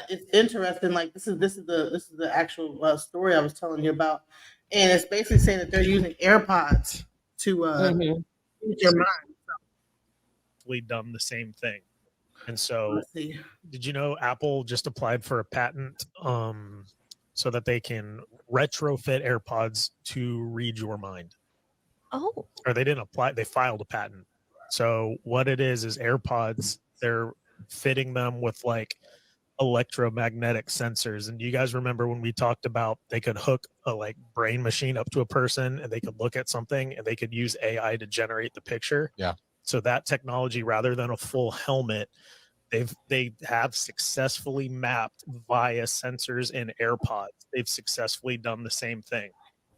it's interesting. Like this is the actual story I was telling you about, and it's basically saying that they're using AirPods to Hmm. read your mind. Done the same thing. And so, Let's see. did you know Apple just applied for a patent so that they can retrofit AirPods to read your mind? Oh, Or they didn't apply, they filed a patent. So what it is AirPods, they're fitting them with like electromagnetic sensors. And do you guys remember when we talked about they could hook a like brain machine up to a person and they could look at something and they could use AI to generate the picture? Yeah. So that technology, rather than a full helmet, they have successfully mapped via sensors in AirPods. They've successfully done the same thing.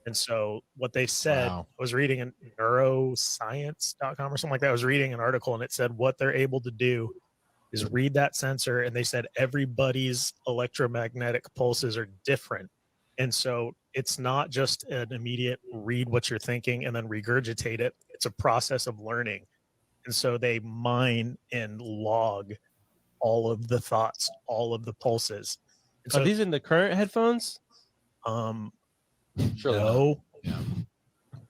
And so what they said, Wow. I was reading in neuroscience.com or something like that. I was reading an article and it said what they're able to do is read that sensor, and they said everybody's electromagnetic pulses are different. And so it's not just an immediate read what you're thinking and then regurgitate it. It's a process of learning. And so they mine and log all of the thoughts, all of the pulses. And Are so these in the current headphones? um Surely not. no, Yeah.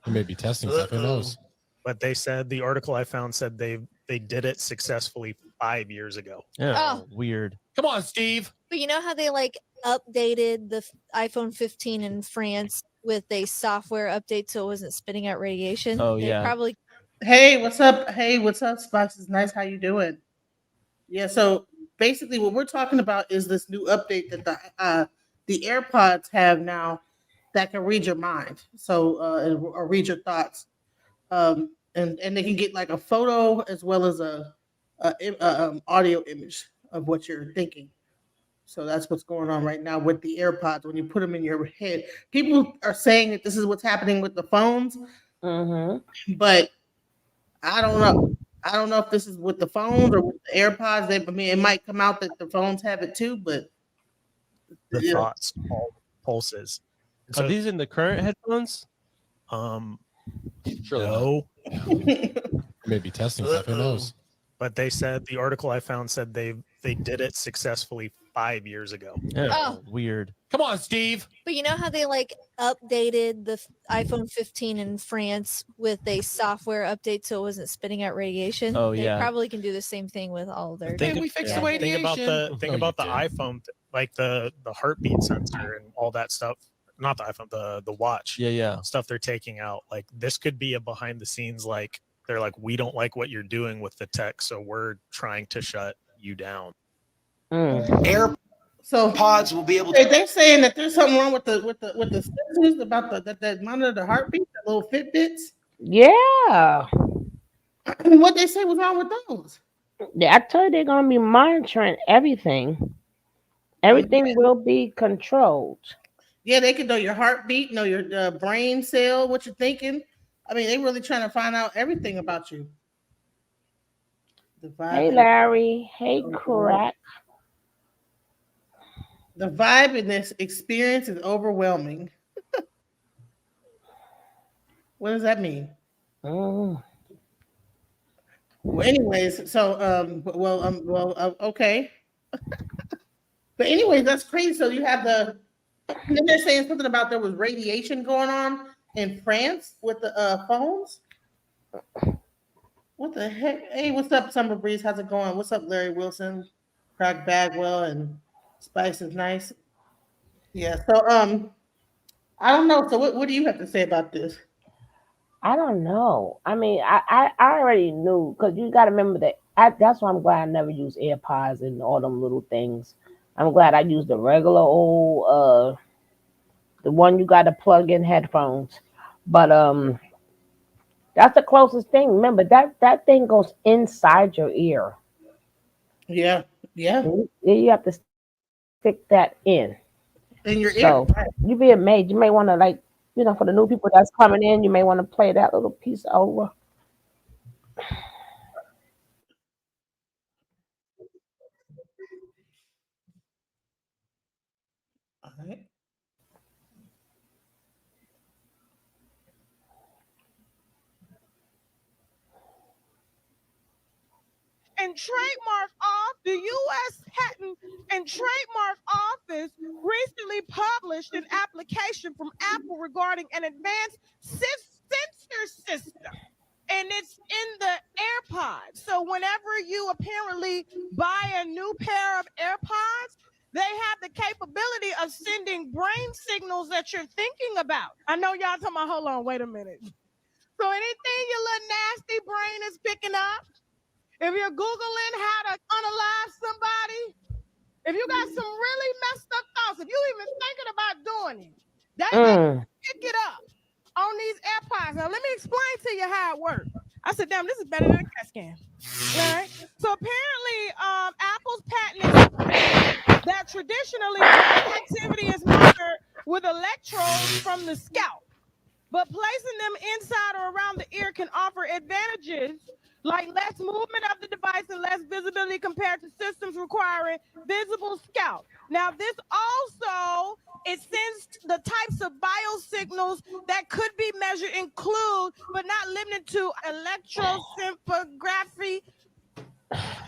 They may be testing stuff. Who knows? but they said the article I found said they did it successfully 5 years ago. Yeah, Oh. weird. Come on, Steve. but you know how they like updated the iPhone 15 in France with a software update so it wasn't spitting out radiation? Oh, They yeah. probably Hey, what's up? Hey, what's up, Spices? Nice. How you doing? Yeah. So basically, what we're talking about is this new update that the AirPods have now that can read your mind. So or read your thoughts. And they can get like a photo as well as a audio image of what you're thinking. So that's what's going on right now with the AirPods. When you put them in your head, people are saying that this is what's happening with the phones, Mm-hmm. but I don't know. I don't know if this is with the phones or with the AirPods. I mean, it might come out that the phones have it too, but The yeah. thoughts, all the pulses. And Are so these in the current headphones? um Surely not. no, They may be testing stuff. Who knows? but they said the article I found said they did it successfully 5 years ago. Yeah, Oh. weird. Come on, Steve. But you know how they like updated the iPhone 15 in France with a software update so it wasn't spitting out radiation? Oh, They yeah. probably can do the same thing with all their. Think, we fixed the think about the No, about the you didn't. iPhone, like the heartbeat sensor and all that stuff. Not the iPhone, the watch. Yeah. Stuff they're taking out. Like this could be a behind the scenes. Like they're like, we don't like what you're doing with the tech, so we're trying to shut you down. Mm. So AirPods will be able Hey, to. they're saying that there's something wrong with the sensors about that monitor the heartbeat, the little Fitbits. Yeah. What they say was wrong with those? I told you they're gonna be monitoring everything. Everything will be controlled. Yeah, they can know your heartbeat, know your brain cell, what you're thinking. I mean, they really trying to find out everything about you. The Hey vibe, Larry. Hey Crack. the vibe in this experience is overwhelming. What does that mean? Mm. Well, anyways, so okay. But anyways, that's crazy. So you have then they're saying something about there was radiation going on in France with the phones. What the heck? Hey, what's up, Summer Breeze? How's it going? What's up, Larry Wilson, Craig Bagwell, and Spice is nice. Yeah. So I don't know. So what do you have to say about this? I don't know. I mean, I already knew because you got to remember that. That's why I'm glad I never used AirPods and all them little things. I'm glad I used the regular old, the one you got to plug in headphones. But that's the closest thing. Remember that thing goes inside your ear. Yeah. Yeah. You have to stick that in. In your ear. So you be amazed. You may want to for the new people that's coming in, you may want to play that little piece over. All right. And trademark off, do you and Trademark Office recently published an application from Apple regarding an advanced sensor system. And it's in the AirPods. So whenever you apparently buy a new pair of AirPods, they have the capability of sending brain signals that you're thinking about. I know y'all talking about, hold on, wait a minute. So anything your little nasty brain is picking up, if you're Googling how to unalive somebody, if you got some really messed up thoughts, if you even thinking about doing it, they may pick it up on these AirPods. Now, let me explain to you how it works. I said, damn, this is better than a CAT scan. All right. So apparently, Apple's patent is that traditionally brain activity is monitored with electrodes from the scalp, but placing them inside or around the ear can offer advantages like less movement of the device and less visibility compared to systems requiring visible scalp. Now, this also, it sends the types of biosignals that could be measured include, but not limited to, electroencephalography.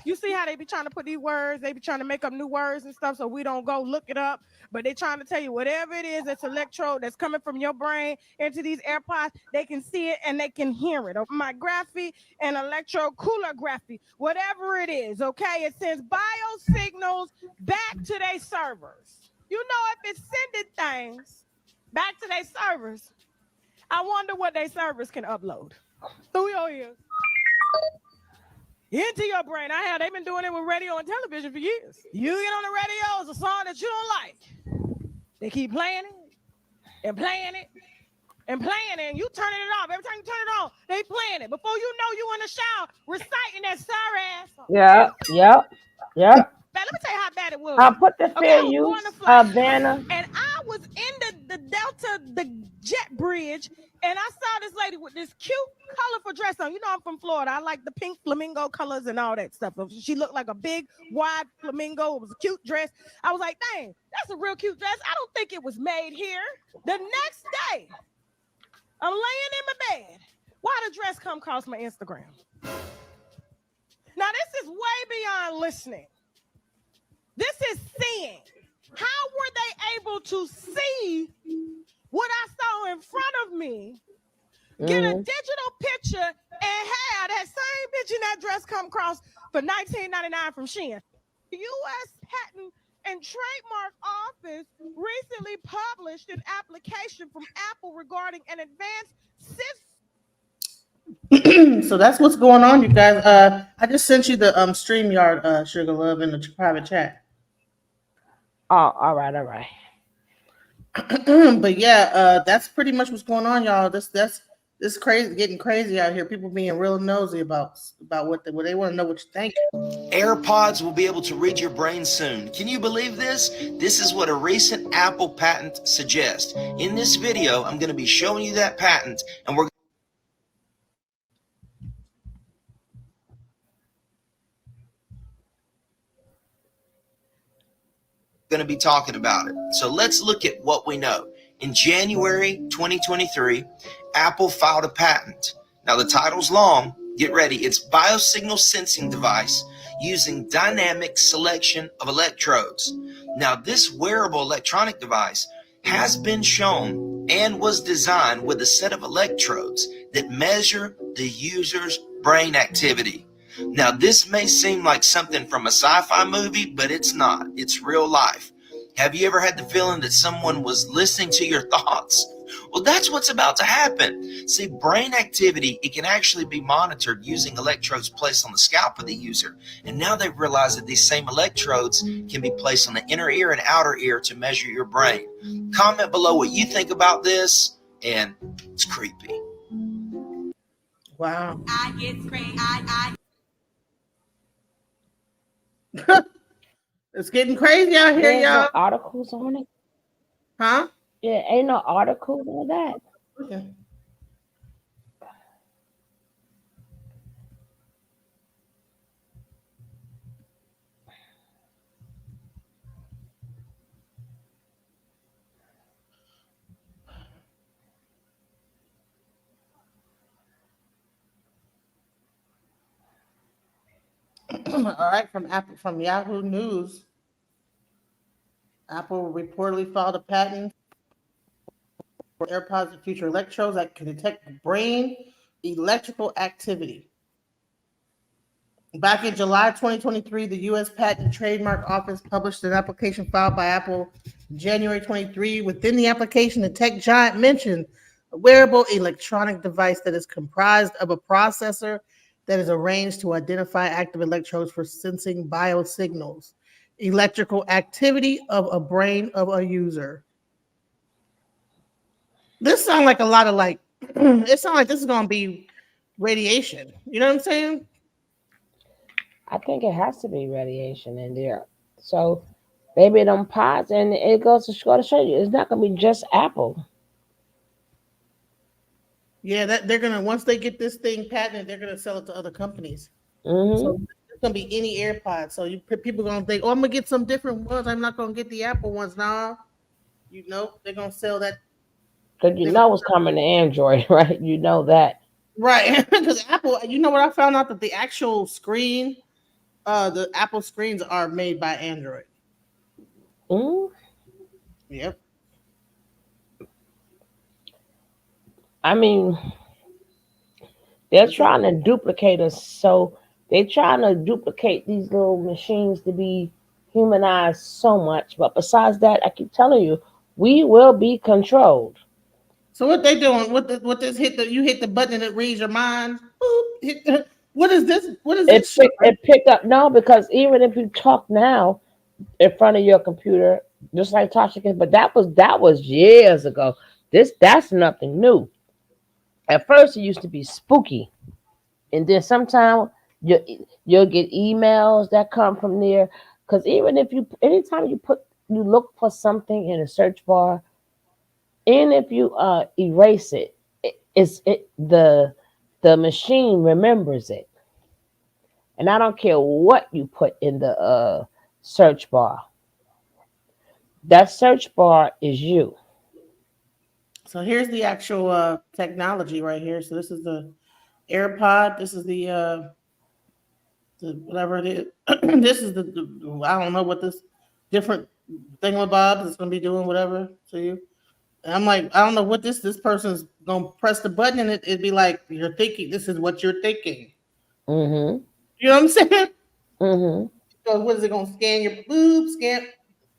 You see how they be trying to put these words, they be trying to make up new words and stuff so we don't go look it up, but they're trying to tell you whatever it is that's electrode that's coming from your brain into these AirPods, they can see it and they can hear it. Myography and electrocoolography, whatever it is, okay? It sends biosignals back to their servers. You know, if it's sending things back to their servers, I wonder what their servers can upload. Through your ears. Into your brain. They've been doing it with radio and television for years. You get on the radio, it's a song that you don't like. They keep playing it and playing it and playing it, and you turning it off. Every time you turn it on, they playing it. Before you know, you in the shower reciting that sorry ass song. Yeah. Man, let me tell you how bad it was. Put the fair use, banner. And I was in the Delta, the jet bridge, and I saw this lady with this cute, colorful dress on. You know, I'm from Florida. I like the pink flamingo colors and all that stuff. She looked like a big, wide flamingo. It was a cute dress. I was like, dang, that's a real cute dress. I don't think it was made here. The next day, I'm laying in my bed. Why the dress come across my Instagram? Now, this is way beyond listening. This is seeing. How were they able to see what I saw in front of me, get a digital picture, and have that same picture in that dress come across for $19.99 from Shein? The U.S. Patent and Trademark Office recently published an application from Apple regarding an advanced system. So that's what's going on, you guys. I just sent you the StreamYard, Sugar Love, in the private chat. Oh, all right. But yeah, that's pretty much what's going on, y'all. This crazy, getting crazy out here. People being real nosy about what they want to know what you think. AirPods will be able to read your brain soon. Can you believe this? This is what a recent Apple patent suggests. In this video, I'm going to be showing you that patent, and we're going to be talking about it. So let's look at what we know. In January 2023, Apple filed a patent. Now the title's long. Get ready. It's biosignal sensing device using dynamic selection of electrodes. Now this wearable electronic device has been shown and was designed with a set of electrodes that measure the user's brain activity. Now, this may seem like something from a sci-fi movie, but it's not. It's real life. Have you ever had the feeling that someone was listening to your thoughts? Well, that's what's about to happen. See, brain activity, it can actually be monitored using electrodes placed on the scalp of the user. And now they've realized that these same electrodes can be placed on the inner ear and outer ear to measure your brain. Comment below what you think about this, and it's creepy. Wow. I get crazy. It's getting crazy out here, There's y'all. no articles on it. Huh? Yeah, ain't no articles on that. Okay. All right, from Yahoo News. Apple reportedly filed a patent for AirPods and future electrodes that can detect brain electrical activity. Back in July 2023, the U.S. Patent and Trademark Office published an application filed by Apple in January 23. Within the application, the tech giant mentioned a wearable electronic device that is comprised of a processor that is arranged to identify active electrodes for sensing biosignals, electrical activity of a brain of a user. This sounds like a lot of like, it sounds like this is going to be radiation. You know what I'm saying? I think it has to be radiation in there. So maybe them pods, and it goes to show you, it's not gonna be just Apple. Yeah, that they're gonna once they get this thing patented, they're gonna sell it to other companies. Hmm. So it's gonna be any AirPods. So people gonna think, oh, I'm gonna get some different ones. I'm not gonna get the Apple ones. Nah, you know they're gonna sell that. Because you know it's coming to Android, right? You know that. Right, because Apple. You know what I found out that the actual screen, the Apple screens are made by Android. Mm. Yep. I mean, they're trying to duplicate us. So they're trying to duplicate these little machines to be humanized so much. But besides that, I keep telling you, we will be controlled. So what they doing? What this hit the? You hit the button and it reads your mind. Boop, what is this? What is this? It pick up no, because even if you talk now in front of your computer, just like Tasha can, but that was years ago. That's nothing new. At first, it used to be spooky, and then sometimes you'll get emails that come from there. Because even if anytime you look for something in a search bar, and if you erase it, the machine remembers it, and I don't care what you put in the search bar. That search bar is you. So here's the actual technology right here. So this is the AirPod. This is the whatever it is. This is the I don't know what this different thingamabob is going to be doing, whatever to you. And I'm like, I don't know what this person's going to press the button and it'd be like, you're thinking, this is what you're thinking. Mm-hmm. You know what I'm saying? Mm-hmm. So what is it going to scan your boob, scan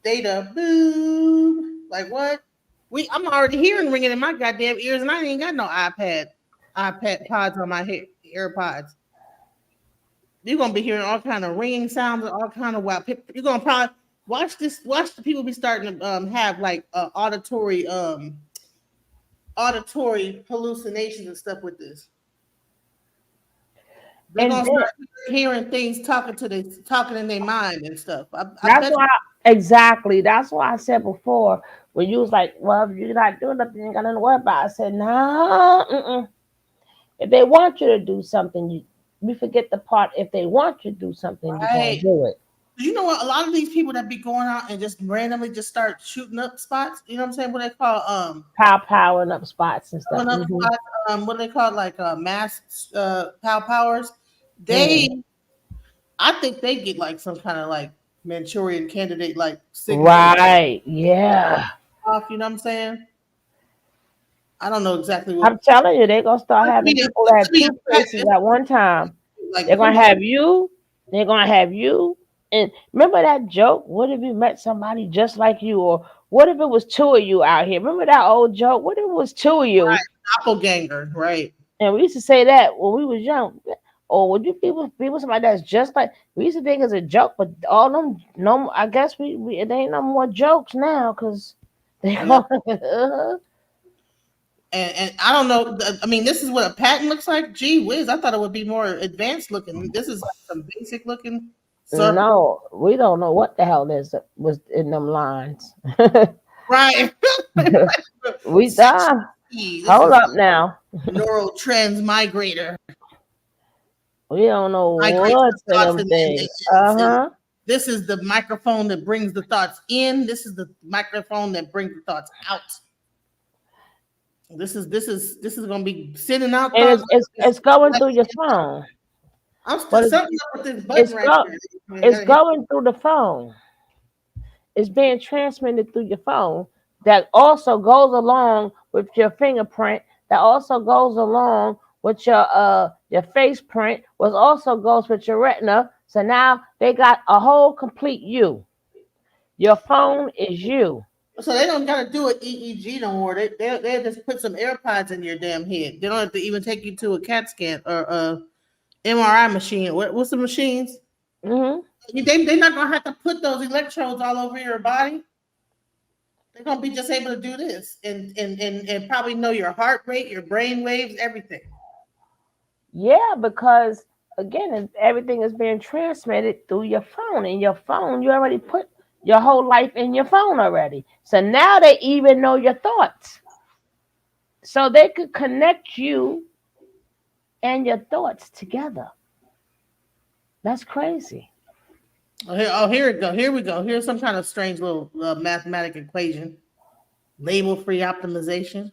data, boob? Like what? I'm already hearing ringing in my goddamn ears, and I ain't got no iPad pods on my head, AirPods. You're gonna be hearing all kind of ringing sounds and all kind of wild. You're gonna probably watch the people be starting to have like auditory hallucinations and stuff with this. They're gonna start hearing things talking in their mind and stuff. Exactly. That's why I said before, when you was like, well, if you're not doing nothing, you ain't got nothing to worry about. I said, no. If they want you to do something, we forget the part. If they want you to do something, you can't do it. You know what? A lot of these people that be going out and just randomly just start shooting up spots. You know what I'm saying? What they call powering up spots and stuff. Spots, what do they call like mass powers? I think they get like some kind of like Manchurian candidate like signal. Right. Yeah. Off, you know what I'm saying? I don't know exactly what I'm telling you, they're gonna start having people that have two places at one time. Like, they're gonna have you, and remember that joke? What if you met somebody just like you? Or what if it was two of you out here? Remember that old joke? What if it was two of you? Right. Doppelganger, right? And we used to say that when we was young. Or would you be with somebody that's just like, we used to think it's a joke, but all them, no, I guess we it ain't no more jokes now because they and I don't know. I mean, this is what a patent looks like. Gee whiz, I thought it would be more advanced looking. This is some basic looking. No, we don't know what the hell was in them lines. Right. We done. Hold up now. Neural transmigrator. We don't know what's in them things. This is the microphone that brings the thoughts in. This is the microphone that brings the thoughts out. This is going to be sending out. And it's going through your phone. I'm still something up with this button right here. It's going through the phone. is being transmitted through your phone that also goes along with your fingerprint, that also goes along with your face print, which also goes with your retina. So now they got a whole complete you. Your phone is you. So they don't gotta do an EEG no more. They just put some AirPods in your damn head. They don't have to even take you to a CAT scan or a MRI machine. What's the machines? Hmm. They're not gonna have to put those electrodes all over your body. They're gonna be just able to do this and probably know your heart rate, your brain waves, everything. Yeah, because again, everything is being transmitted through your phone. And your phone, you already put your whole life in your phone already. So now they even know your thoughts. So they could connect you and your thoughts together. That's crazy. Here it go. Here we go. Here's some kind of strange little mathematical equation. Label-free optimization.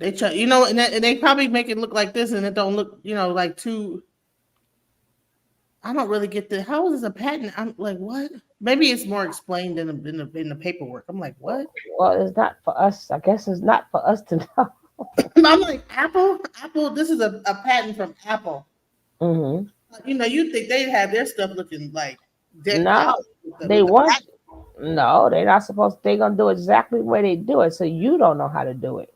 And they probably make it look like this, and it don't look, like too. I don't really get the. How is this a patent? I'm like, what? Maybe it's more explained in the paperwork. I'm like, what? Well, it's not for us. I guess it's not for us to know. I'm like, Apple. This is a patent from Apple. Hmm. You think they'd have their stuff looking like No, they want. No, they're not supposed. They're gonna do exactly the way they do it. So you don't know how to do it.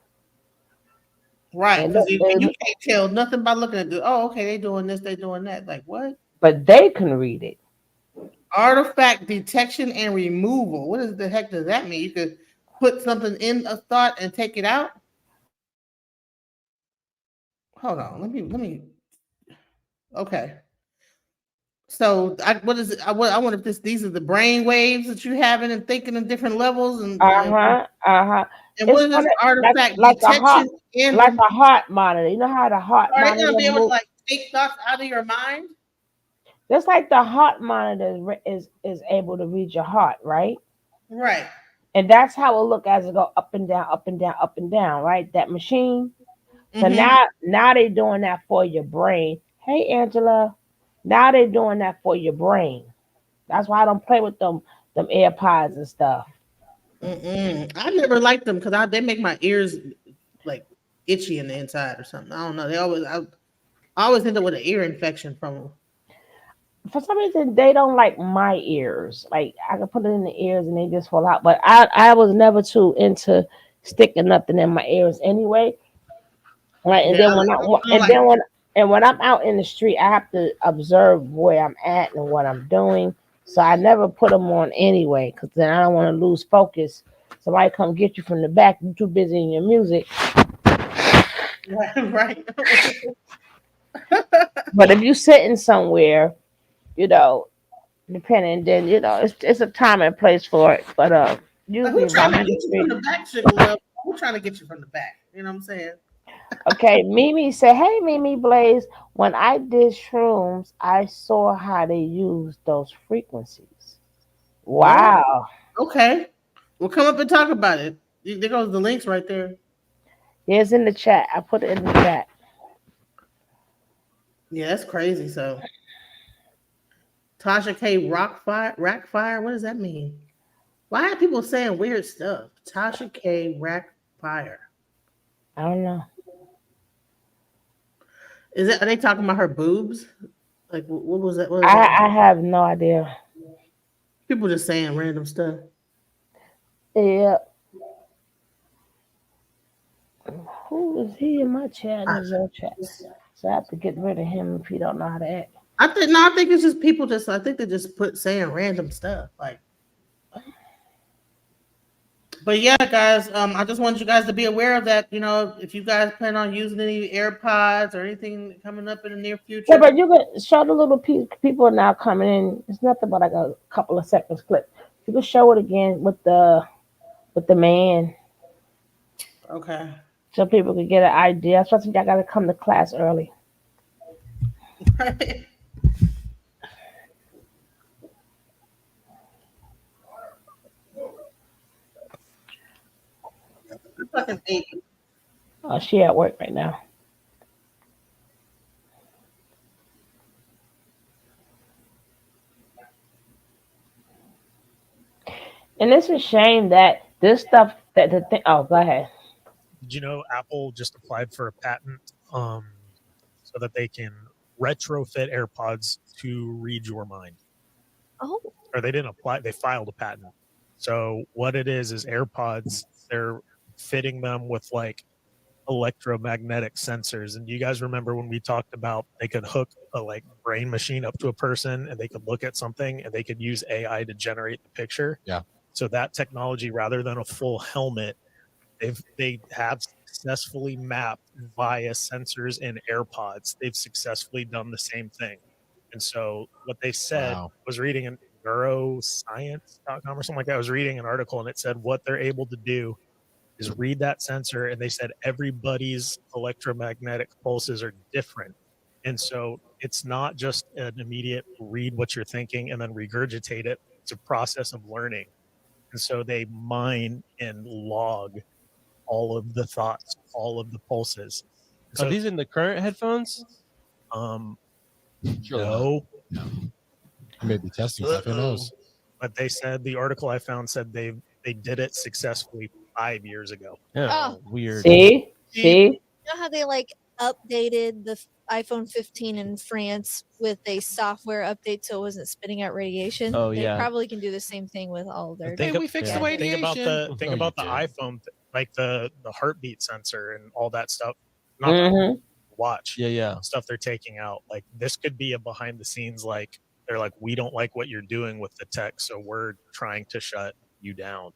Right, And because you can't tell nothing by looking at the. Oh, okay, they doing this, they doing that. Like what? But they can read it. Artifact detection and removal. What the heck does that mean? You could put something in a thought and take it out. Hold on, let me. Okay, so what is it? I wonder if these are the brain waves that you having and thinking in different levels and. And what is this artifact detection and like a heart monitor? You know how the heart are they monitor gonna be able to moves? like take thoughts out of your mind? Just like the heart monitor is able to read your heart, right? Right. And that's how it look as it go up and down, up and down, up and down, right? That machine. So now they're doing that for your brain. Hey, Angela. Now they're doing that for your brain. That's why I don't play with them AirPods and stuff. I never liked them because they make my ears like itchy in the inside or something. I don't know. I always end up with an ear infection from them. For some reason, they don't like my ears. Like I can put it in the ears and they just fall out. But I was never too into sticking nothing in my ears anyway. Right, and then when I'm out in the street, I have to observe where I'm at and what I'm doing. So I never put them on anyway, because then I don't want to lose focus. Somebody come get you from the back. You're too busy in your music. Right. But if you sitting somewhere, depending, then it's a time and place for it. But usually We're trying to get you from the back, sugar love. We're trying to get you from the back. You know what I'm saying? Okay, Mimi said, "Hey, Mimi Blaze. When I did shrooms, I saw how they use those frequencies. Wow. Okay. We'll come up and talk about it. There goes the links right there. Yeah, it's in the chat. I put it in the chat. Yeah, that's crazy. So, Tasha K. Rackfire. What does that mean? Why are people saying weird stuff? Tasha K. Rackfire. I don't know. Are they talking about her boobs? Like, what was that? I have no idea. People just saying random stuff. Yeah. Who is he in my chat? In your chat. So I have to get rid of him if he don't know how to act. I think it's just people I think they just saying random stuff. Like, but yeah, guys, I just want you guys to be aware of that. If you guys plan on using any AirPods or anything coming up in the near future. Yeah, but you can show the little people now coming in. It's nothing but like a couple of seconds clip. You can show it again with the man. Okay. So people can get an idea. Especially y'all gotta come to class early. Right. Fucking baby. Oh, she at work right now. And it's a shame that this stuff that the thing. Oh, go ahead. Did you know Apple just applied for a patent so that they can retrofit AirPods to read your mind? Oh, Or they didn't apply, they filed a patent. So what it is AirPods, they're fitting them with like electromagnetic sensors. And you guys remember when we talked about they could hook a like brain machine up to a person and they could look at something and they could use AI to generate the picture? Yeah. So that technology, rather than a full helmet, they have successfully mapped via sensors in AirPods. They've successfully done the same thing. And so what they said, Wow. was reading in neuroscience.com or something like that. I was reading an article and it said what they're able to do is read that sensor, and they said everybody's electromagnetic pulses are different. And so it's not just an immediate read what you're thinking and then regurgitate it. It's a process of learning. And so they mine and log all of the thoughts, all of the pulses. Are these in the current headphones? No, I may be testing stuff. Who knows? but they said the article I found said they did it successfully 5 years ago. Yeah, weird. See. you know how they like updated the iPhone 15 in France with a software update so it wasn't spitting out radiation? Oh, They yeah. probably can do the same thing with all their. Hey, we fixed the Think about radiation. the thing No, about you the didn't. iPhone, like the heartbeat sensor and all that stuff. Not Mm-hmm. the watch. Yeah. Stuff they're taking out. Like this could be a behind the scenes. Like they're like, we don't like what you're doing with the tech, so we're trying to shut you down.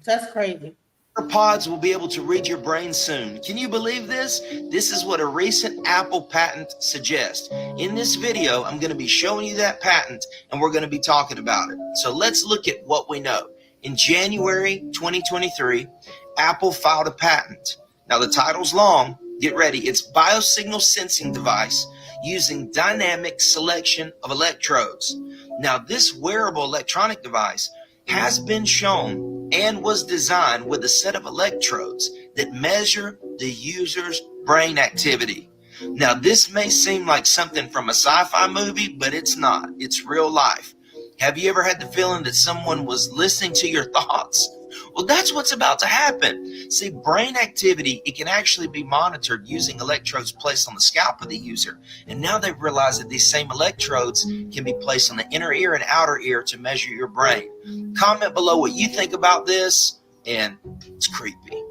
That's crazy. AirPods will be able to read your brain soon. Can you believe this? This is what a recent Apple patent suggests. In this video, I'm going to be showing you that patent and we're going to be talking about it. So let's look at what we know. In January 2023, Apple filed a patent. Now the title's long. Get ready. It's biosignal sensing device using dynamic selection of electrodes. Now this wearable electronic device has been shown and was designed with a set of electrodes that measure the user's brain activity. Now, this may seem like something from a sci-fi movie, but it's not. It's real life. Have you ever had the feeling that someone was listening to your thoughts? Well, that's what's about to happen. See, brain activity, it can actually be monitored using electrodes placed on the scalp of the user. And now they've realized that these same electrodes can be placed on the inner ear and outer ear to measure your brain. Comment below what you think about this, and it's creepy.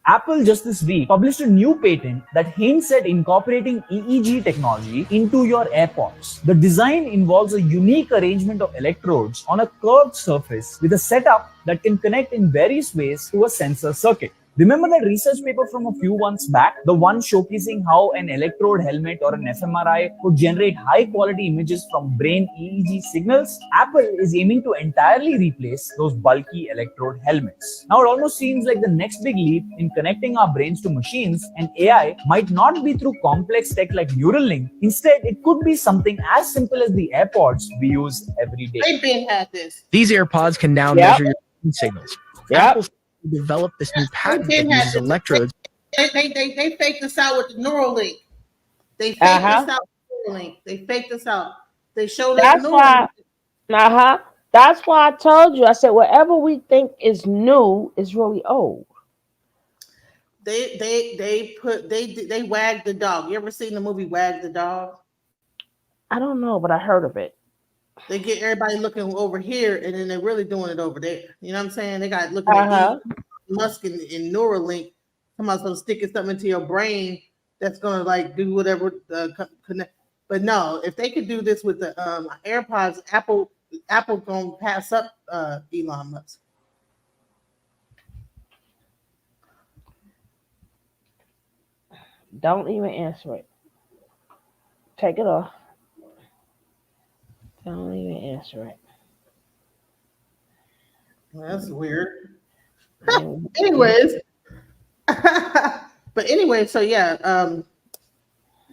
Apple just this week published a new patent that hints at incorporating EEG technology into your AirPods. The design involves a unique arrangement of electrodes on a curved surface with a setup that can connect in various ways to a sensor circuit. Remember that research paper from a few months back? The one showcasing how an electrode helmet or an fMRI could generate high-quality images from brain EEG signals? Apple is aiming to entirely replace those bulky electrode helmets. Now, it almost seems like the next big leap in connecting our brains to machines and AI might not be through complex tech like Neuralink. Instead, it could be something as simple as the AirPods we use every day. They been had this. These AirPods can now Yep. measure your brain signals. Yep. Apple developed this new patent that been had uses this. electrodes. They faked us out with the Neuralink. They faked Uh-huh. us out with Neuralink. They faked us out. They showed us That's Neuralink. why. That's why I told you. I said whatever we think is new is really old. They wagged the dog. You ever seen the movie Wag the Dog? I don't know, but I heard of it. They get everybody looking over here, and then they're really doing it over there. You know what I'm saying? They got looking at Uh-huh. Musk and Neuralink. Somebody's gonna stick something into your brain that's gonna like do whatever connect. But no, if they could do this with the AirPods, Apple gonna pass up Elon Musk. Don't even answer it. Take it off. Don't even answer it. That's weird. Anyways, but anyway, so yeah,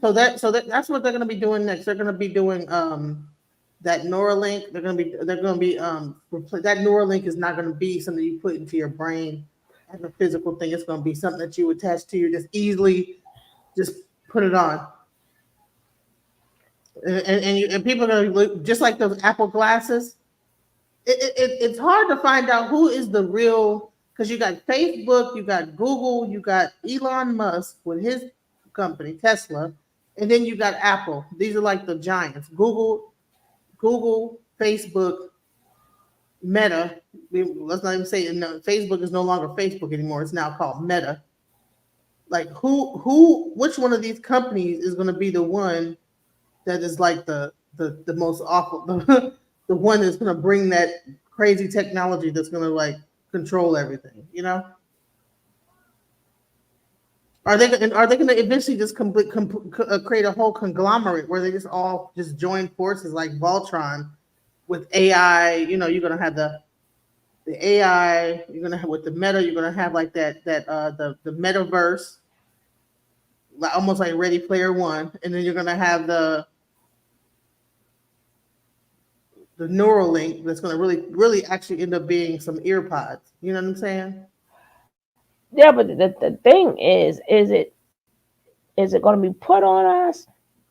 that's what they're gonna be doing next. They're gonna be doing that Neuralink. They're gonna be that Neuralink is not gonna be something you put into your brain as a physical thing. It's gonna be something that you attach to you just easily, just put it on. and people are gonna look just like those Apple glasses. It's hard to find out who is the real, because you got Facebook, you got Google, you got Elon Musk with his company Tesla, and then you got Apple. These are like the giants. Google, Facebook, Meta. Let's not even say it. No, Facebook is no longer Facebook anymore. It's now called Meta. Like which one of these companies is going to be the one that is like the most awful, the one that's going to bring that crazy technology that's going to like control everything, you know? Are they going to eventually just create a whole conglomerate where they just all just join forces like Voltron with AI? You know, you're going to have the AI. You're going to have with the Meta. You're going to have like the metaverse, like almost like Ready Player One, and then you're going to have the Neuralink that's going to really actually end up being some ear pods. You know what I'm saying? Yeah, but the thing is it going to be put on us?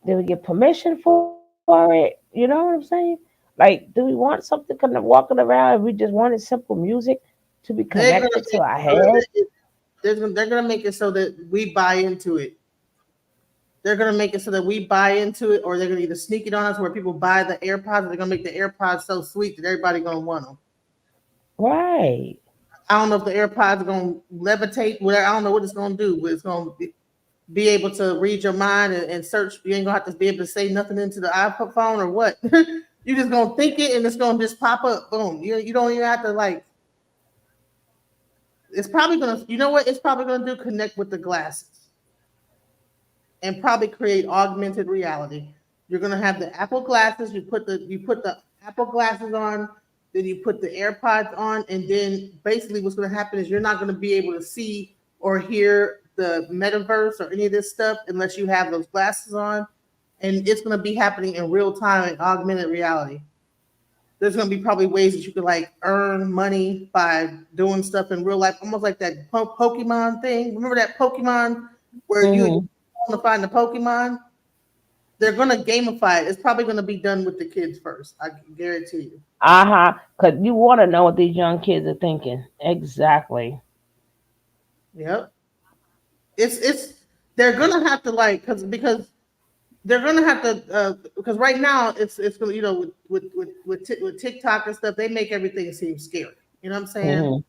Do we get permission for it? You know what I'm saying? Like, do we want something kind of walking around and we just wanted simple music to be connected to our head? They're going to make it so that we buy into it. They're going to make it so that we buy into it, or they're going to either sneak it on us where people buy the AirPods, or they're going to make the AirPods so sweet that everybody's going to want them. Right. I don't know if the AirPods are going to levitate, whatever. I don't know what it's going to do, but it's going to be able to read your mind and search. You ain't going to have to be able to say nothing into the iPhone or what. You're just going to think it, and it's going to just pop up. Boom. You don't even have to like. It's probably going to, you know what? It's probably going to do connect with the glasses and probably create augmented reality. You're going to have the Apple glasses. You put the Apple glasses on, then you put the AirPods on, and then basically what's going to happen is you're not going to be able to see or hear the metaverse or any of this stuff unless you have those glasses on, and it's going to be happening in real time in augmented reality. There's going to be probably ways that you could like earn money by doing stuff in real life, almost like that Pokemon thing. Remember that Pokemon where you to find the Pokemon? They're going to gamify it. It's probably going to be done with the kids first. I can guarantee you. Because you want to know what these young kids are thinking. Exactly. Yep. It's they're going to have to like because they're going to have to because right now it's you know with TikTok and stuff, they make everything seem scary. You know what I'm saying? Mm-hmm.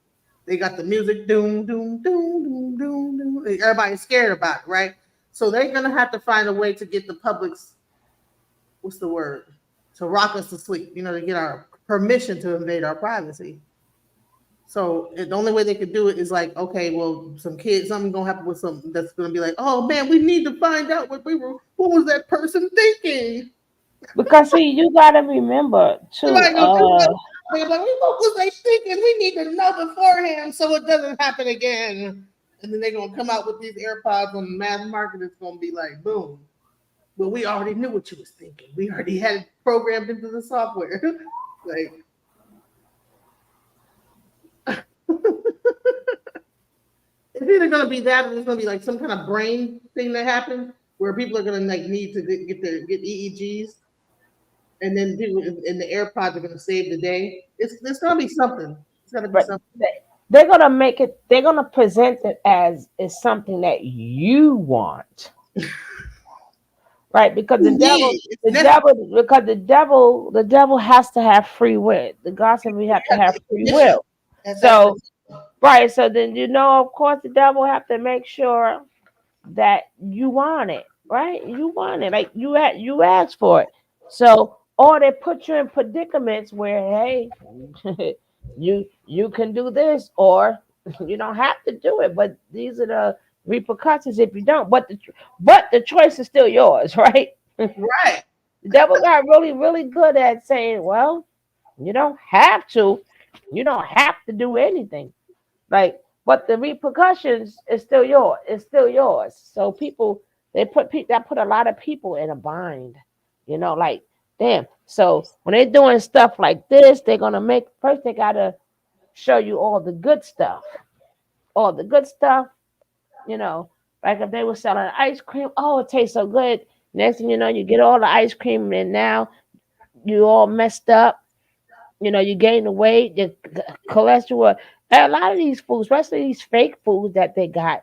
They got the music doom doom doom doom doom doom. Everybody's scared about it, right? So they're going to have to find a way to get the public's, what's the word? To rock us to sleep, you know, to get our permission to invade our privacy. So the only way they could do it is like, okay, well, something's going to happen with something that's going to be like, oh man, we need to find out what was that person thinking? Because see, you got to remember too. Like, what was they thinking? We need to know beforehand so it doesn't happen again. And then they're going to come out with these AirPods on the mass market. It's going to be like, boom. Well, we already knew what you was thinking. We already had it programmed into the software. Like, it's either going to be that or there's going to be like some kind of brain thing that happens where people are going to like need to get EEGs. And then people in the AirPods are going to save the day. It's going to be something. It's going to be something. They're going to make it, they're going to present it as something that you want. Right? Because the devil has to have free will. The gospel, we have to have free will. So, right. So then, you know, of course, the devil have to make sure that you want it, right? You want it. Like you asked for it. So, or they put you in predicaments where, hey, you can do this, or you don't have to do it, but these are the repercussions if you don't. But the choice is still yours, right? Right. The devil got really, really good at saying, well, you don't have to do anything. Like, but the repercussions is still yours. It's still yours. So people, that put a lot of people in a bind, you know, like, damn. So when they're doing stuff like this, they're going to first they got to show you all the good stuff, you know, like if they were selling ice cream, oh, it tastes so good. Next thing you know, you get all the ice cream, and now you all messed up. You know, you gain the weight, the cholesterol. And a lot of these foods, especially these fake foods that they got.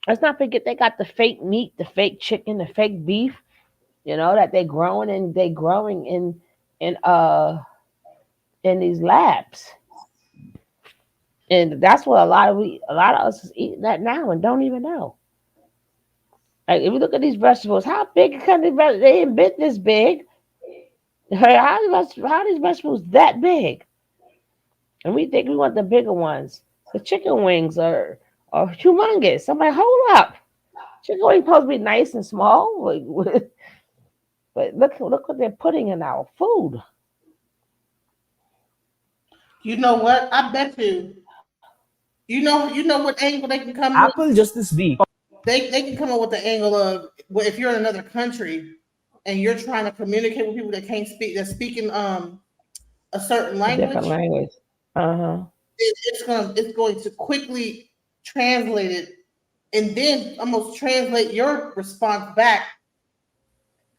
Let's not forget they got the fake meat, the fake chicken, the fake beef. You know that they're growing in these labs, and that's what a lot of us is eating that now and don't even know. Like if you look at these vegetables, how big can they ain't been this big? How are these vegetables that big? And we think we want the bigger ones. The chicken wings are humongous. I'm like, hold up. Chicken wings supposed to be nice and small. But look what they're putting in our food. You know what? I bet you. You know what angle they can come with? Apple just this week. They can come up with the angle of, well, if you're in another country and you're trying to communicate with people that can't speak, that's speaking a certain language. Different language. It's going to quickly translate it and then almost translate your response back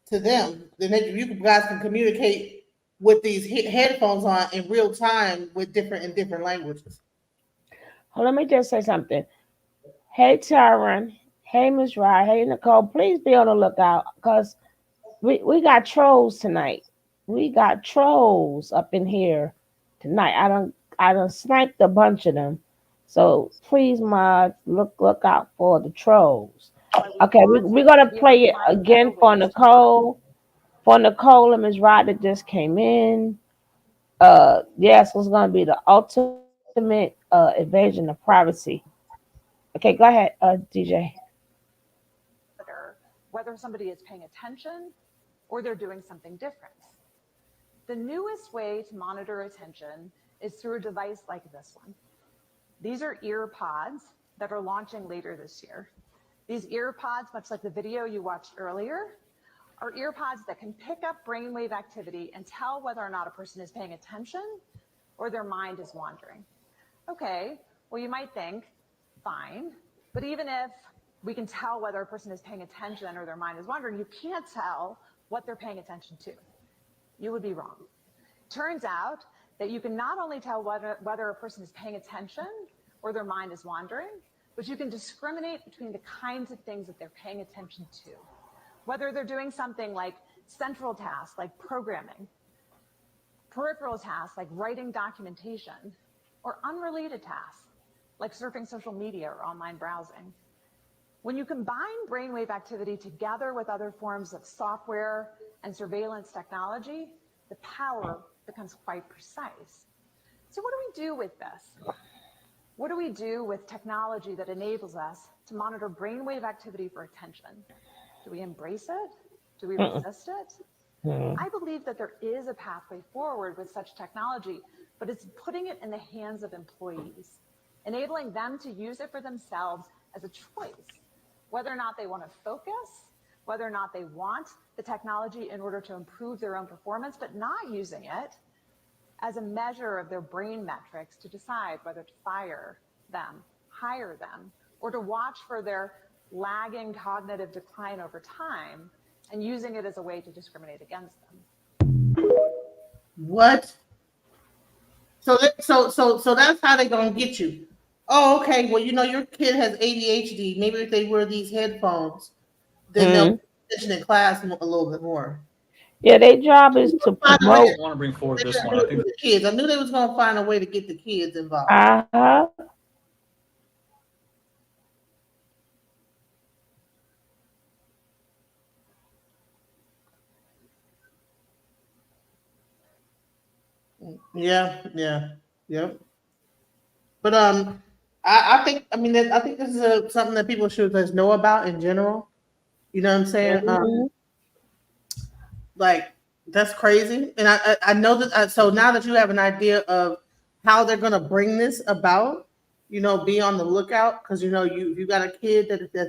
to them. Then you guys can communicate with these headphones on in real time with different languages. Well, let me just say something. Hey, Tyron. Hey, Ms. Rye. Hey, Nicole. Please be on the lookout because we got trolls tonight. We got trolls up in here tonight. I done sniped a bunch of them. So please, mods, look out for the trolls. Okay, we're gonna play it again for Nicole. For Nicole and Ms. Rye that just came in. Yes, it's gonna be the ultimate invasion of privacy. Okay, go ahead, DJ. Whether somebody is paying attention or they're doing something different. The newest way to monitor attention is through a device like this one. These are ear pods that are launching later this year. These ear pods, much like the video you watched earlier, are ear pods that can pick up brainwave activity and tell whether or not a person is paying attention or their mind is wandering. Okay, well, you might think, fine, but even if we can tell whether a person is paying attention or their mind is wandering, you can't tell what they're paying attention to. You would be wrong. Turns out that you can not only tell whether a person is paying attention or their mind is wandering, but you can discriminate between the kinds of things that they're paying attention to. Whether they're doing something like central tasks, like programming, peripheral tasks, like writing documentation, or unrelated tasks, like surfing social media or online browsing. When you combine brainwave activity together with other forms of software and surveillance technology, the power becomes quite precise. So what do we do with this? What do we do with technology that enables us to monitor brainwave activity for attention? Do we embrace it? Do we resist it? I believe that there is a pathway forward with such technology, but it's putting it in the hands of employees, enabling them to use it for themselves as a choice, whether or not they want to focus, whether or not they want the technology in order to improve their own performance, but not using it as a measure of their brain metrics to decide whether to fire them, hire them, or to watch for their lagging cognitive decline over time and using it as a way to discriminate against them. What? So that's how they're gonna get you. Oh, okay. Well, you know your kid has ADHD. Maybe if they wear these headphones, then they'll pay attention in class a little bit more. Yeah, their job is to promote. I want to bring forward this one. I think The kids. I knew they was gonna find a way to get the kids involved. Yeah. But I think this is something that people should just know about in general. You know what I'm saying? Like that's crazy, and I know that. So now that you have an idea of how they're gonna bring this about, you know, be on the lookout because you know you got a kid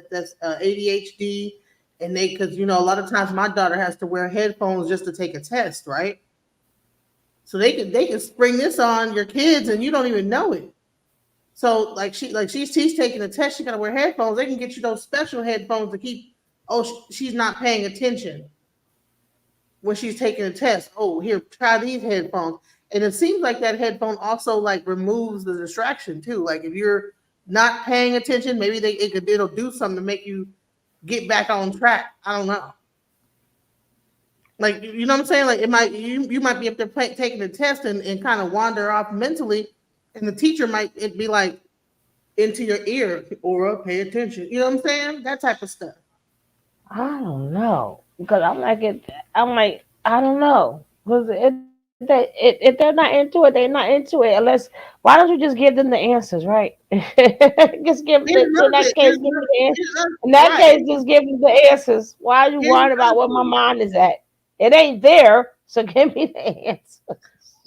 that's ADHD, and because you know a lot of times my daughter has to wear headphones just to take a test, right? So they can spring this on your kids and you don't even know it. So she's taking a test, she gotta wear headphones. They can get you those special headphones to keep oh, she's not paying attention when she's taking a test. Oh, here, try these headphones. And it seems like that headphone also like removes the distraction too. Like if you're not paying attention, maybe it'll do something to make you get back on track. I don't know. Like you know what I'm saying? Like you might be up there taking a test and kind of wander off mentally, and the teacher might be like into your ear, Aura, pay attention. You know what I'm saying? That type of stuff. I don't know because I'm like I don't know because if they're not into it, they're not into it. Unless why don't you just give them the answers, right? Just give them in that case, give them the answers. In that case, just give them the answers. Why are you worried about where my mind is at? It ain't there, so give me the answer.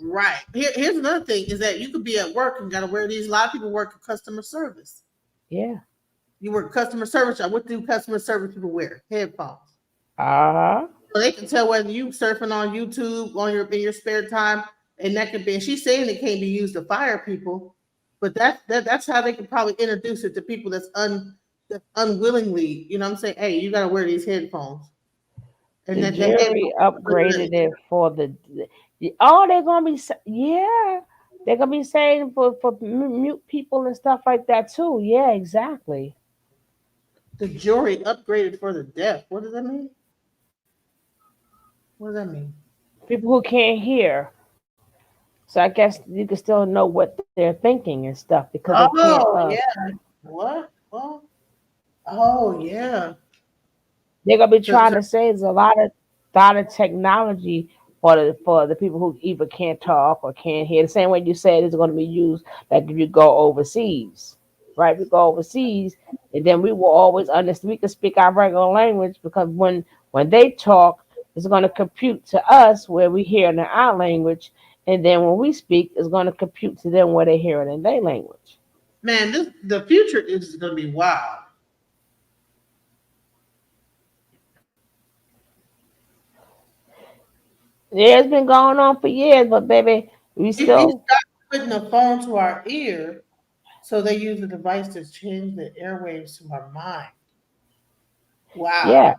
Right. Here's another thing is that you could be at work and gotta wear these. A lot of people work in customer service. Yeah. You work customer service. What do customer service people wear? Headphones. Uh-huh. So they can tell whether you surfing on YouTube in your spare time, and that could be. And she's saying it can't be used to fire people, but that's how they can probably introduce it to people that's unwillingly. You know what I'm saying? Hey, you gotta wear these headphones. And the jury upgraded it for they're gonna be they're gonna be saying for mute people and stuff like that too. Yeah, exactly. The jury upgraded for the deaf. What does that mean? What does that mean? People who can't hear. So I guess you can still know what they're thinking and stuff because they can't. Yeah. What? Well, oh yeah. They're gonna be trying to say there's a lot of technology for the people who either can't talk or can't hear. The same way you said it's going to be used like if you go overseas, right? We go overseas, and then we will always understand. We can speak our regular language because when they talk, it's going to compute to us where we hear in our language, and then when we speak, it's going to compute to them where they hear it in their language. Man, the future is going to be wild. Yeah, it's been going on for years, but baby, we still. If we start putting the phone to our ear, so they use the device to change the airwaves to our mind. Wow. Yeah.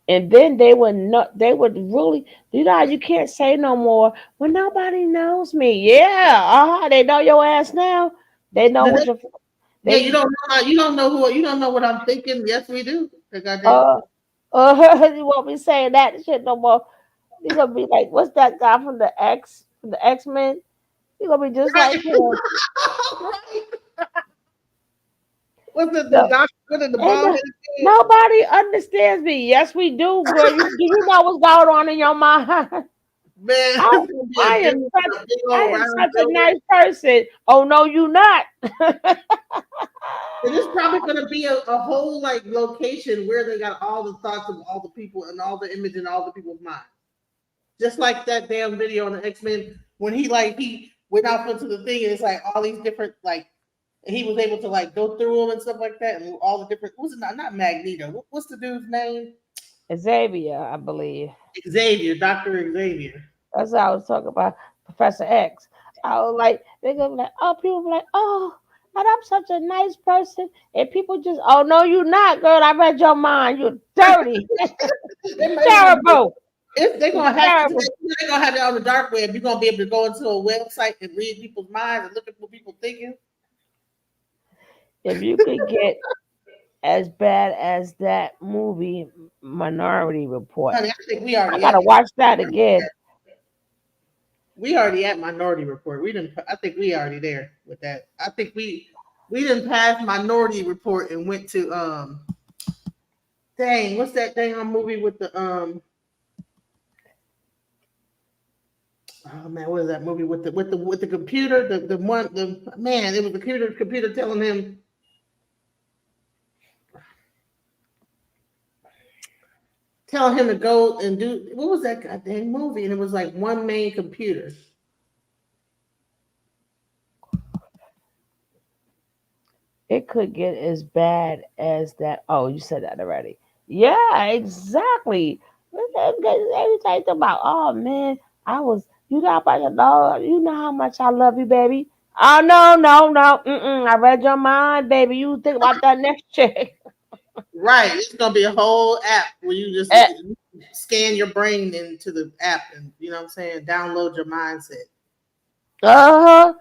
And then they would really, you know, you can't say no more. Well, nobody knows me. Yeah, they know your ass now. They know what you're. You don't know what I'm thinking. Yes, we do. You won't be saying that shit no more. You're gonna be like, what's that guy from the X-Men? You're gonna be just like him. What's the doctor in the ball? Nobody understands me. Yes, we do, girl. Do you know what's going on in your mind? Man, I am such a nice person. Oh no, you not. And it's probably going to be a whole like location where they got all the thoughts of all the people and all the image in all the people's minds. Just like that damn video on the X-Men when he went off into the thing and it's like all these different and he was able to like go through them and stuff like that and all the different. What's it not Magneto? What's the dude's name? Xavier, I believe. Xavier, Dr. Xavier. That's what I was talking about, Professor X. I was like, they're gonna be like, people be like, and I'm such a nice person, and people just, oh no, you're not, girl. I read your mind. You're dirty. Terrible. They're gonna have it on the dark web. You're gonna be able to go into a website and read people's minds and look at what people thinking. If you could get as bad as that movie Minority Report, Honey, I gotta watch that again. We already at Minority Report. I think we already there with that. I think we didn't pass Minority Report and went to dang, what's that dang on movie with the oh man, what is that movie with the computer? It was the computer telling him to go and do what was that goddamn movie? And it was like one main computer. It could get as bad as that. Oh, you said that already. Yeah, exactly. Every time about, oh man, you know how much I love you, baby. Oh no. I read your mind, baby. You think about that next chick. Right. It's gonna be a whole app where you just Eh. scan your brain into the app and you know what I'm saying, download your mindset. Uh-huh.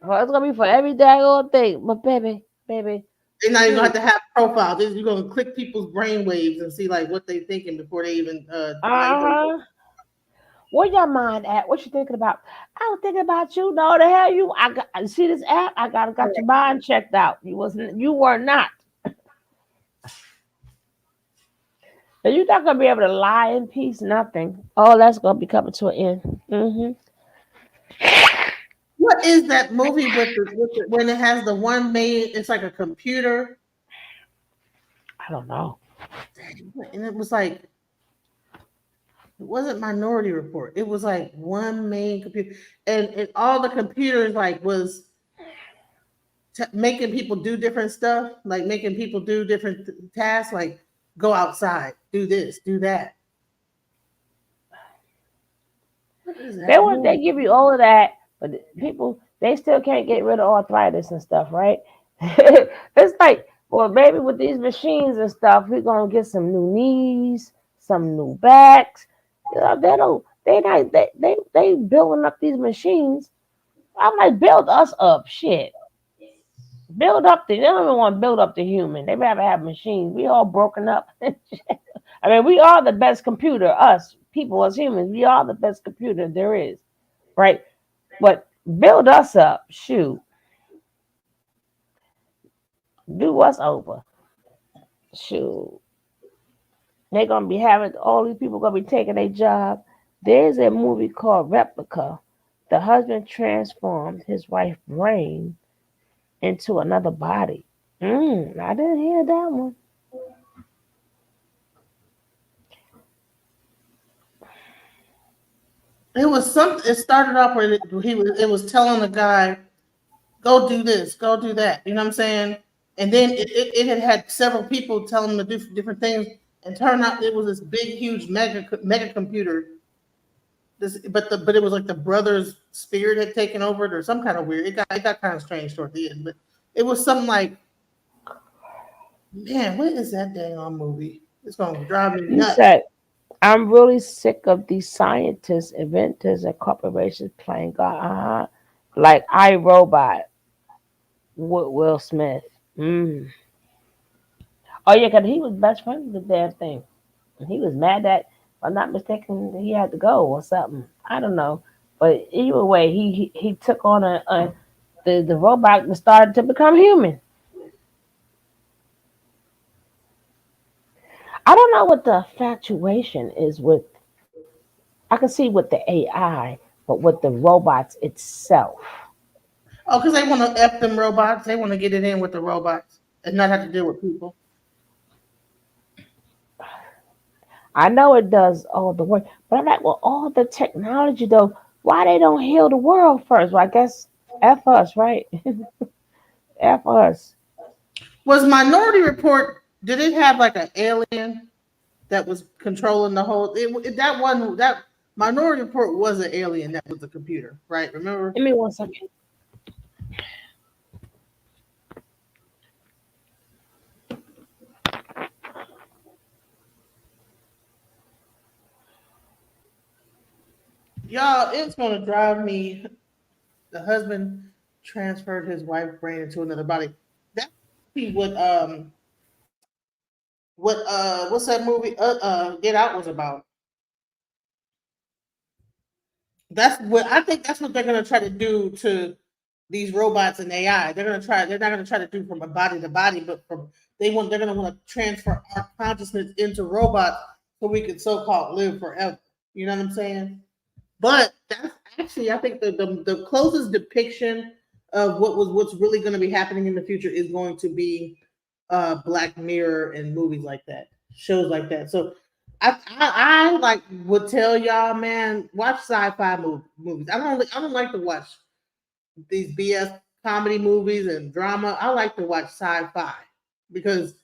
Well, it's gonna be for every daggone thing. But baby, They're not even gonna have shoot. to have profiles. You're gonna click people's brain waves and see like what they thinking before they even not even Uh-huh. Where your mind at? What you thinking about? I was thinking about you. No, the hell you. I see this app. I got your mind checked out. You were not. And you're not gonna be able to lie in peace. Nothing. Oh, that's gonna be coming to an end. Mm-hmm. What is that movie with the when it has the one main? It's like a computer, I don't know. and it was like it wasn't Minority Report. It was like one main computer, and all the computers like was making people do different stuff, like making people do different tasks, like go outside, do this, do that. What is that? They give you all of that, but people they still can't get rid of arthritis and stuff, right? It's like, well, maybe with these machines and stuff, we're gonna get some new knees, some new backs. You know, they building up these machines. I'm like, build us up, shit. Build up they don't even want to build up the human. They rather have machines. We all broken up. I mean, we are the best computer, us people as humans. We are the best computer there is, right? But build us up, shoot. Do us over, shoot. They're gonna be having all these people gonna be taking their job. There's a movie called Replica. The husband transformed his wife's brain into another body. I didn't hear that one. It was something. It started off where it was telling the guy, "Go do this, go do that." You know what I'm saying? And then it had several people telling him to do different things, and turned out it was this big, huge mega computer. But it was like the brother's spirit had taken over it, or some kind of weird. It got kind of strange toward the end, but it was something like, man, what is that dang on movie? It's gonna drive me You nuts. said, I'm really sick of these scientists, inventors, and corporations playing God. Like iRobot with Will Smith. Oh, yeah, because he was best friend with the damn thing. And he was mad that, if I'm not mistaken, he had to go or something. I don't know. But either way, he took on the robot and started to become human. I don't know what the infatuation is with. I can see with the AI, but with the robots itself. Oh, because they want to F them robots. They want to get it in with the robots and not have to deal with people. I know it does all the work, but I'm like, well, all the technology though, why they don't heal the world first? Well, I guess F us, right? F us. Was Minority Report? Did it have like an alien that was controlling the whole? That Minority Report was an alien that was a computer, right? Remember? Give me 1 second. Y'all, it's gonna drive me. The husband transferred his wife's brain into another body. That's what's that movie? Get Out was about. That's what I think. That's what they're gonna try to do to these robots and AI. They're not gonna try to do from a body to body, but they're gonna want to transfer our consciousness into robots so we can so-called live forever. You know what I'm saying? But that's actually, I think the closest depiction of what's really going to be happening in the future is going to be Black Mirror and movies like that, shows like that. So I like would tell y'all, man, watch sci-fi movies. I don't like to watch these BS comedy movies and drama. I like to watch sci-fi because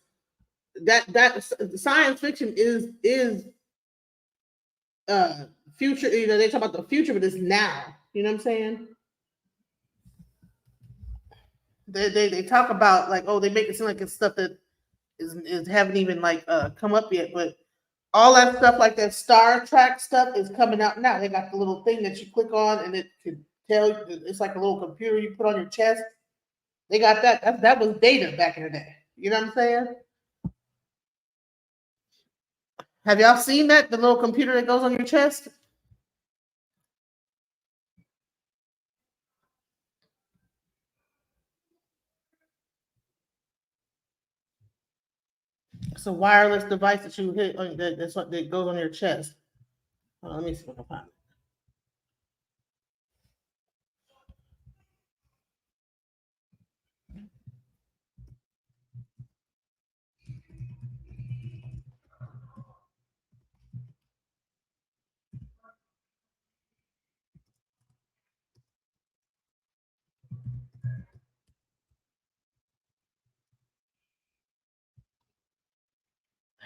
that science fiction is future. You know, they talk about the future, but it's now. You know what I'm saying? They talk about like, oh, they make it seem like it's stuff that is haven't even like come up yet, but all that stuff like that Star Trek stuff is coming out now. They got the little thing that you click on and it can tell you, it's like a little computer you put on your chest. They got that. That was data back in the day. You know what I'm saying? Have y'all seen that? The little computer that goes on your chest? It's a wireless device that you hit on that's what that goes on your chest. Hold on, let me see if I can find it.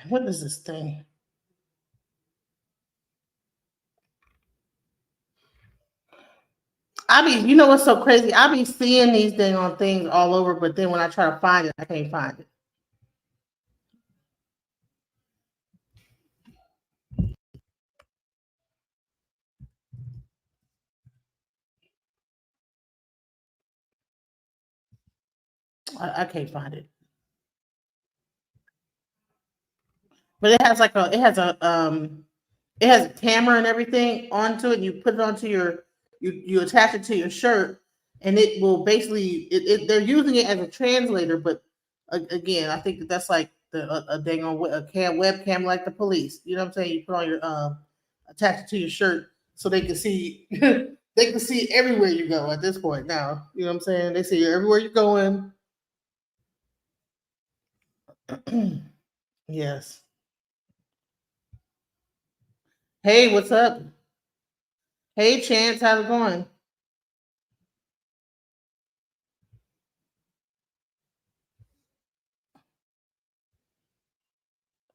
What is this thing? You know what's so crazy? I be seeing these things on things all over, but then when I try to find it, I can't find it. I can't find it. But it has a camera and everything onto it. You put it onto you attach it to your shirt, and it will basically they're using it as a translator. But again, I think that's like a dang on webcam like the police. You know what I'm saying? You put on your attach it to your shirt so they can see they can see everywhere you go at this point now. You know what I'm saying? They see you everywhere you're going. Yes. Hey, what's up? Hey, Chance, how's it going?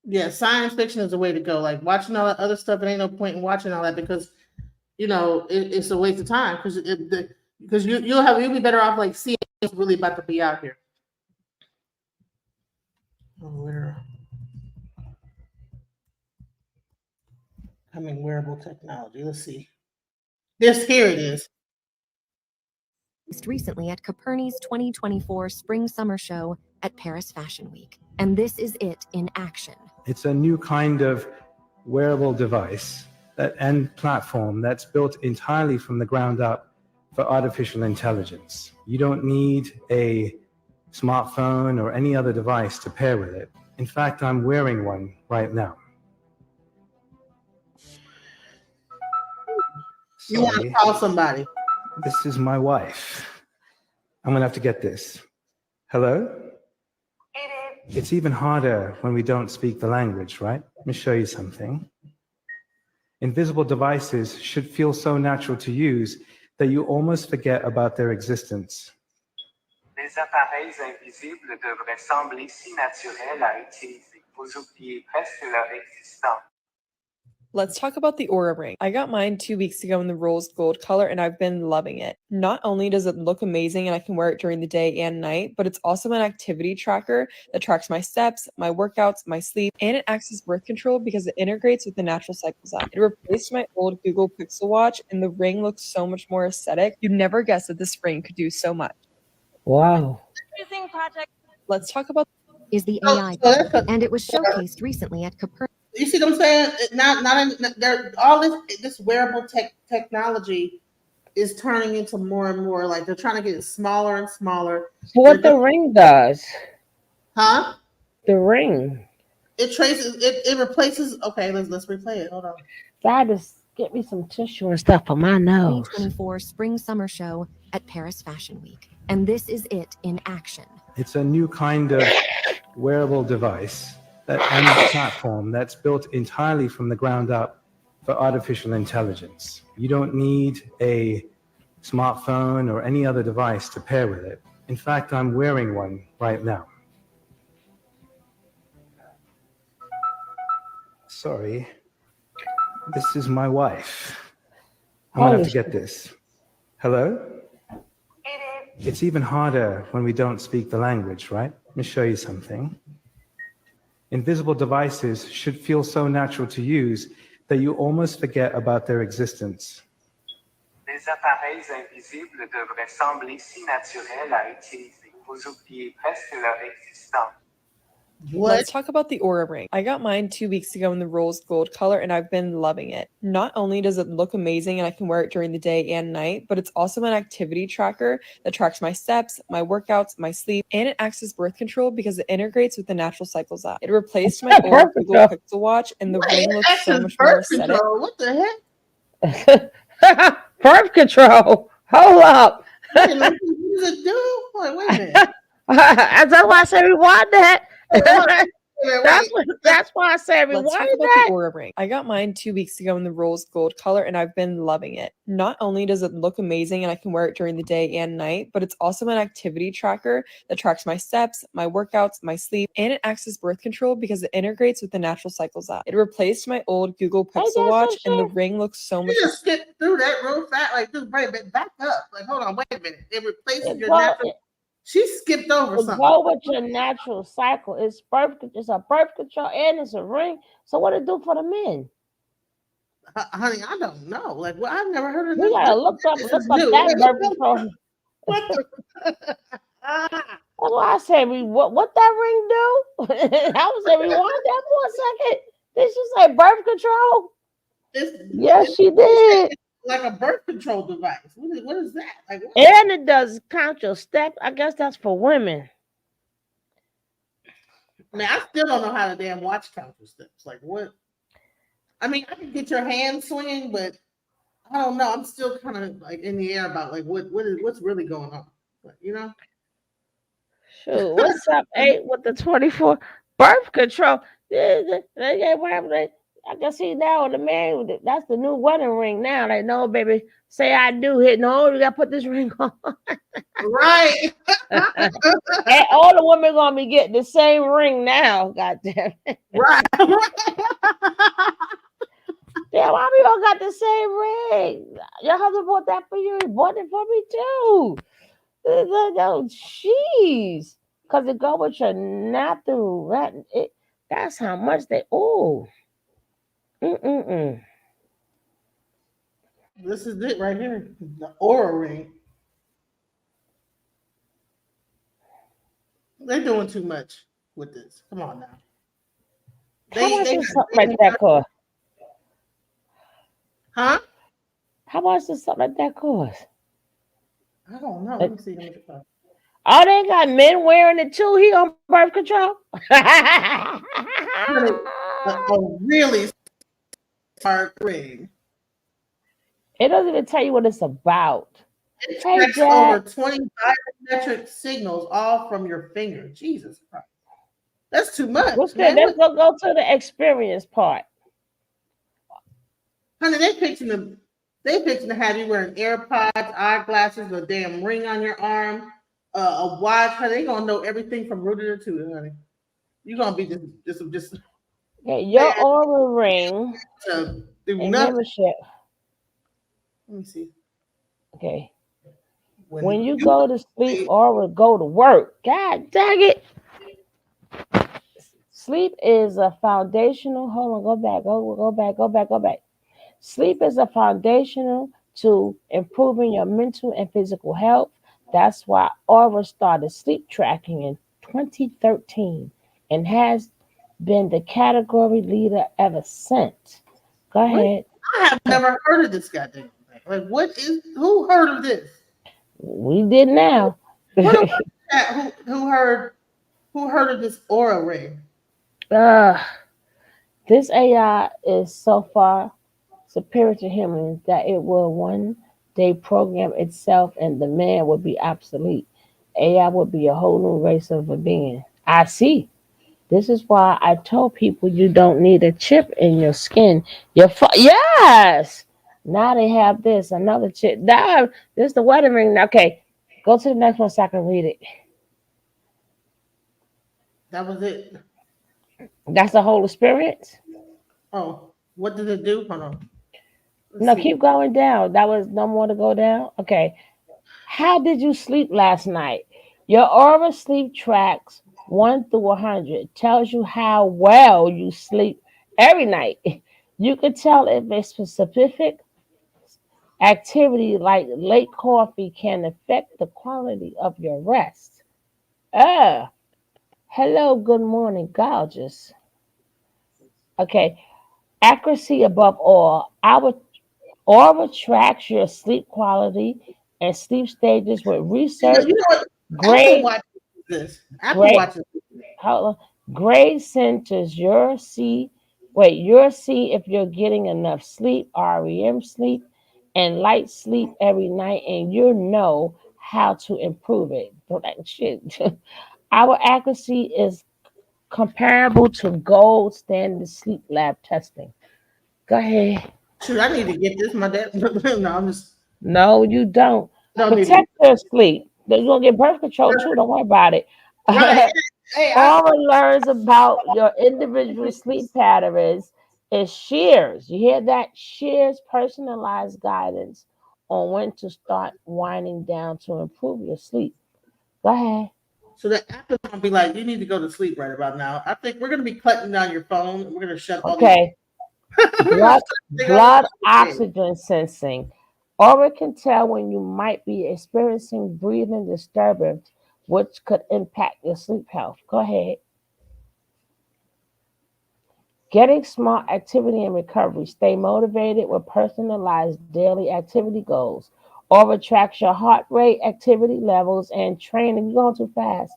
Yeah, science fiction is the way to go. Like watching all that other stuff, it ain't no point in watching all that because it's a waste of time because you'll be better off like seeing what's really about to be out here. Coming wearable technology. Let's see. Here it is. Recently at Coperni's 2024 Spring Summer Show at Paris Fashion Week. And this is it in action. It's a new kind of wearable device and platform that's built entirely from the ground up for artificial intelligence. You don't need a smartphone or any other device to pair with it. In fact, I'm wearing one right now. You want to call somebody. This is my wife. I'm gonna have to get this. Hello? It's even harder when we don't speak the language, right? Let me show you something. Invisible devices should feel so natural to use that you almost forget about their existence. Les appareils invisibles devraient sembler si naturels à utiliser. Vous oubliez presque leur existence. Let's talk about the Aura Ring. I got mine 2 weeks ago in the rose gold color and I've been loving it. Not only does it look amazing and I can wear it during the day and night, but it's also an activity tracker that tracks my steps, my workouts, my sleep, and it acts as birth control because it integrates with the Natural Cycles app. It replaced my old Google Pixel Watch and the ring looks so much more aesthetic. You'd never guess that this ring could do so much. Wow. Let's talk about is the AI and it was showcased recently at Copernic. You see what I'm saying? Not all this wearable technology is turning into more and more like they're trying to get it smaller and smaller. What the ring does? Huh? The ring. It traces. It replaces. Okay, let's replay it. Hold on. God, just get me some tissue and stuff for my nose. 2024 Spring Summer Show at Paris Fashion Week, and this is it in action. It's a new kind of wearable device and platform that's built entirely from the ground up for artificial intelligence. You don't need a smartphone or any other device to pair with it. In fact, I'm wearing one right now. Sorry, this is my wife. I'm gonna have to get this. Hello? It's even harder when we don't speak the language, right? Let me show you something. invisible devices should feel so natural to use that you almost forget about their existence. Les appareils invisibles devraient sembler si naturels à utiliser. Vous oubliez presque leur existence. Let's talk about the Aura Ring. I got mine 2 weeks ago in the rose gold color and I've been loving it. Not only does it look amazing and I can wear it during the day and night, but it's also an activity tracker that tracks my steps, my workouts, my sleep, and it acts as birth control because it integrates with the Natural Cycles app. It replaced my old Google Pixel Watch and the ring looks so much more aesthetic. What the heck? Birth control. Hold up. What does it do? Wait a minute. That's why I said we want that. That's why I said we Let's talk wanted about that. the Aura Ring. I got mine 2 weeks ago in the rose gold color and I've been loving it. Not only does it look amazing and I can wear it during the day and night, but it's also an activity tracker that tracks my steps, my workouts, my sleep, and it acts as birth control because it integrates with the Natural Cycles app. It replaced my old Google Pixel Watch and the ring looks so much You just skipped through that real fast. Like, just wait a minute, back up. Like, hold on, wait a minute. It replaces your natural. She skipped over something. Go with your natural cycle. It's a birth control and it's a ring. So what it do for the men? Honey, I don't know. Like, well, I've never heard of We gotta look up that birth control. That's why I said what that ring do? I was saying we want that for a second. Did she say birth control? Yes, she did. Like a birth control device. What is that? Like, what? And it does count your steps. I guess that's for women. Man, I still don't know how to damn watch count your steps. Like, what? I mean, I can get your hand swinging, but I don't know. I'm still kind of like in the air about like what's really going on. But, you know. Shoot, what's up, 8 with the 24 birth control? I can see now the man, that's the new wedding ring now. Like, no, baby, say I do hit. No, you gotta put this ring on. Right. And all the women gonna be getting the same ring now. God damn it. Right. Damn, why we all got the same ring? Your husband bought that for you. He bought it for me too. No, jeez. Because it go with your natural. That's how much they. Oh. This is it right here. The Aura Ring. They're doing too much with this. Come on now. How much does something like that cost? Huh? How much does something like that cost? I don't know. Let me see. Oh, they got men wearing it too. He on birth control. A really smart ring. It doesn't even tell you what it's about. It Hey, tracks Jack. over 20 biometric signals all from your finger. Jesus Christ. That's too much. Let's Man. go to the experience part. Honey, they fixing to have you wearing AirPods, eyeglasses, a damn ring on your arm, a watch. Honey, they gonna know everything from rooted to tutor, honey. You're gonna be just Okay, your Aura ring do and nothing. membership. Let me see. Okay. When you go to sleep or go to work, God dang it. Sleep is a foundational. Hold on, go back. Sleep is a foundational to improving your mental and physical health. That's why Aura started sleep tracking in 2013 and has been the category leader ever since. Go ahead. I have never heard of this goddamn thing. Like, who heard of this? We did now. What about that? Who heard of this Aura Ring? This AI is so far superior to humans that it will one day program itself and the man will be obsolete. AI will be a whole new race of a being. I see. This is why I told people you don't need a chip in your skin. Yes. Now they have this, another chip. Now this is the wedding ring. Okay, go to the next one so I can read it. That was it. That's the whole experience. Oh, what did it do? Hold on. No, keep going down. That was no more to go down. Okay. How did you sleep last night? Your Aura sleep tracks 1 through 100 tells you how well you sleep every night. You can tell if a specific activity like late coffee can affect the quality of your rest. Hello, good morning, gorgeous. Okay, accuracy above all. Aura tracks your sleep quality and sleep stages with research. You know what? Grade, Apple Watch this. Apple grade, Watch this. hold on. Grade centers your see if you're getting enough sleep, REM sleep, and light sleep every night, and you know how to improve it. So that shit. Our accuracy is comparable to gold standard sleep lab testing. Go ahead. Shoot, I need to get this. My dad. No, I'm just. No, you don't. Don't need Protect your sleep. You're gonna get birth control too. Don't worry about it. Right. Hey, Aura learns about your individual sleep patterns. It shares. You hear that? Shares personalized guidance on when to start winding down to improve your sleep. Go ahead. So the app is gonna be like, you need to go to sleep right about now. I think we're gonna be cutting down your phone. And we're gonna shut all these. Okay. Blood oxygen sensing. Aura can tell when you might be experiencing breathing disturbance, which could impact your sleep health. Go ahead. Getting smart activity and recovery. Stay motivated with personalized daily activity goals. Aura tracks your heart rate, activity levels, and training. You're going too fast.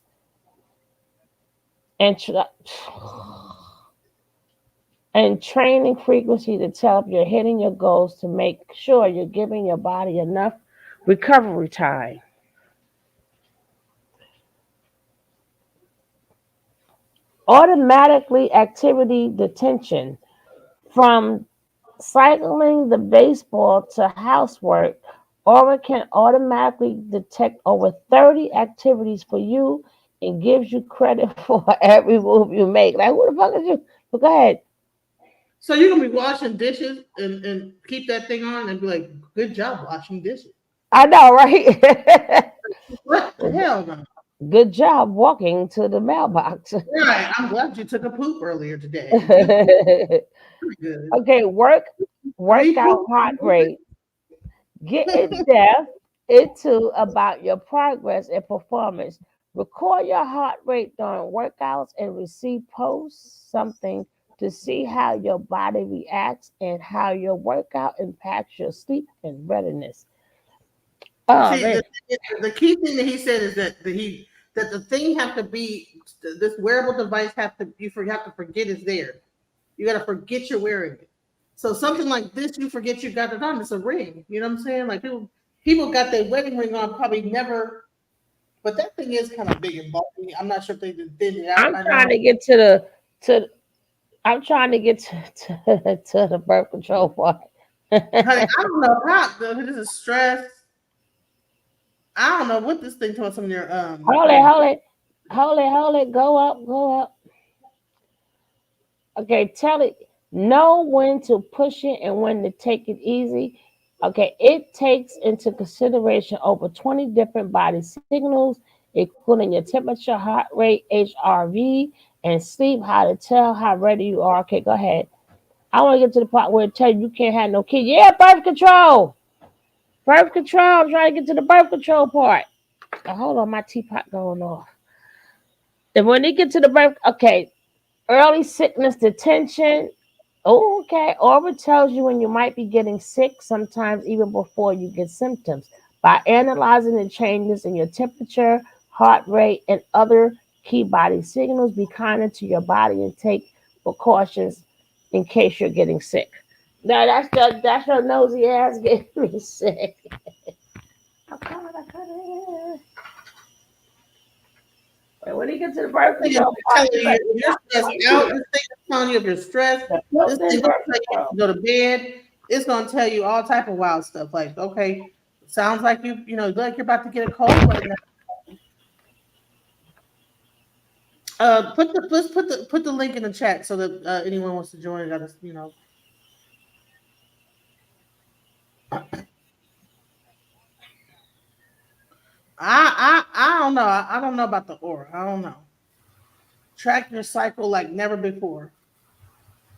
And training frequency to tell if you're hitting your goals to make sure you're giving your body enough recovery time. Automatically activity detention. From cycling the baseball to housework, Aura can automatically detect over 30 activities for you and gives you credit for every move you make. Like, who the fuck is you? But go ahead. So you're gonna be washing dishes and keep that thing on and be like, good job washing dishes. I know, right? What the hell, no? Good job walking to the mailbox. Right. I'm glad you took a poop earlier today. Pretty good. Okay, workout heart rate. Get in depth into about your progress and performance. Record your heart rate during workouts and receive post something to see how your body reacts and how your workout impacts your sleep and readiness. Oh, See, the key thing that he said is that the thing have to be this wearable device have to have to forget it's there. You got to forget you're wearing it. So something like this, you forget you got it on. It's a ring. You know what I'm saying? Like people got their wedding ring on, probably never. But that thing is kind of big and bulky. I'm not sure if they did it out. I'm trying to get to the birth control part. Honey, I don't know how this is stress. I don't know what this thing told some of your Hold it, go up. Okay, tell it, know when to push it and when to take it easy. Okay, it takes into consideration over 20 different body signals, including your temperature, heart rate, HRV, and sleep, how to tell how ready you are. Okay, go ahead. I want to get to the part where it tells you can't have no kid. Yeah, birth control. Birth control. I'm trying to get to the birth control part. Oh, hold on, my teapot going off. And when they get to the birth, okay, early sickness detention. Oh, okay. Aura tells you when you might be getting sick, sometimes even before you get symptoms. By analyzing the changes in your temperature, heart rate, and other key body signals, be kinder to your body and take precautions in case you're getting sick. No, that's your nosy ass getting me sick. I cut it. When you get to the birth control, you're stressed out. This thing is telling you if you're stressed. This thing is telling you to go to bed. It's gonna tell you all type of wild stuff. Like, okay, sounds like you know, like you're about to get a cold right now. Put the link in the chat so that anyone wants to join. Got us, you know. I don't know. I don't know about the aura. I don't know. track your cycle like never before.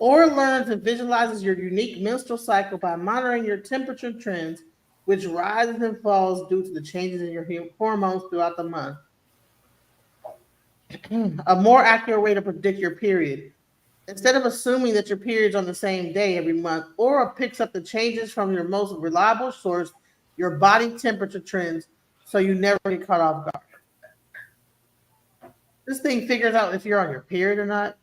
Aura learns and visualizes your unique menstrual cycle by monitoring your temperature trends, which rises and falls due to the changes in your hormones throughout the month. A more accurate way to predict your period. Instead of assuming that your period's on the same day every month, Aura picks up the changes from your most reliable source, your body temperature trends, so you never get caught off guard. This thing figures out if you're on your period or not.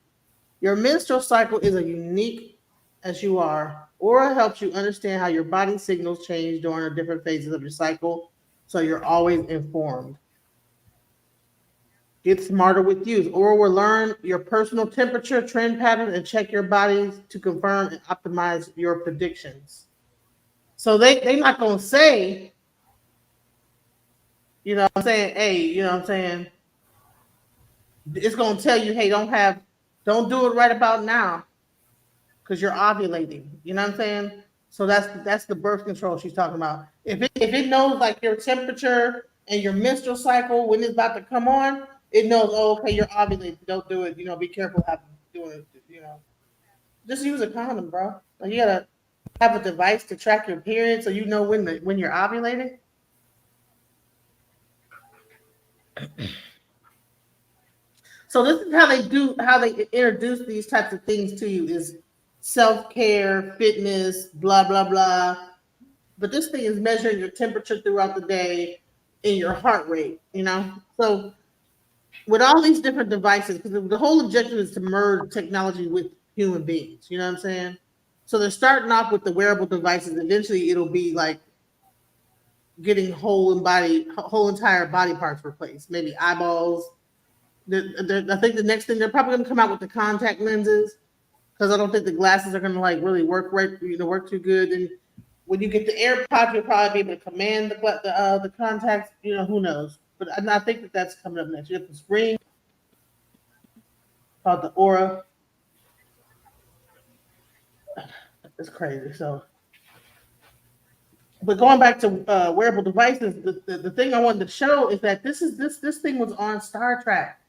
Your menstrual cycle is as unique as you are. Aura helps you understand how your body signals change during the different phases of your cycle, so you're always informed. Get smarter with use. Aura will learn your personal temperature, trend patterns, and check your bodies to confirm and optimize your predictions. So they're not going to say, you know what I'm saying, hey, you know what I'm saying, it's going to tell you, hey, don't do it right about now because you're ovulating. You know what I'm saying? So that's the birth control she's talking about. If it knows like your temperature and your menstrual cycle when it's about to come on, it knows, oh, okay, you're ovulating. Don't do it. You know, be careful how you're doing it. You know, just use a condom, bro. Like, you gotta have a device to track your period so you know when you're ovulating. So this is how they introduce these types of things to you is self-care, fitness, blah, blah, blah. But this thing is measuring your temperature throughout the day and your heart rate, you know? So with all these different devices, because the whole objective is to merge technology with human beings, you know what I'm saying? So they're starting off with the wearable devices. Eventually it'll be like getting whole entire body parts replaced, maybe eyeballs. I think the next thing they're probably going to come out with the contact lenses, because I don't think the glasses are going to like really work too good. And when you get the AirPods, you'll probably be able to command the contacts. You know, who knows? But I think that's coming up next. You have the spring called the Aura. It's crazy. So, but going back to wearable devices, the thing I wanted to show is that this thing was on Star Trek.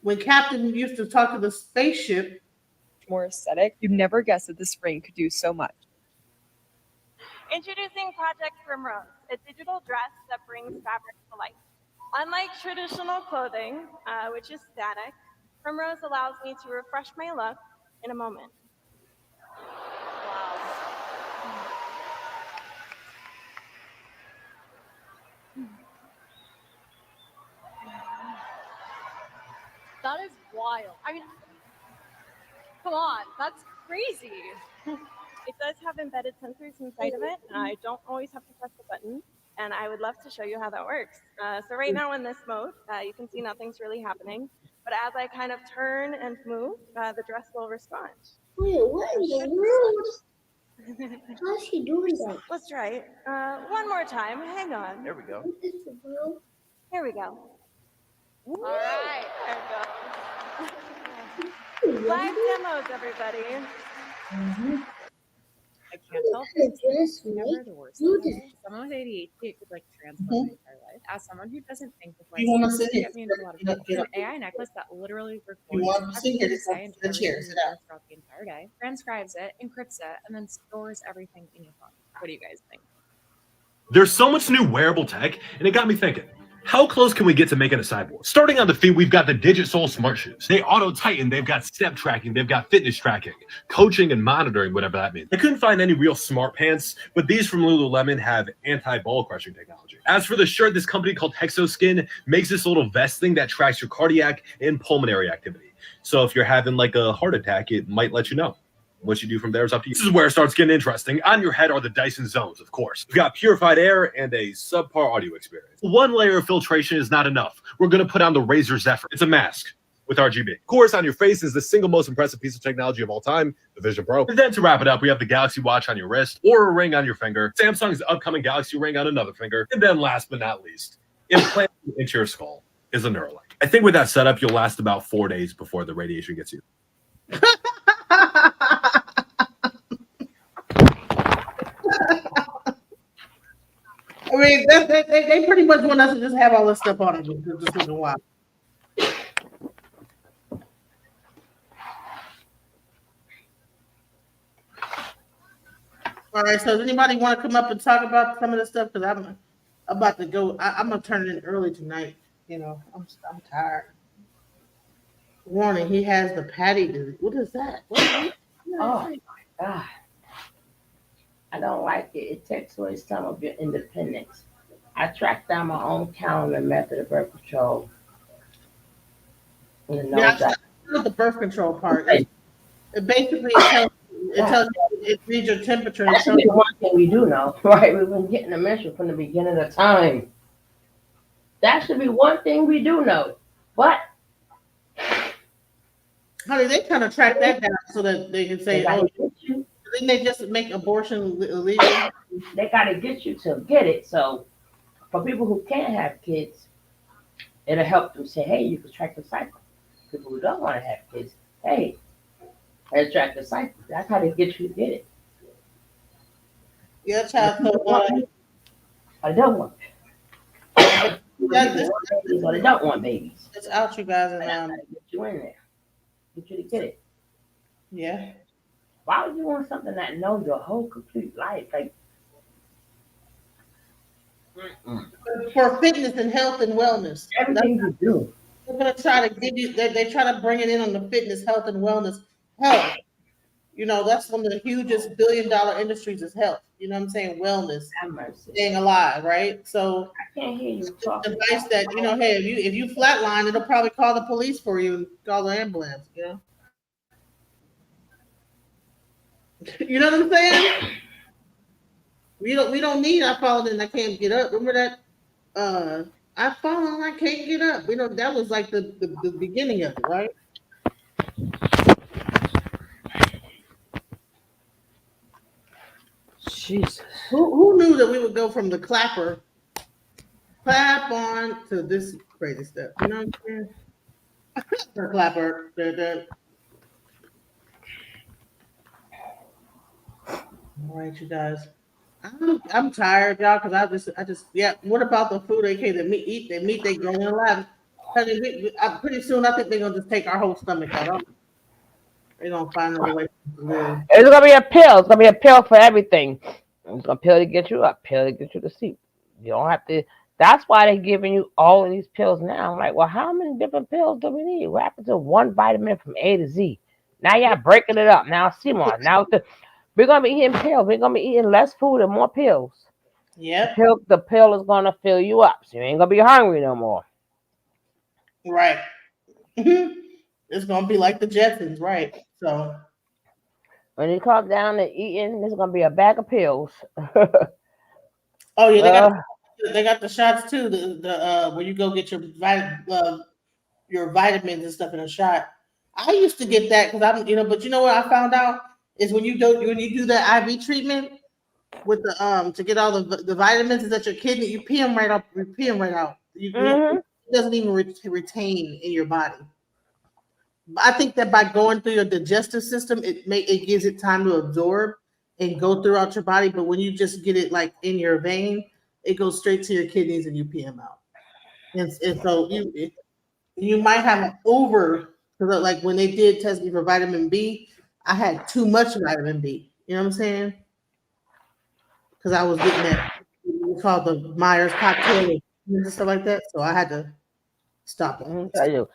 When Captain used to talk to the spaceship. More aesthetic. You'd never guess that this ring could do so much. Introducing Project Primrose, a digital dress that brings fabric to life. Unlike traditional clothing, which is static, Primrose allows me to refresh my look in a moment. That is wild. I mean, come on, that's crazy. It does have embedded sensors inside of it. I don't always have to press the button, and I would love to show you how that works. So right now in this mode, you can see nothing's really happening, but as I kind of turn and move, the dress will respond. Wait, what in the world? How's she doing that? Let's try it. One more time. Hang on. There we go. Here we go. All right. There we go. Live demos, everybody. I can't tell if it's never the worst. Someone with ADHD, it could like transform my entire life. As someone who doesn't think before, You wanna sit get me into a lot of here? an AI necklace that literally records You want to sit here? everything you say and The chair, everything sit you down. do throughout the entire day, transcribes it, encrypts it, and then stores everything in your phone. What do you guys think? There's so much new wearable tech, and it got me thinking. How close can we get to making a cyborg? Starting on the feet, we've got the Digitsole smart shoes. They auto-tighten, they've got step tracking, they've got fitness tracking, coaching and monitoring, whatever that means. I couldn't find any real smart pants, but these from Lululemon have anti-ball crushing technology. As for the shirt, this company called Hexoskin makes this little vest thing that tracks your cardiac and pulmonary activity. So if you're having like a heart attack, it might let you know. What you do from there is up to you. This is where it starts getting interesting. On your head are the Dyson Zones, of course. We've got purified air and a subpar audio experience. One layer of filtration is not enough. We're going to put on the Razer Zephyr. It's a mask with RGB. Of course, on your face is the single most impressive piece of technology of all time, the Vision Pro. And then to wrap it up, we have the Galaxy Watch on your wrist or a ring on your finger, Samsung's upcoming Galaxy Ring on another finger, and then last but not least, implanted into your skull is a Neuralink. I think with that setup, you'll last about 4 days before the radiation gets you. I mean, they pretty much want us to just have all this stuff on it just a while. All right. So does anybody want to come up and talk about some of this stuff? Because I'm about to go. I'm gonna turn it in early tonight. You know, I'm tired. Warning: he has the patty disease. What is that? What is it? Oh my God. I don't like it. It takes away some of your independence. I tracked down my own calendar method of birth control. And Yeah, I know the birth control part. It basically tells you, it reads your temperature. That should be one thing we do know, right? We've been getting a measure from the beginning of time. That should be one thing we do know. But honey, they kind of track that down so that they can say, "Oh, didn't they just make abortion illegal?" They got to get you to get it. So for people who can't have kids, it'll help them say, "Hey, you can track the cycle." People who don't want to have kids, hey, let's track the cycle. That's how they get you to get it. Yeah, child. I don't want. Or they don't want babies. It's out, you guys, and get you in there. Get you to get it. Yeah. Why would you want something that knows your whole complete life? Like for fitness and health and wellness. Everything you do. They're gonna try to give you. They try to bring it in on the fitness, health, and wellness. Health. You know, that's one of the hugest billion-dollar industries is health. You know what I'm saying? Wellness, staying alive, right? So I can't hear you talk. Device that, you know, hey, if you flatline, it'll probably call the police for you and call the ambulance. You know. You know what I'm saying? We don't need I fallen and I can't get up. Remember that? I fallen and I can't get up. You know, that was like the beginning of it, right? Jesus. Who knew that we would go from the clap on to this crazy stuff? You know what I'm saying? The clapper. All right, you guys. I'm tired, y'all, because I just yeah. What about the food they eat? The meat they growing alive. Pretty soon, I think they're gonna just take our whole stomach out. They're gonna find a way to live. It's gonna be a pill. It's gonna be a pill for everything. It's gonna pill to get you up, pill to get you to sleep. You don't have to. That's why they're giving you all of these pills now. I'm like, well, how many different pills do we need? What happened to one vitamin from A to Z? Now y'all breaking it up. Now Simon. Now we're gonna be eating pills. We're gonna be eating less food and more pills. Yeah. The pill is gonna fill you up, so you ain't gonna be hungry no more. Right. It's gonna be like the Jetsons, right? So when you come down to eating, there's gonna be a bag of pills. Oh yeah, they got the shots too. The where you go get your vitamins and stuff in a shot. I used to get that because I'm but you know what I found out is when you do that IV treatment with the to get all the vitamins is that your kidney you pee them right out. It doesn't even retain in your body. I think that by going through your digestive system, it gives it time to absorb and go throughout your body. But when you just get it like in your vein, it goes straight to your kidneys and you pee them out. And so you might have an over, because like when they did test me for vitamin B, I had too much vitamin B. You know what I'm saying? Because I was getting that it's called the Myers cocktail and stuff like that. So I had to stop it. Tell you.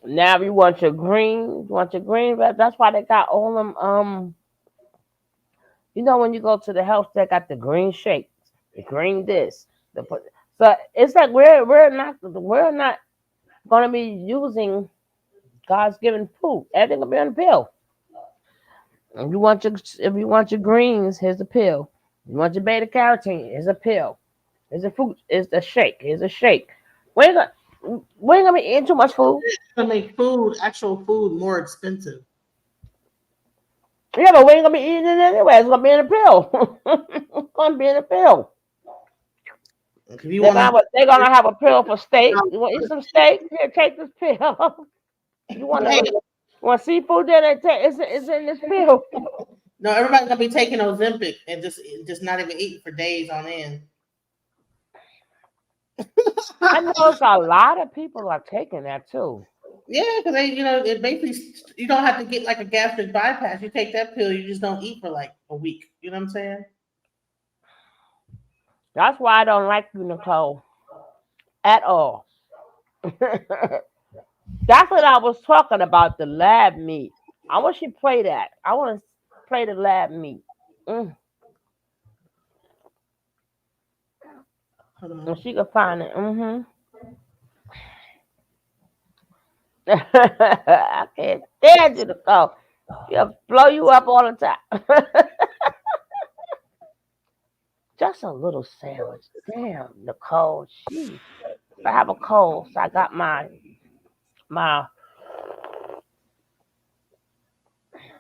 Now you want your green, that's why they got all them when you go to the health, they got the green shakes, the green this. So it's like we're not gonna be using God's given food. Everything will be on the pill. If you want your greens, here's a pill. You want your beta carotene, here's a pill. Here's a food, here's a shake, here's a shake. We ain't gonna be eating too much food. It's gonna make actual food more expensive. Yeah, but we ain't gonna be eating it anyway. It's gonna be in a pill. It's gonna be in a pill. They're gonna have a pill for steak. You want to eat some steak? Here, take this pill. You want seafood? Then it's in this pill. No, everybody's gonna be taking Ozempic and just not even eating for days on end. I know it's a lot of people are taking that too. Yeah, because it basically you don't have to get like a gastric bypass. You take that pill, you just don't eat for like a week. You know what I'm saying? That's why I don't like you, Nicole, at all. That's what I was talking about, the lab meat. I want you to play that. I want to play the lab meat. And she could find it. I can't stand you, Nicole. She'll blow you up all the time. Just a little sandwich. Damn, Nicole. Jeez. I have a cold, so I got my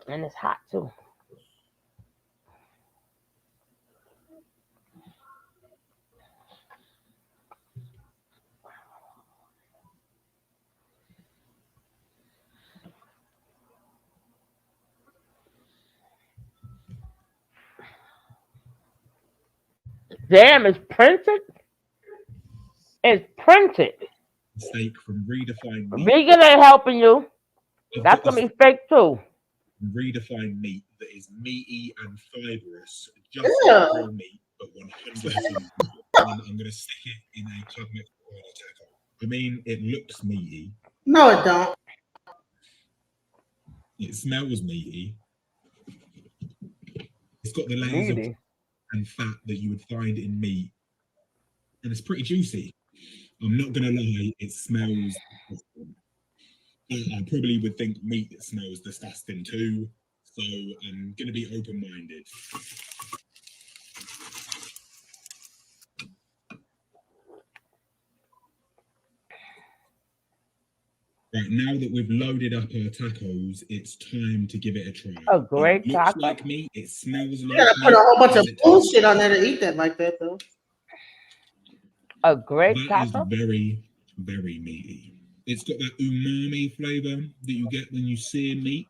and it's hot too. Damn, it's printed. It's printed. Mistake from Redefined Meat. Vegan ain't helping you. That's gonna be fake too. Redefined meat that is meaty and fibrous, just like real meat, but 100%. I'm gonna stick it in a Club Mexico taco. I mean, it looks meaty. No, it don't. It smells meaty. It's got the layers of and fat that you would find in meat, and it's pretty juicy. I'm not gonna lie, it smells disgusting. I probably would think meat that smells disgusting too, so I'm gonna be open-minded. Right, now that we've loaded up our tacos, it's time to give it a try. A great It looks taco. like meat, it smells You like gotta meat. put a whole bunch of Does it taste bullshit on there to eat that like that, though. A great That is taco. very, very meaty. It's got that umami flavor that you get when you sear meat.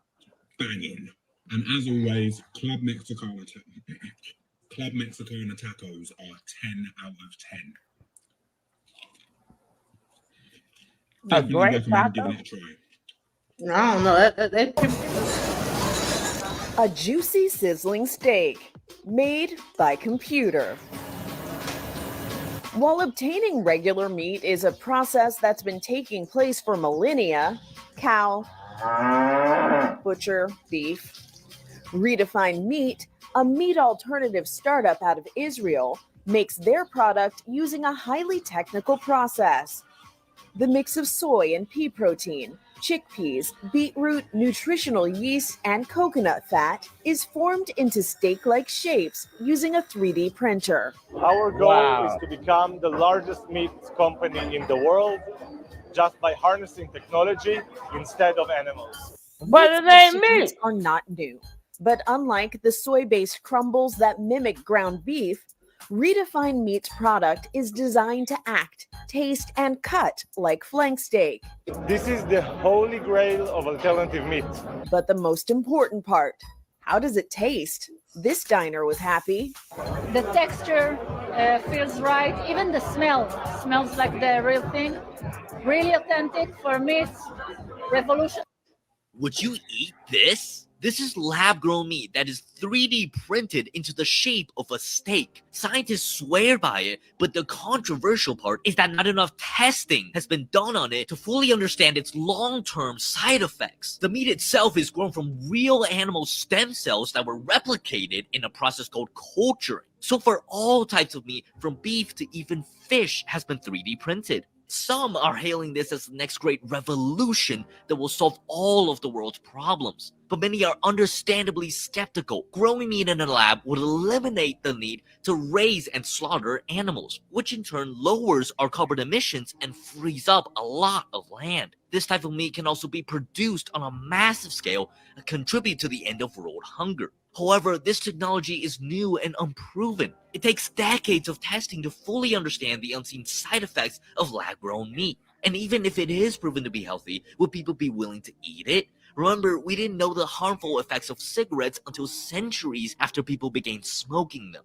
Banging. And as always, Club Mexicana tacos are 10 out of 10. A Definitely great recommend taco. giving it a try. I don't know. A juicy, sizzling steak made by computer. While obtaining regular meat is a process that's been taking place for millennia, cow, butcher, beef, Redefined Meat, a meat alternative startup out of Israel, makes their product using a highly technical process. The mix of soy and pea protein, chickpeas, beetroot, nutritional yeast, and coconut fat is formed into steak-like shapes using a 3D printer. Our goal is to become the largest meat company in the world just by harnessing technology instead of animals. But it ain't Meats are not new, but unlike the soy-based crumbles that mimic ground beef, Redefined Meat's product is designed to act, taste, and cut like flank steak. This is the holy grail of alternative meat. But the most important part, how does it taste? This diner was happy. The texture feels right. Even the smell smells like the real thing. Really authentic. For me, it's revolution. Would you eat this? This is lab-grown meat that is 3D printed into the shape of a steak. Scientists swear by it, but the controversial part is that not enough testing has been done on it to fully understand its long-term side effects. The meat itself is grown from real animal stem cells that were replicated in a process called culturing. So far, all types of meat, from beef to even fish, has been 3D printed. Some are hailing this as the next great revolution that will solve all of the world's problems. But many are understandably skeptical. Growing meat in a lab would eliminate the need to raise and slaughter animals, which in turn lowers our carbon emissions and frees up a lot of land. This type of meat can also be produced on a massive scale and contribute to the end of world hunger. However, this technology is new and unproven. It takes decades of testing to fully understand the unseen side effects of lab-grown meat. And even if it is proven to be healthy, would people be willing to eat it? Remember, we didn't know the harmful effects of cigarettes until centuries after people began smoking them.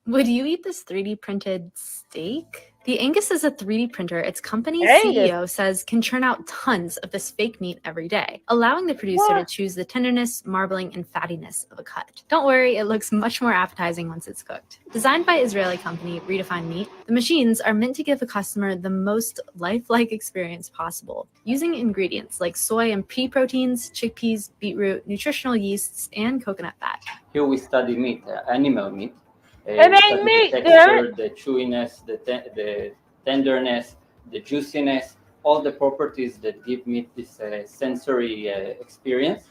Would you eat this 3D printed steak? The Angus is a 3D printer its company's Angus. CEO says can churn out tons of this fake meat every day, allowing the producer to choose the tenderness, marbling, and fattiness of a cut. Don't worry, it looks much more appetizing once it's cooked. Designed by Israeli company Redefine Meat, the machines are meant to give the customer the most lifelike experience possible, using ingredients like soy and pea proteins, chickpeas, beetroot, nutritional yeasts, and coconut fat. Here we study meat, animal meat. It ain't we study meat, the damn texture, it. the chewiness, the tenderness, the juiciness, all the properties that give meat this sensory experience.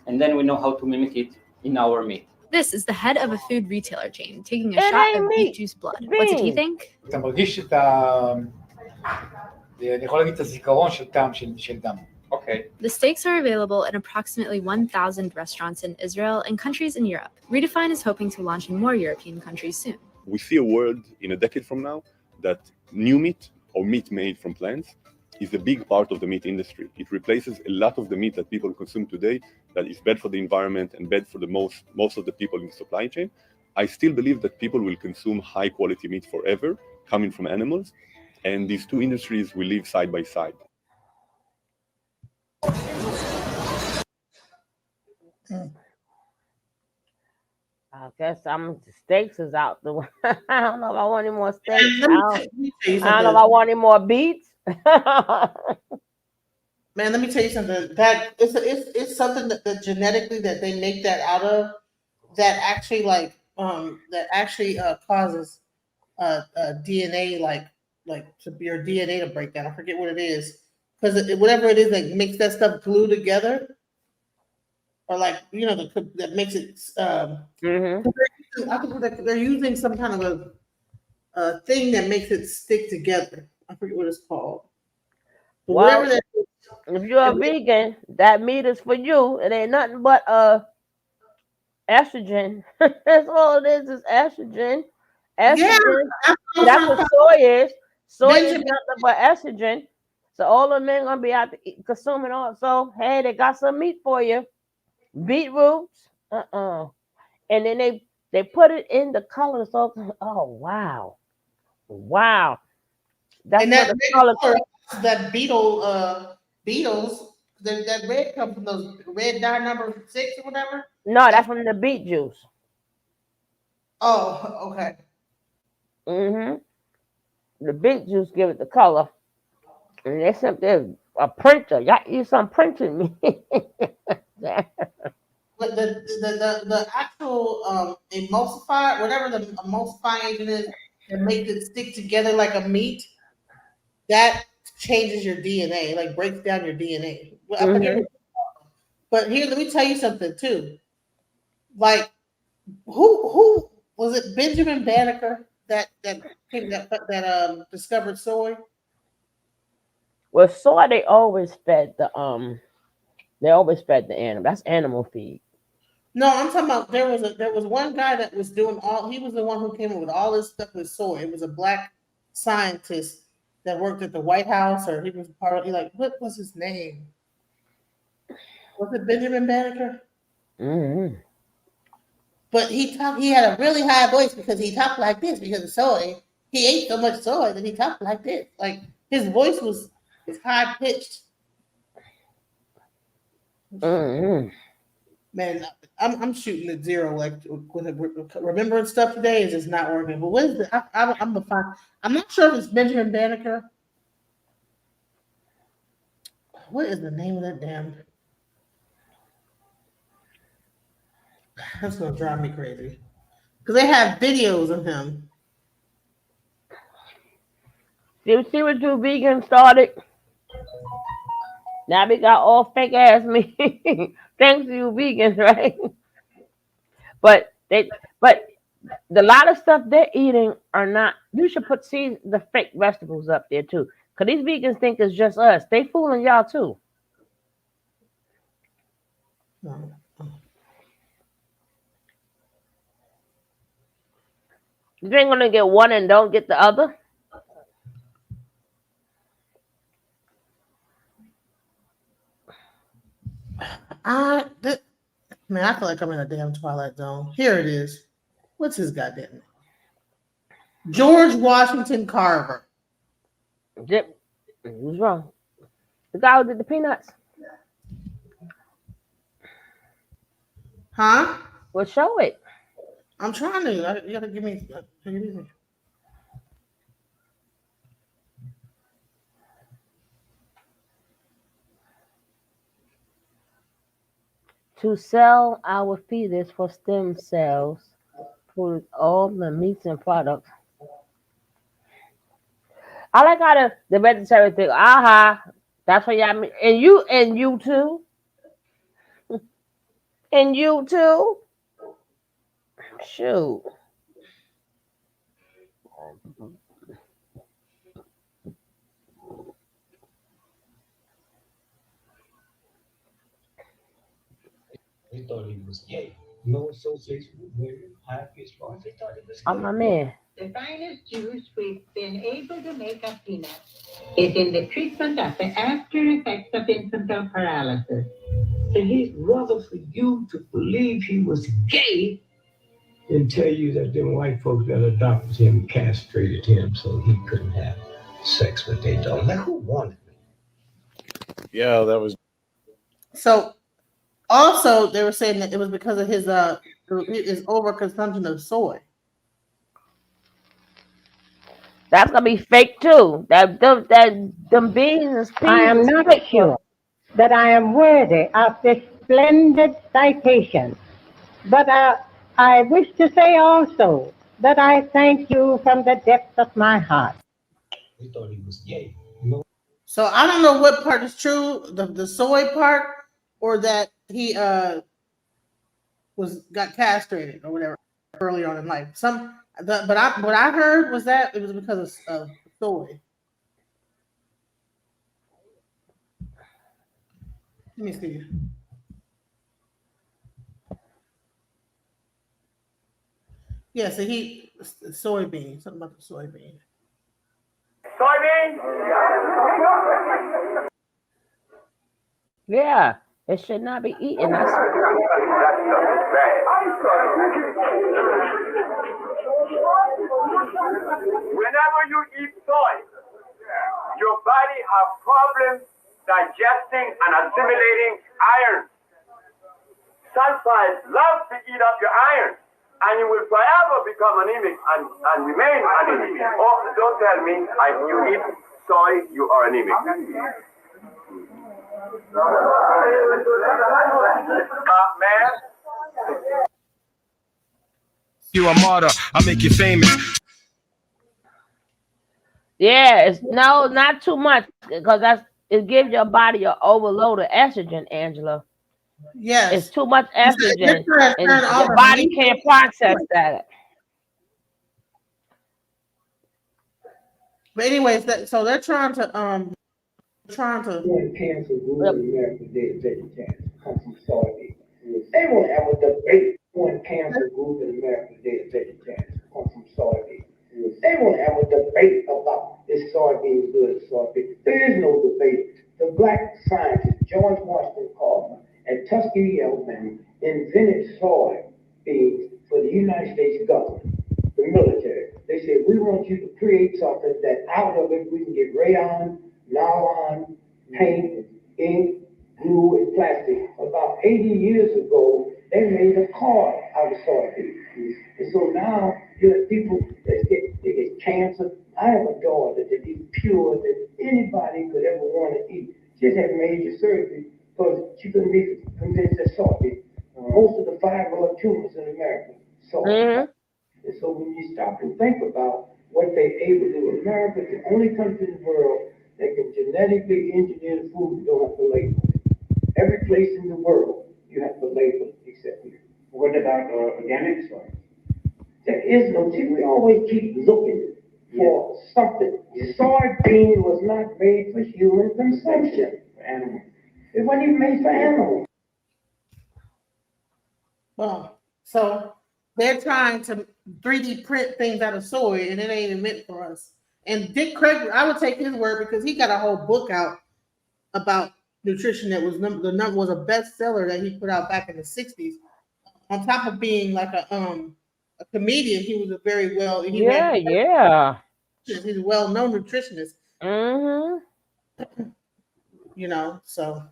And then we know how to mimic it in our meat. This is the head of a food retailer chain taking a It shot ain't of meat. beef juice blood. What did he Beans. think? אתה מרגיש אני יכול להגיד את הזיכרון של טעם של דם. Okay. The steaks are available in approximately 1,000 restaurants in Israel and countries in Europe. Redefine is hoping to launch in more European countries soon. We see a world in a decade from now that new meat or meat made from plants is a big part of the meat industry. It replaces a lot of the meat that people consume today that is bad for the environment and bad for the most of the people in the supply chain. I still believe that people will consume high quality meat forever coming from animals, and these two industries will live side by side. I guess steaks is out the way. I don't know if I want any more steaks. I don't know if I want any more beets. Man, let me tell you something. That it's something that genetically that they make that out of that actually causes DNA like to your DNA to break down. I forget what it is because whatever it is that makes that stuff glue together, or that makes it. I think they're using some kind of a thing that makes it stick together. I forget what it's called. But Well, whatever that is, if you're a vegan, that meat is for you. It ain't nothing but estrogen. That's all it is estrogen. Estrogen. That's what soy is. Soy is nothing but estrogen. So all of them gonna be out consuming all. So hey, they got some meat for you. Beetroots. And then they put it in the color. So wow. That's and what that the color. That beetles, that red come from those red dye number 6 or whatever. No, that's from the beet juice. Oh, okay. The beet juice give it the color. And they sent a printer. Y'all use some printing me. But the actual emulsifier, whatever the emulsifying agent is that makes it stick together like a meat, that changes your DNA, like breaks down your DNA. I forget what it's called. But here, let me tell you something too. Like, who was it? Benjamin Banneker that discovered soy. Well, soy they always fed the animal. That's animal feed. No, I'm talking about there was one guy that was doing he was the one who came up with all this stuff with soy. It was a black scientist that worked at the White House, or he was part of what was his name? Was it Benjamin Banneker? But he had a really high voice because he talked like this because of soy. He ate so much soy that he talked like this. Like his voice was high pitched. Man, I'm shooting at zero. Like remembering stuff today is just not working. But what is it? I'm not sure if it's Benjamin Banneker. What is the name of that damn? That's gonna drive me crazy. Because they have videos of him. You see what you vegans started? Now we got all fake ass meat. Thanks to you vegans, right? But the lot of stuff they're eating are not. You should put the fake vegetables up there too. Cause these vegans think it's just us. They fooling y'all too. You ain't gonna get one and don't get the other. Man, I feel like I'm in a damn Twilight Zone. Here it is. What's his goddamn name? George Washington Carver. Who's wrong? The guy who did the peanuts. Huh? Well, show it. I'm trying to. You gotta give me. To sell our fetus for stem cells for all the meats and products. I like how the vegetarian thing. That's what y'all mean. And you too. And you too. Shoot. They thought he was gay. No association with women, high pitched voice. They thought he was gay. I'm my man. The finest juice we've been able to make of peanuts is in the treatment of the after effects of infantile paralysis. And he'd rather for you to believe he was gay than tell you that them white folks that adopted him castrated him so he couldn't have sex with their daughter. Like, who wanted me? Yeah, that was. So, also they were saying that it was because of his overconsumption of soy. That's gonna be fake too. Them beans. I am not sure that I am worthy of this splendid citation, but I wish to say also that I thank you from the depths of my heart. They thought he was gay. No. So I don't know what part is true, the soy part, or that he got castrated or whatever early on in life. What I heard was that it was because of soy. Let me see. Yeah, so soybean, something about the soybean. Soybean? Yeah, it should not be eaten. Whenever you eat soy, your body has problems digesting and assimilating iron. Sulfides love to eat up your iron, and you will forever become anemic and remain anemic. Oh, don't tell me you eat soy, you are anemic. Man. You a martyr, I make you famous. Yeah, not too much, because it gives your body an overload of estrogen, Angela. Yes. It's too much estrogen, and your body can't process that. But anyways, so they're trying to Cancer grew in America, come from soybeans. They won't have a debate when cancer grew in America, come from soybeans. They won't have a debate about this soybean good soybean. There is no debate. The black scientist George Washington Carver at Tuskegee, Alabama, invented soybeans for the United States government, the military. They said, we want you to create something that out of it we can get rayon, nylon, paint, ink, glue, and plastic. About 80 years ago, they made a car out of soybeans. And so now you have people that get cancer. I have a daughter that is pure that anybody could ever want to eat. She just had major surgery because she couldn't be convinced that soybeans. Most of the fibroid tumors in America, soybeans. And so when you stop and think about what they're able to do, America is the only country in the world that can genetically engineer the food. You don't have to label it. Every place in the world you have to label it except here. What about organic soy? There is no. See, we always keep looking for something. Soybean was not made for human consumption. For animals. It wasn't even made for animals. Well, so they're trying to 3D print things out of soy, and it ain't even meant for us. And Dick Craig, I would take his word because he got a whole book out about nutrition that was was a bestseller that he put out back in the 60s. On top of being like a a comedian. He was a very well. Yeah. He's a well-known nutritionist. Mm-hmm. You know, so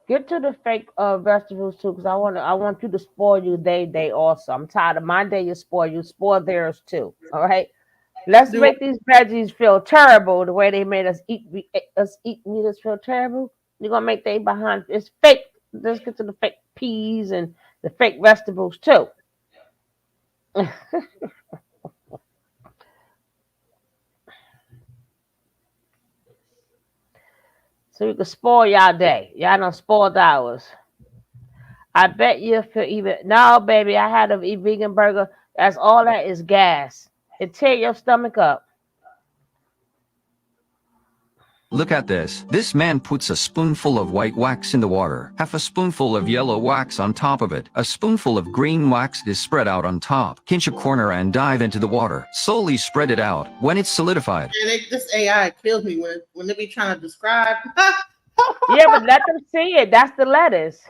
get to the fake vegetables too, because I want you to spoil you day also. I'm tired of my day. You spoil theirs too. All right. Let's make these veggies feel terrible the way they made us eat meat us feel terrible. You're gonna make they behind it's fake. Let's get to the fake peas and the fake vegetables too. So you can spoil y'all day. Y'all done spoiled ours. I bet you feel even no, baby. I had a vegan burger. That's all that is gas. It tear your stomach up. Look at this. This man puts a spoonful of white wax in the water, half a spoonful of yellow wax on top of it. A spoonful of green wax is spread out on top. Pinch a corner and dive into the water. Slowly spread it out. When it's solidified. And this AI kills me when they be trying to describe. Yeah, but let them see it. That's the lettuce.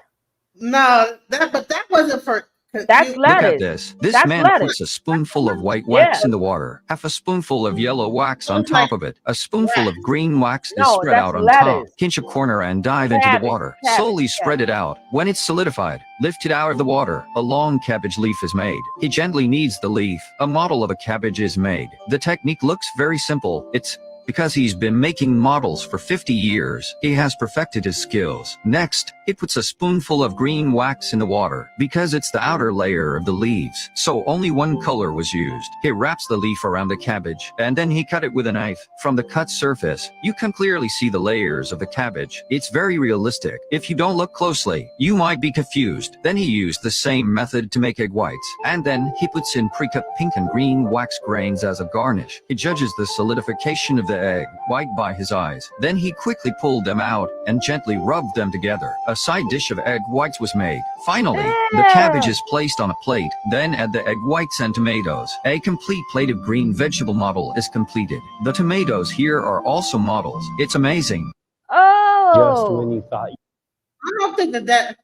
No, but that wasn't for. That's lettuce. Look at this. This man puts a spoonful of white wax in the water, half a spoonful of yellow wax on top of it. A spoonful of green wax is spread out on top. Pinch a corner and dive into the water. Slowly spread it out. When it's solidified, lift it out of the water. A long cabbage leaf is made. He gently kneads the leaf. A model of a cabbage is made. The technique looks very simple. It's because he's been making models for 50 years. He has perfected his skills. Next, he puts a spoonful of green wax in the water because it's the outer layer of the leaves, so only one color was used. He wraps the leaf around the cabbage and then he cut it with a knife. From the cut surface, you can clearly see the layers of the cabbage. It's very realistic. If you don't look closely, you might be confused. Then he used the same method to make egg whites, and then he puts in pre-cut pink and green wax grains as a garnish. He judges the solidification of the egg white by his eyes. Then he quickly pulled them out and gently rubbed them together. A side dish of egg whites was made. Finally, the cabbage is placed on a plate. Then add the egg whites and tomatoes. A complete plate of green vegetable model is completed. The tomatoes here are also models. It's amazing. Just when you thought I don't think that.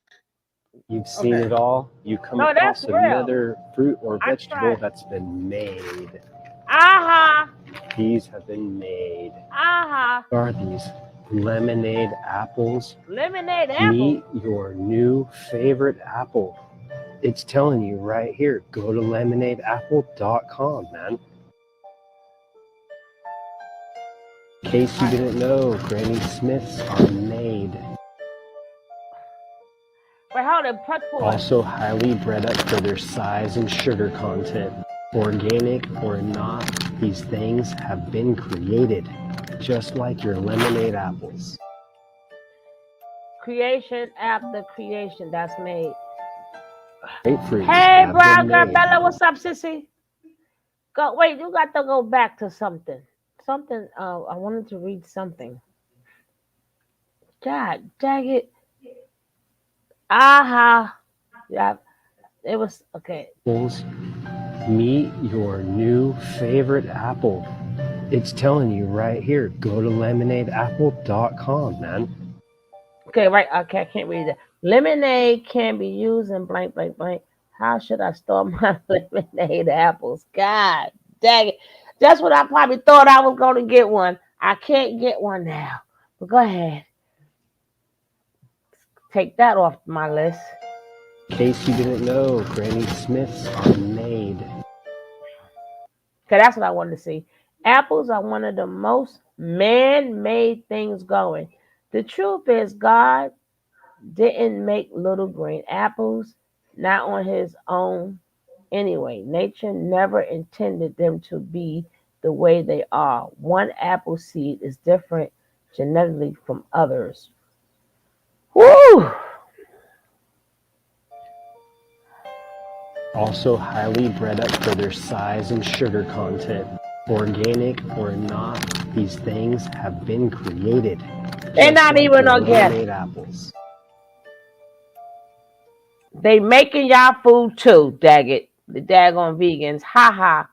you've seen it all, you come across another fruit or vegetable that's been made. These have been made. What are these? Lemonade apples. Lemonade apple. Meet your new favorite apple. It's telling you right here. Go to lemonadeapple.com, man. In case you didn't know, Granny Smiths are made. But hold it, put forward. Also highly bred up for their size and sugar content. Organic or not, these things have been created, just like your lemonade apples. Creation after creation, that's made. Grapefruits Hey, have Brown been Girl made. Bella, what's up, sissy? Wait, you got to go back to something. I wanted to read something. God dang it. Yeah, it was, okay. Apples. Meet your new favorite apple. It's telling you right here. Go to lemonadeapple.com, man. Okay, right. Okay, I can't read that. Lemonade can be used in blank, blank, blank. How should I store my lemonade apples? God dang it. That's what I probably thought I was going to get one. I can't get one now. But go ahead. Take that off my list. In case you didn't know, Granny Smiths are made. Okay, that's what I wanted to see. Apples are one of the most man-made things going. The truth is, God didn't make little green apples, not on his own anyway. Nature never intended them to be the way they are. One apple seed is different genetically from others. Woo! Also highly bred up for their size and sugar content. Organic or not, these things have been created. They're not even organic. Lemonade apples. They making y'all food too, daggit. The daggone vegans. Ha ha.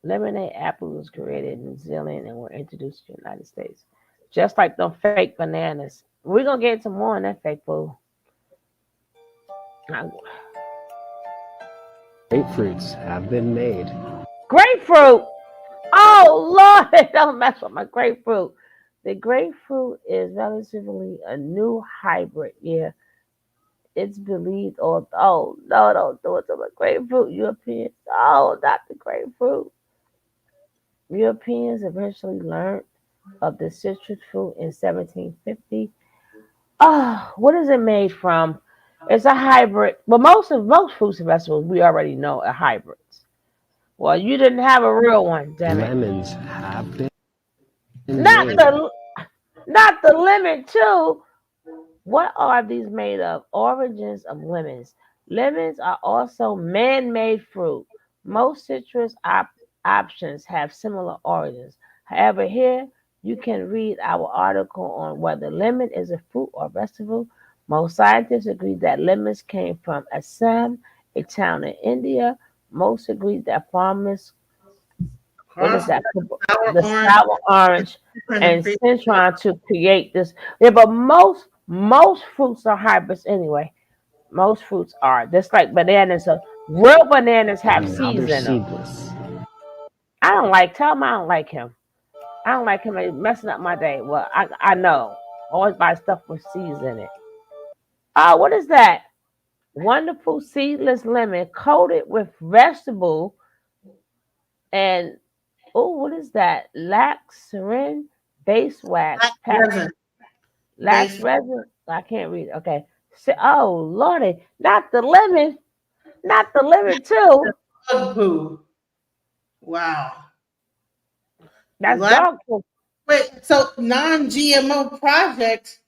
Lemonade apple was created in New Zealand and were introduced to the United States. Just like them fake bananas. We're going to get some more on that fake food. Grapefruits have been made. Grapefruit. Oh Lord, don't mess with my grapefruit. The grapefruit is relatively a new hybrid. Yeah, it's believed. Oh no, don't do it to my grapefruit. Europeans. Oh, not the grapefruit. Europeans eventually learned of the citrus fruit in 1750. Oh, what is it made from? It's a hybrid. But most fruits and vegetables we already know are hybrids. Well, you didn't have a real one, damn it. Lemons have been Not made. the lemon too. What are these made of? Origins of lemons. Lemons are also man-made fruit. Most citrus options have similar origins. However, here you can read our article on whether lemon is a fruit or vegetable. Most scientists agree that lemons came from Assam, a town in India. Most agree that farmers the sour orange and citron to create this. Yeah, but most fruits are hybrids anyway. Most fruits are. Just like bananas. Real bananas have Now seeds they're in them. seedless. Tell him I don't like him. I don't like him. He's messing up my day. Well, I know. Always buy stuff with seeds in it. What is that? Wonderful seedless lemon coated with vegetable and what is that? Laxerin base wax. Lax resin. I can't read. Okay. Oh Lordy, not the lemon too. Dog poo. Wow. That's dog poo. Wait, so non-GMO project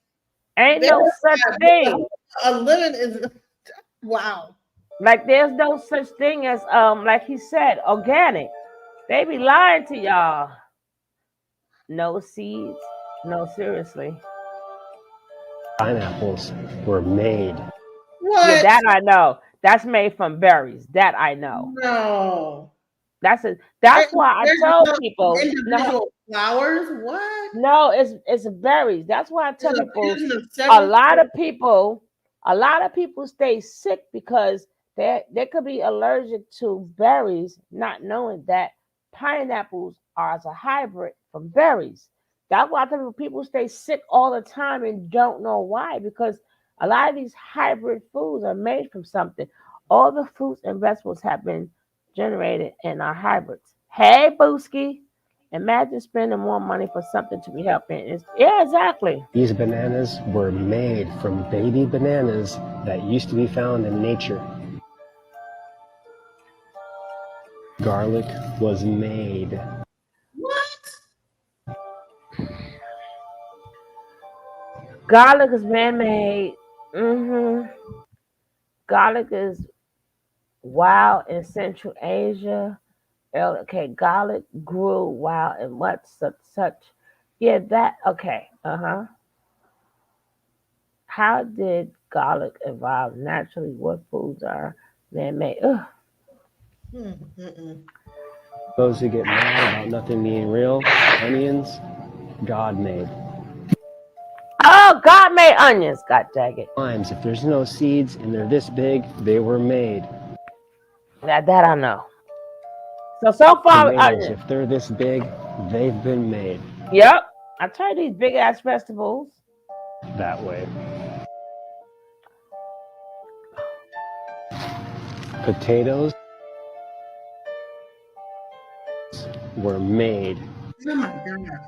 ain't no such thing. A lemon is wow. Like there's no such thing as like he said, organic. They be lying to y'all. No seeds. No, seriously. Pineapples were made. What? Yeah, that I know. That's made from berries. That I know. No. That's why I tell people individual flowers. What? No, it's berries. That's why I tell people a lot of people stay sick because they could be allergic to berries, not knowing that pineapples are as a hybrid from berries. That's why I tell people stay sick all the time and don't know why, because a lot of these hybrid foods are made from something. All the fruits and vegetables have been generated and are hybrids. Hey, Booski, imagine spending more money for something to be helping. Yeah, exactly. These bananas were made from baby bananas that used to be found in nature. Garlic was made. What? Garlic is man-made. Garlic is wild in Central Asia. Okay, garlic grew wild and what such. Yeah, that okay. How did garlic evolve naturally? What foods are man-made? Those who get mad about nothing being real, onions, God made. Oh, God made onions. God dang it. Limes, if there's no seeds and they're this big, they were made. That I know. So far, tomatoes, if they're this big, they've been made. Yep. I tried these big ass vegetables. That way. Potatoes were made. Oh my God.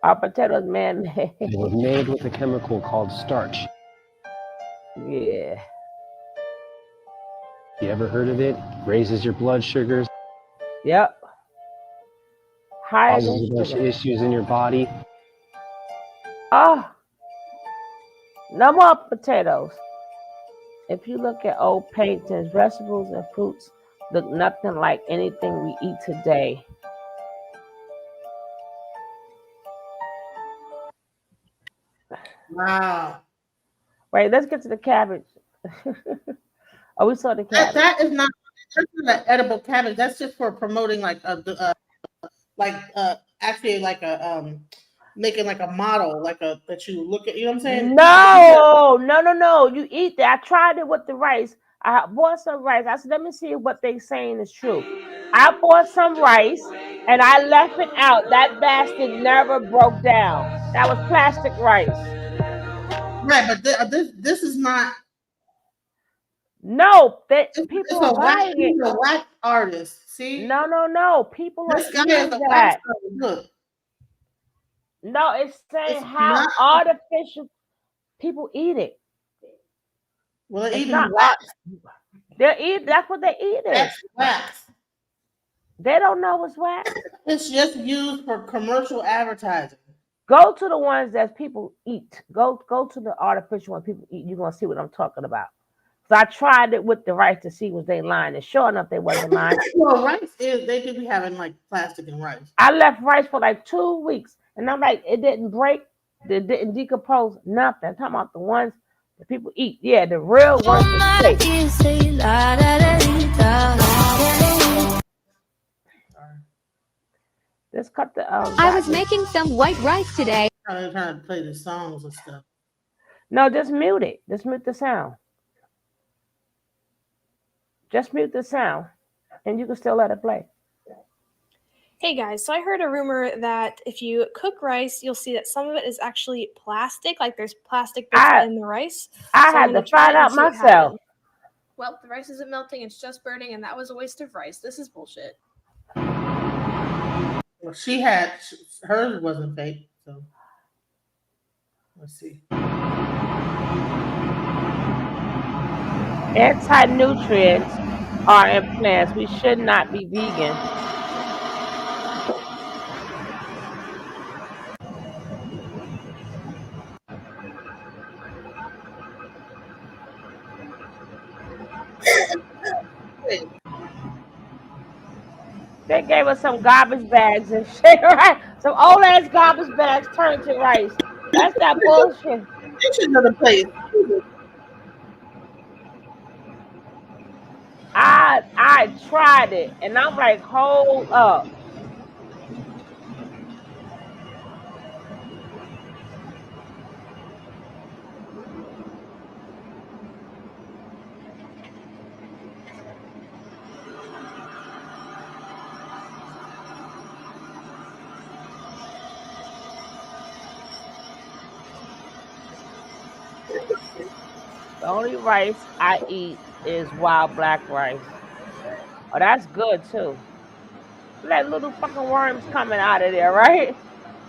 Our potatoes man-made. They were made with a chemical called starch. Yeah. You ever heard of it? Raises your blood sugars. Yep. Higher Causes a bunch of issues in your body. Oh. No more potatoes. If you look at old paintings, vegetables and fruits look nothing like anything we eat today. Wow. Wait, let's get to the cabbage. Oh, we saw the cabbage. That's not an edible cabbage. That's just for promoting making like a model, that you look at. You know what I'm saying? No. You eat that. I tried it with the rice. I bought some rice. I said, let me see what they saying is true. I bought some rice and I left it out. That bastard never broke down. That was plastic rice. Right, but this is not. No, people are buying it. He's a whack artist. See? No. People are eating that. Look. No, it's saying how artificial people eat it. Well, they're eating wax. That's what they eat. That's wax. They don't know what's wax. It's just used for commercial advertising. Go to the ones that people eat. Go to the artificial one people eat. You're gonna see what I'm talking about. So I tried it with the rice to see was they lying, and sure enough, they wasn't lying. Well, rice they do be having like plastic and rice. I left rice for like 2 weeks, and I'm like, it didn't break, it didn't decompose, nothing. I'm talking about the ones that people eat. Yeah, the real ones. Let's cut the. I was making some white rice today. I'm trying to play the songs and stuff. No, just mute it. Just mute the sound. Just mute the sound, and you can still let it play. Hey guys, so I heard a rumor that if you cook rice, you'll see that some of it is actually plastic, like there's plastic bits in the rice. I had to find out myself. Well, the rice isn't melting, it's just burning, and that was a waste of rice. This is bullshit. Well, hers wasn't fake, so let's see. Anti-nutrients are in plants. We should not be vegan. They gave us some garbage bags and shit, right? Some old ass garbage bags turned to rice. That's that bullshit. You should know the place. I tried it, and I'm like, hold up. The only rice I eat is wild black rice. Oh, that's good too. Like little fucking worms coming out of there, right?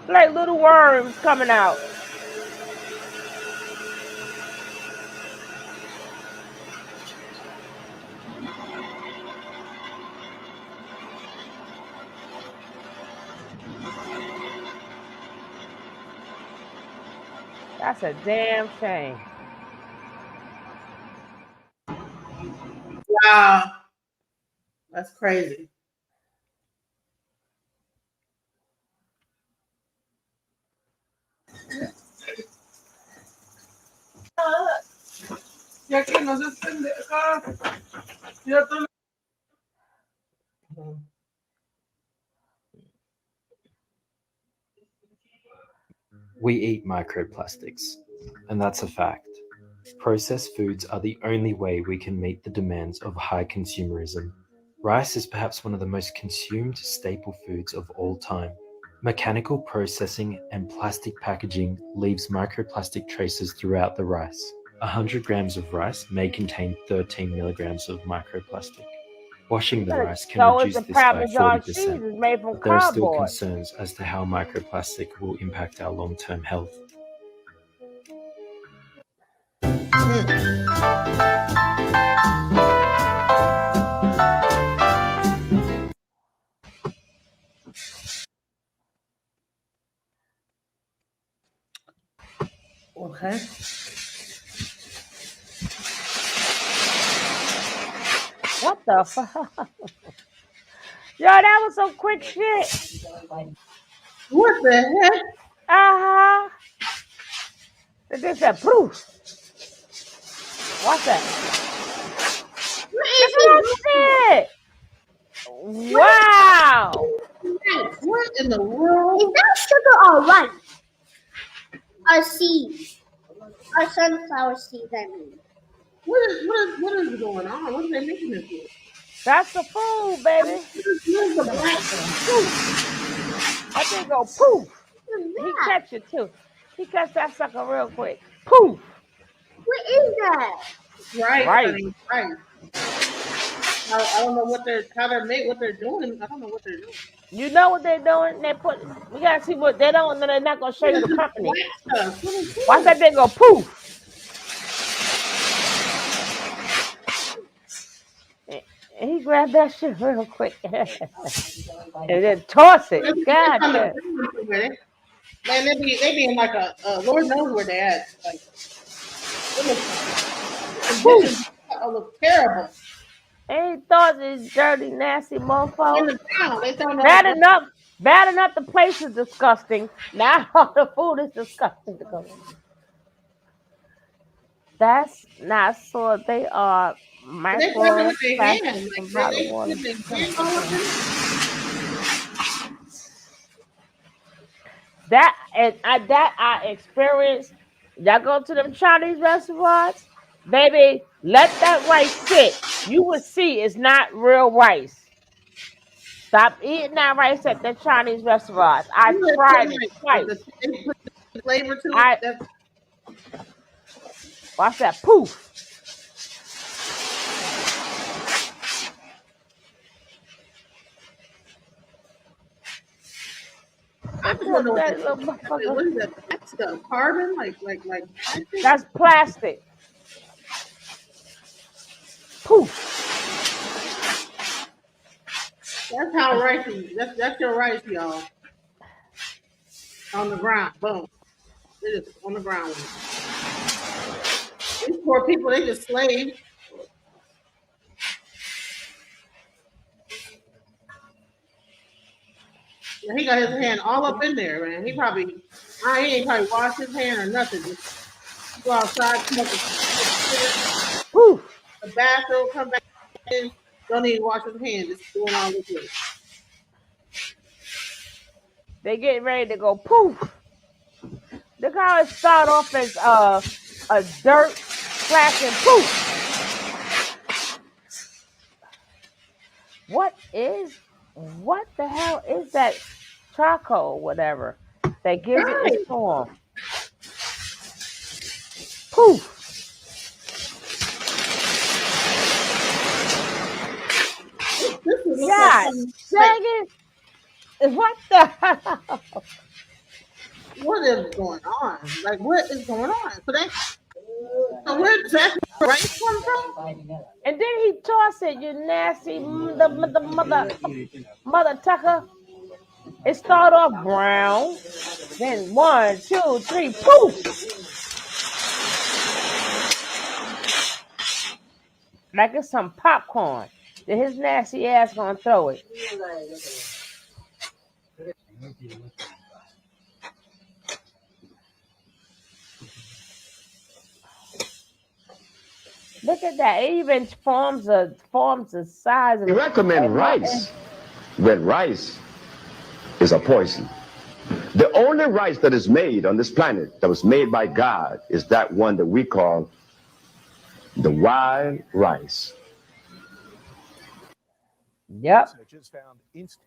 Like little worms coming out. That's a damn shame. Wow. That's crazy. We eat microplastics, and that's a fact. Processed foods are the only way we can meet the demands of high consumerism. Rice is perhaps one of the most consumed staple foods of all time. Mechanical processing and plastic packaging leaves microplastic traces throughout the rice. 100 grams of rice may contain 13 milligrams of microplastic. Washing the rice can reduce this by 40%, but there are still concerns as to how microplastic will impact our long-term health. Okay. What the fuck? Yo, that was some quick shit. What the heck? Uh-huh. They said proof. What's that? Look at that shit. Wow. What in the world? Is that sugar or rice? Or seeds? Or sunflower seeds, I mean. What is going on? What are they making this with? That's the food, baby. Where's the black I think go poof. He catch it too. He catch that sucker real quick. Poof. What is that? Right. Right. Honey, right. I don't know what they're doing. I don't know what they're doing. You know what they're doing? They put. We gotta see what they don't. They're not gonna show you the company. Watch that thing go poof. And he grabbed that shit real quick and then toss it. God damn. Man, they be in like a Lord knows where they at. Like, it look terrible. Ain't thought these dirty, nasty mofos. In the ground, they don't know. Bad enough the place is disgusting. Now the food is disgusting to go. That's not so they are micro plastics from bottled water. That I experienced. Y'all go to them Chinese restaurants, baby. Let that rice sit. You will see it's not real rice. Stop eating that rice at the Chinese restaurants. I tried it twice. Flavor to it. Watch that poof. I don't know what is that? That's the carbon, like. That's plastic. Poof. That's how rice is. That's your rice, y'all. On the ground, boom. It is on the ground. These poor people, they just slaves. Yeah, he got his hand all up in there, man. He ain't probably washed his hand or nothing. Just go outside, smoke the bathroom, come back in, don't even wash his hand, just doing all this shit. They getting ready to go poof. Look how it start off as a dirt splash and poof. What the hell is that charcoal, whatever, that gives it its form? Poof. God, dang it. What the hell? What is going on? Like, what is going on? So where exactly rice come from? And then he toss it, you nasty mother tucker. It start off brown, then 1, 2, 3, poof. Like it's some popcorn. Then his nasty ass gonna throw it. Look at that. It even forms a size. We recommend rice when rice is a poison. The only rice that is made on this planet that was made by God is that one that we call the wild rice. Yep. Researchers found instant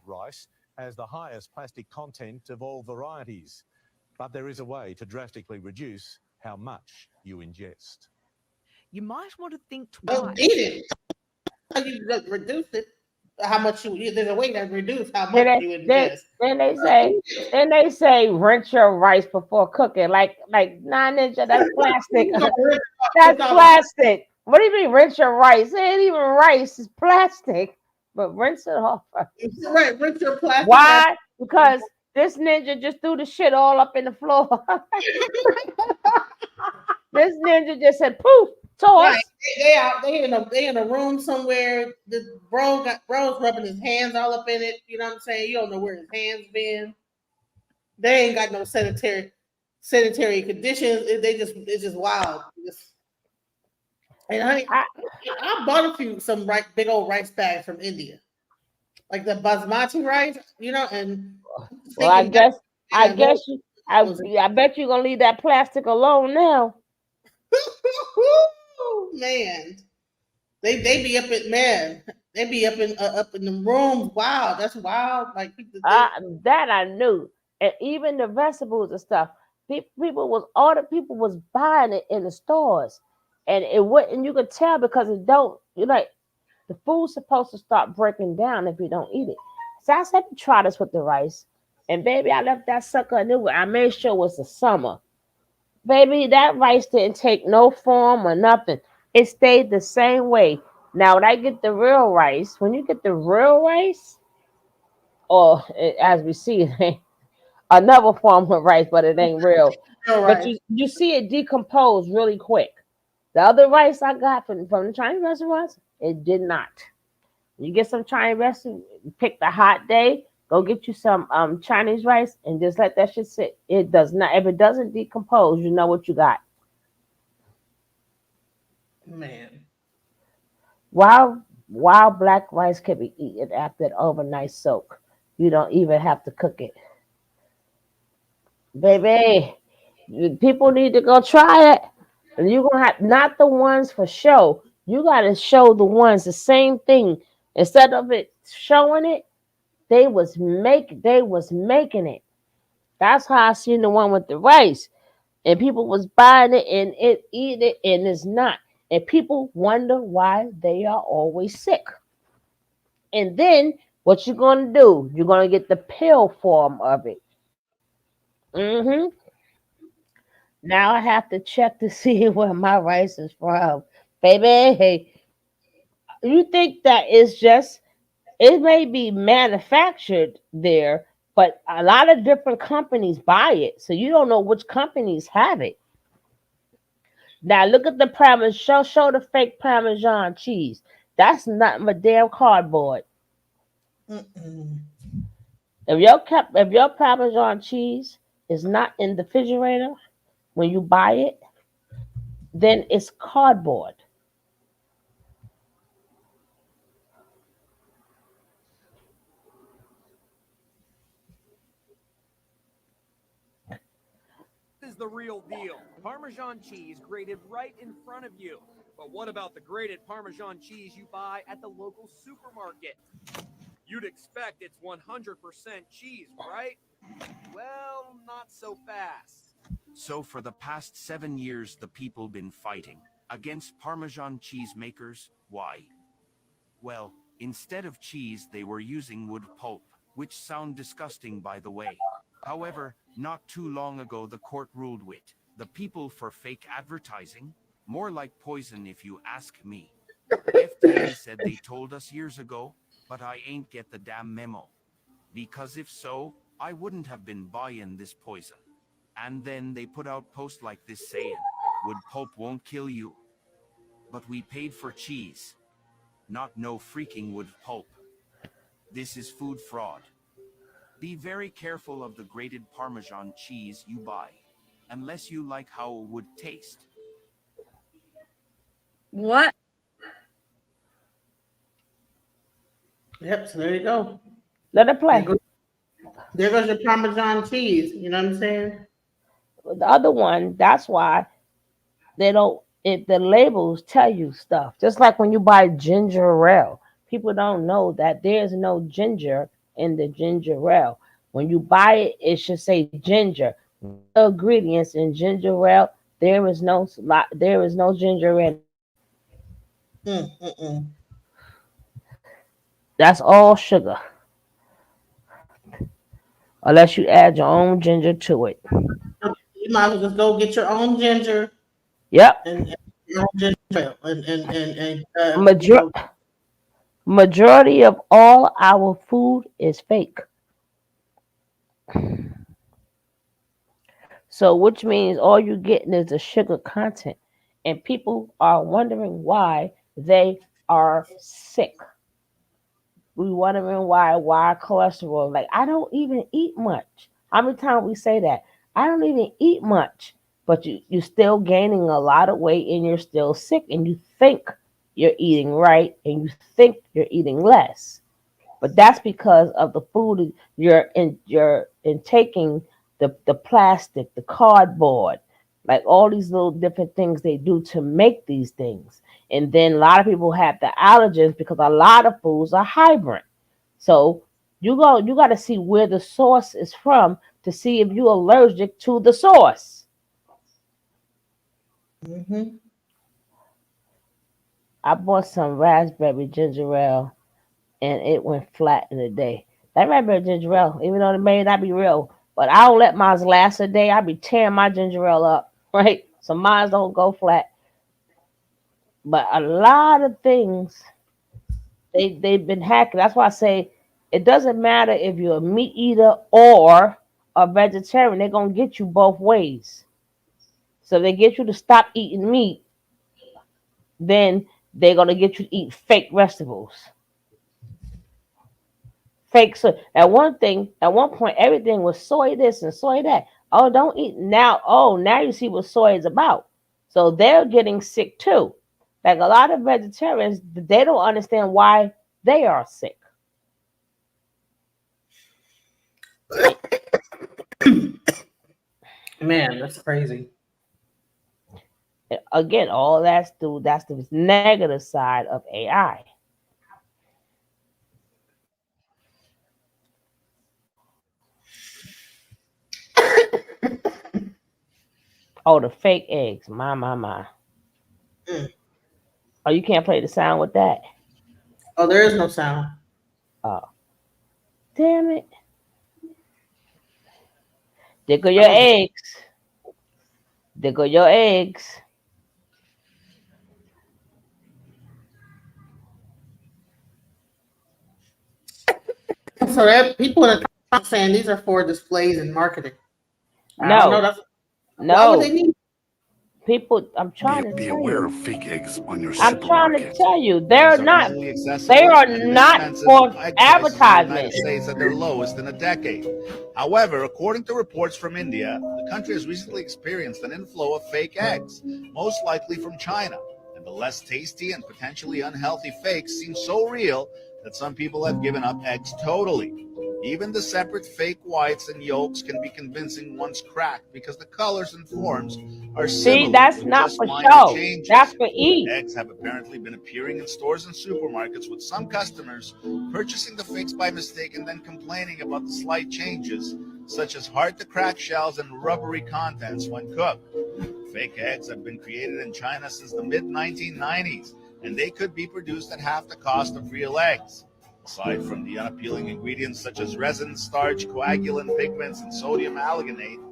rice has the highest plastic content of all varieties, but there is a way to drastically reduce how much you ingest. You might want to think twice. Don't eat it. You reduce it. How much there's a way to reduce how much you ingest. Then they say rinse your rice before cooking. Like nah, ninja, that's plastic. That's plastic. What do you mean rinse your rice? It ain't even rice, it's plastic. But rinse it off. Right, rinse your plastic. Why? Because this ninja just threw the shit all up in the floor. This ninja just said poof, toss. Right. They in a room somewhere. The bro's rubbing his hands all up in it. You know what I'm saying? You don't know where his hands been. They ain't got no sanitary conditions. It's just wild. And honey, I bought some big old rice bags from India, like the basmati rice, you know. And well, I bet you're gonna leave that plastic alone now. Man, they be up at man. They be up in the room. Wow, that's wild. Like that I knew, and even the vegetables and stuff. All the people was buying it in the stores, and it wouldn't. You could tell because it don't. You like the food's supposed to start breaking down if you don't eat it. So I said to try this with the rice, and baby, I left that sucker. I made sure it was the summer. Baby, that rice didn't take no form or nothing. It stayed the same way. Now, when I get the real rice, when you get the real rice, or as we see, another form of rice, but it ain't real. But you see it decompose really quick. The other rice I got from the Chinese restaurants, it did not. You get some Chinese restaurant, pick the hot day, go get you some Chinese rice and just let that shit sit. It does not. If it doesn't decompose, you know what you got. Man. Wild black rice can be eaten after an overnight soak. You don't even have to cook it. Baby, people need to go try it. And you're going to have, not the ones for show. You got to show the ones the same thing. Instead of it showing it, they was making it. That's how I seen the one with the rice. And people was buying it and eating it, and it's not. And people wonder why they are always sick. And then what you're going to do, you're going to get the pill form of it. Now I have to check to see where my rice is from. Baby, hey, you think that it's just, it may be manufactured there, but a lot of different companies buy it. So you don't know which companies have it. Now look at the Parmesan, show the fake Parmesan cheese. That's not my damn cardboard. If your Parmesan cheese is not in the refrigerator when you buy it, then it's cardboard. This is the real deal. Parmesan cheese grated right in front of you. But what about the grated Parmesan cheese you buy at the local supermarket? You'd expect it's 100% cheese, right? Well, not so fast. So for the past 7 years, the people been fighting against Parmesan cheese makers. Why? Well, instead of cheese, they were using wood pulp, which sound disgusting by the way. However, not too long ago, the court ruled with the people for fake advertising, more like poison if you ask me. FDA said they told us years ago, but I ain't get the damn memo. Because if so, I wouldn't have been buying this poison. And then they put out posts like this saying, wood pulp won't kill you. But we paid for cheese, not no freaking wood pulp. This is food fraud. Be very careful of the grated Parmesan cheese you buy, unless you like how it would taste. What? Yep, so there you go. Let it play. There goes your Parmesan cheese. You know what I'm saying? The other one, that's why they don't, if the labels tell you stuff. Just like when you buy ginger ale, people don't know that there's no ginger in the ginger ale. When you buy it, it should say ginger. The ingredients in ginger ale, there is no ginger in it. That's all sugar. Unless you add your own ginger to it. You might as well just go get your own ginger. Yep. And your own ginger ale. Majority of all our food is fake. So which means all you're getting is the sugar content. And people are wondering why they are sick. We wondering why cholesterol. Like, I don't even eat much. How many times we say that? I don't even eat much. But you're still gaining a lot of weight and you're still sick. And you think you're eating right and you think you're eating less. But that's because of the food you're intaking, the plastic, the cardboard. like all these little different things they do to make these things. And then a lot of people have the allergens because a lot of foods are hybrid. So you got to see where the source is from to see if you're allergic to the source. I bought some raspberry ginger ale and it went flat in a day. That raspberry ginger ale, even though it may not be real, but I don't let mine last a day. I be tearing my ginger ale up, right? So mine don't go flat. But a lot of things, they've been hacking. That's why I say it doesn't matter if you're a meat eater or a vegetarian. They're going to get you both ways. So if they get you to stop eating meat, then they're going to get you to eat fake vegetables. Fake soy. At one point, everything was soy this and soy that. Oh, don't eat now. Oh, now you see what soy is about. So they're getting sick too. Like a lot of vegetarians, they don't understand why they are sick. Man, that's crazy. Again, all that's the negative side of AI. Oh, the fake eggs. My. Oh, you can't play the sound with that? Oh, there is no sound. Oh. Damn it. There go your eggs. There go your eggs. So that people in the comments saying these are for displays and marketing. No. Why would they need? People, I'm trying to be tell aware you. of fake eggs on your I'm trying to tell you, they're not. accessible They are and not inexpensive for egg prices in the advertisement. United States at their lowest in a decade. However, according to reports from India, the country has recently experienced an inflow of fake eggs, most likely from China. And the less tasty and potentially unhealthy fakes seem so real that some people have given up eggs totally. Even the separate fake whites and yolks can be convincing once cracked because the colors and forms are similar. See, that's with not just for minor show. changes. That's for eat. Eggs have apparently been appearing in stores and supermarkets, with some customers purchasing the fakes by mistake and then complaining about the slight changes, such as hard-to-crack shells and rubbery contents when cooked. Fake eggs have been created in China since the mid-1990s, and they could be produced at half the cost of real eggs. Aside from the unappealing ingredients such as resin, starch, coagulant pigments, and sodium alginate,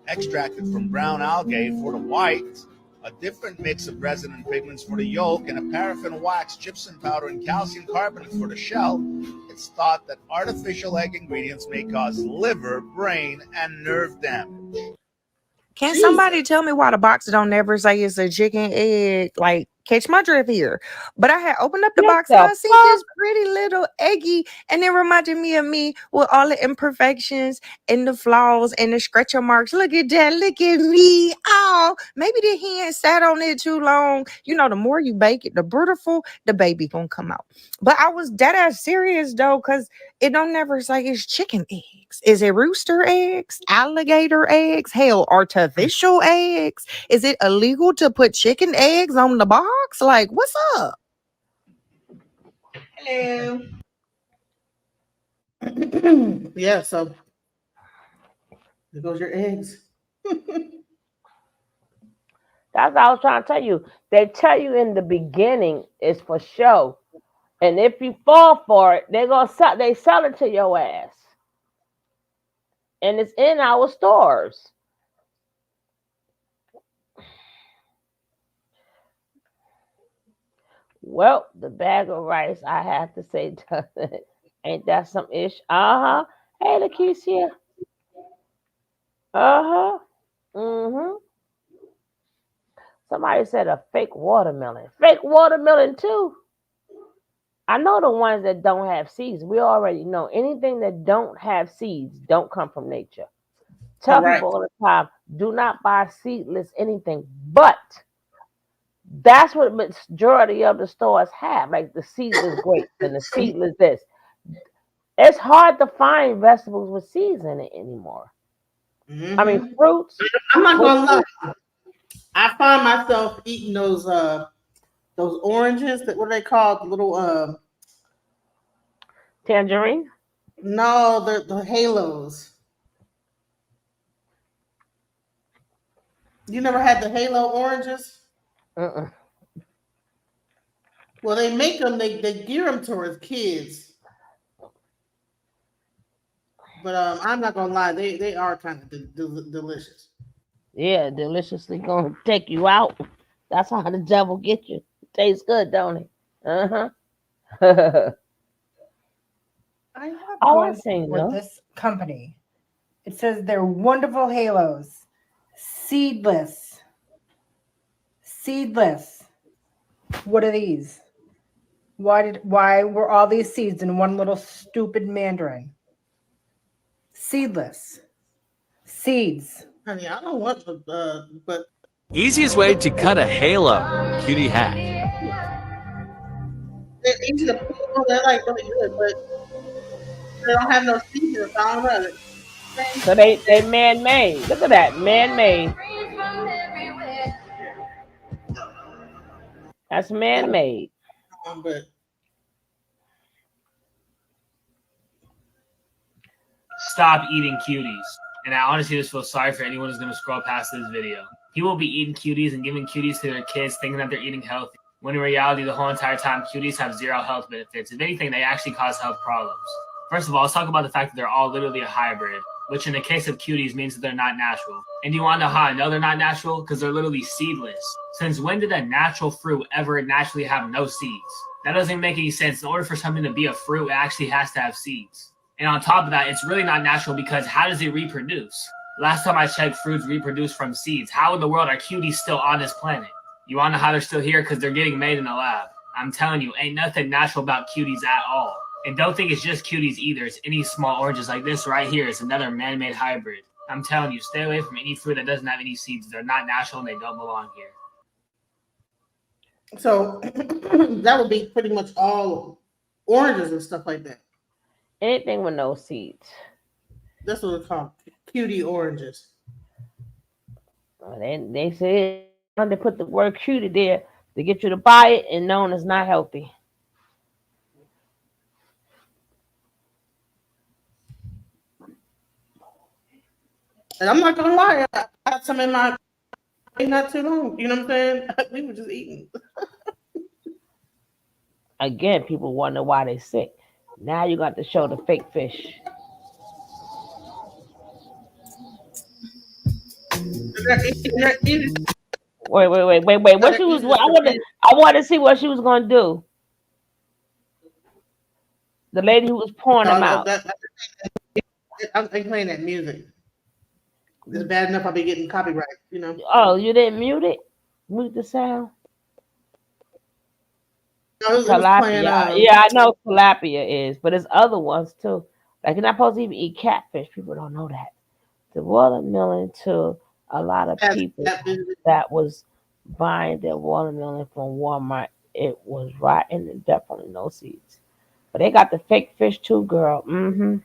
extracted from brown algae for the white, a different mix of resin and pigments for the yolk, and a paraffin wax, gypsum powder, and calcium carbonate for the shell, it's thought that artificial egg ingredients may cause liver, brain, and nerve damage. Can somebody tell me why the box don't never say it's a chicken egg? Like, catch my drift here. But I had opened up the box and I seen this pretty little eggy, and it reminded me of me with all the imperfections and the flaws and the stretcher marks. Look at that. Look at me. Oh, maybe the hen sat on it too long. You know, the more you bake it, the beautiful the baby gonna come out. But I was dead ass serious though, because it don't never say it's chicken eggs. Is it rooster eggs, alligator eggs, hell, artificial eggs? Is it illegal to put chicken eggs on the box? Like, what's up? Hello. Yeah, so there goes your eggs. That's what I was trying to tell you. They tell you in the beginning it's for show. And if you fall for it, they sell it to your ass. And it's in our stores. Well, the bag of rice, I have to say, ain't that some ish? Uh-huh. Hey, Lakeisha. Uh-huh. Mm-hmm. Somebody said a fake watermelon. Fake watermelon, too. I know the ones that don't have seeds. We already know anything that don't have seeds don't come from nature. Tell people all the time, do not buy seedless anything. But that's what the majority of the stores have, like the seedless grapes and the seedless this. It's hard to find vegetables with seeds in it anymore. I mean, fruits. I'm not gonna lie. I find myself eating those oranges. That what are they called? The little tangerine. No, the halos. You never had the halo oranges? Uh-uh. Well, they make them. They gear them towards kids. But I'm not gonna lie, they are kind of delicious. Yeah, deliciously gonna take you out. That's how the devil get you. Tastes good, don't it? Uh-huh. I have Oh, one I've seen with those. this company. It says they're wonderful halos, seedless. Seedless. What are these? Why were all these seeds in one little stupid mandarin? Seedless. Seeds. Honey, I don't want the but Easiest way to cut a halo. Cutie hack. they're easy to pull. They're like really good, but they don't have no seasoning. I don't know. So they man-made. Look at that, man-made. That's man-made. But stop eating cuties. And I honestly just feel sorry for anyone who's going to scroll past this video. People will be eating cuties and giving cuties to their kids thinking that they're eating healthy, when in reality, the whole entire time, cuties have zero health benefits. If anything, they actually cause health problems. First of all, let's talk about the fact that they're all literally a hybrid, which in the case of cuties means that they're not natural. And do you want to know how I know they're not natural? Because they're literally seedless. Since when did a natural fruit ever naturally have no seeds? That doesn't even make any sense. In order for something to be a fruit, it actually has to have seeds. And on top of that, it's really not natural because how does it reproduce? Last time I checked, fruits reproduce from seeds. How in the world are cuties still on this planet? You want to know how they're still here? Because they're getting made in a lab. I'm telling you, ain't nothing natural about cuties at all. And don't think it's just cuties either. It's any small oranges like this right here. It's another man-made hybrid. I'm telling you, stay away from any fruit that doesn't have any seeds. They're not natural and they don't belong here. so that would be pretty much all oranges and stuff like that. Anything with no seeds. That's what it's called, cutie oranges. They said they put the word cutie there to get you to buy it and known as not healthy. And I'm not gonna lie, I had some in my not too long. You know what I'm saying? We were just eating. Again, people wonder why they sick. Now you got to show the fake fish. Wait. What she was? I want to see what she was going to do. The lady who was pouring them out. I'm playing that music. It's bad enough I'll be getting copyright, you know. Oh, you didn't mute it? Mute the sound. No, it was Tilapia. playing, Yeah, I know tilapia is, but there's other ones too. Like you're not supposed to even eat catfish. People don't know that. The watermelon to a lot of people that was buying their watermelon from Walmart, it was rotten and definitely no seeds. But they got the fake fish too, girl. Mm-hmm.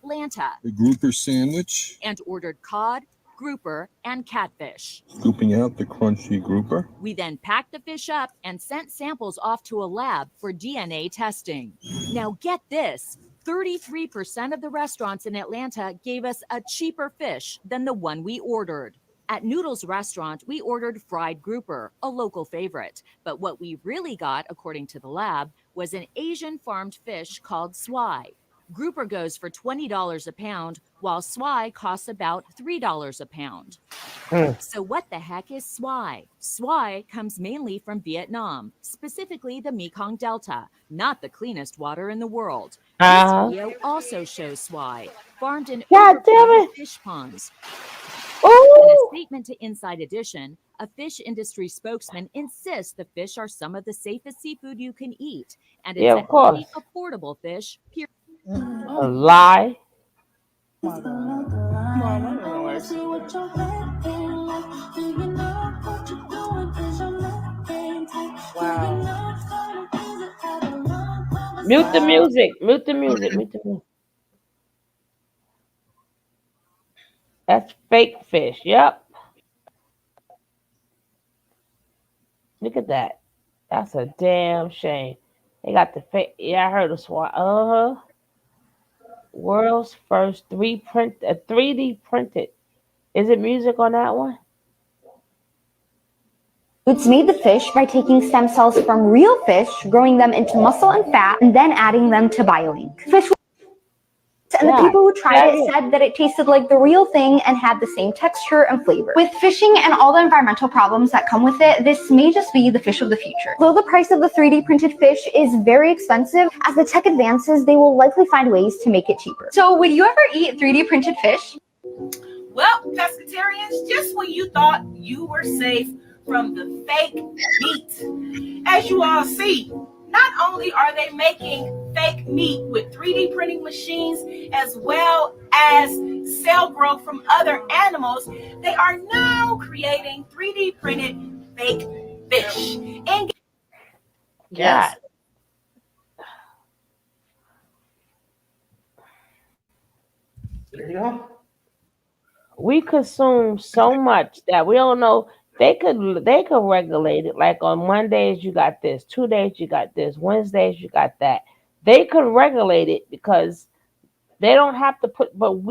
Atlanta. The grouper sandwich. And ordered cod, grouper, and catfish. Scooping out the crunchy grouper. We then packed the fish up and sent samples off to a lab for DNA testing. Now get this, 33% of the restaurants in Atlanta gave us a cheaper fish than the one we ordered. At Noodles Restaurant, we ordered fried grouper, a local favorite. But what we really got, according to the lab, was an Asian farmed fish called swai. Grouper goes for $20 a pound, while swai costs about $3 a pound. So what the heck is swai? Swai comes mainly from Vietnam, specifically the Mekong Delta, not the cleanest water in the world. This video also shows swai, farmed in overflowing fish ponds. In a statement to Inside Edition, a fish industry spokesman insists the fish are some of the safest seafood you can eat, and it's a healthy, affordable fish. A lie. Mute the music. Mute the music. Mute the music. That's fake fish. Yep. Look at that. That's a damn shame. They got the fake. Yeah, I heard of SWAT. World's first 3D printed. Is it music on that one? Foods made the fish by taking stem cells from real fish, growing them into muscle and fat, and then adding them to BioLink. Fish and the people who tried it said that it tasted like the real thing and had the same texture and flavor. With fishing and all the environmental problems that come with it, this may just be the fish of the future. Though the price of the 3D printed fish is very expensive, as the tech advances, they will likely find ways to make it cheaper. So would you ever eat 3D printed fish? Well, pescatarians, just when you thought you were safe from the fake meat. As you all see, not only are they making fake meat with 3D printing machines as well as cell growth from other animals, they are now creating 3D printed fake fish. And Yes. There you go. We consume so much that we don't know. They could regulate it. Like on Mondays you got this, 2 days you got this, Wednesdays you got that. They could regulate it because they don't have to put. But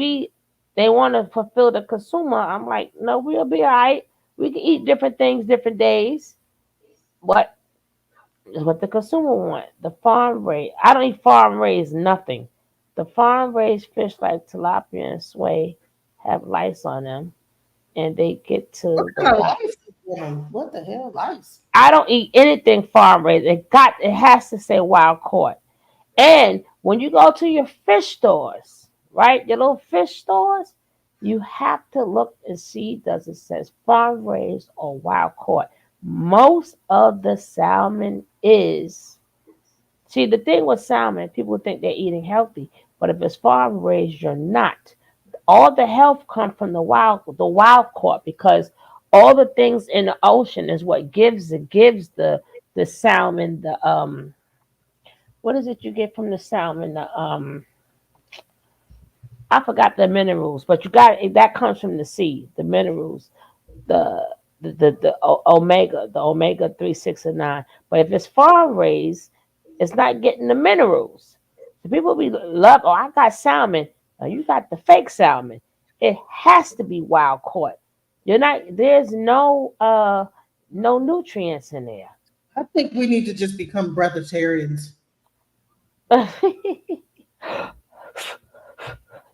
they want to fulfill the consumer. I'm like, no, we'll be all right. We can eat different things different days. What is what the consumer want? The farm raised. I don't eat farm raised nothing. The farm raised fish like tilapia and sway have lice on them, and they get to What the hell, lice? I don't eat anything farm raised. It has to say wild caught. And when you go to your fish stores, right, your little fish stores, you have to look and see does it says farm raised or wild caught. Most of the salmon is. See, the thing with salmon, people think they're eating healthy, but if it's farm raised, you're not. All the health comes from the wild caught, because all the things in the ocean is what gives the salmon the what is it you get from the salmon? I forgot the minerals, but that comes from the sea, the minerals, the omega 3, 6, and 9. But if it's farm raised, it's not getting the minerals. The people love, oh, I got salmon. Now you got the fake salmon. It has to be wild caught. There's no nutrients in there. I think we need to just become breatharians. The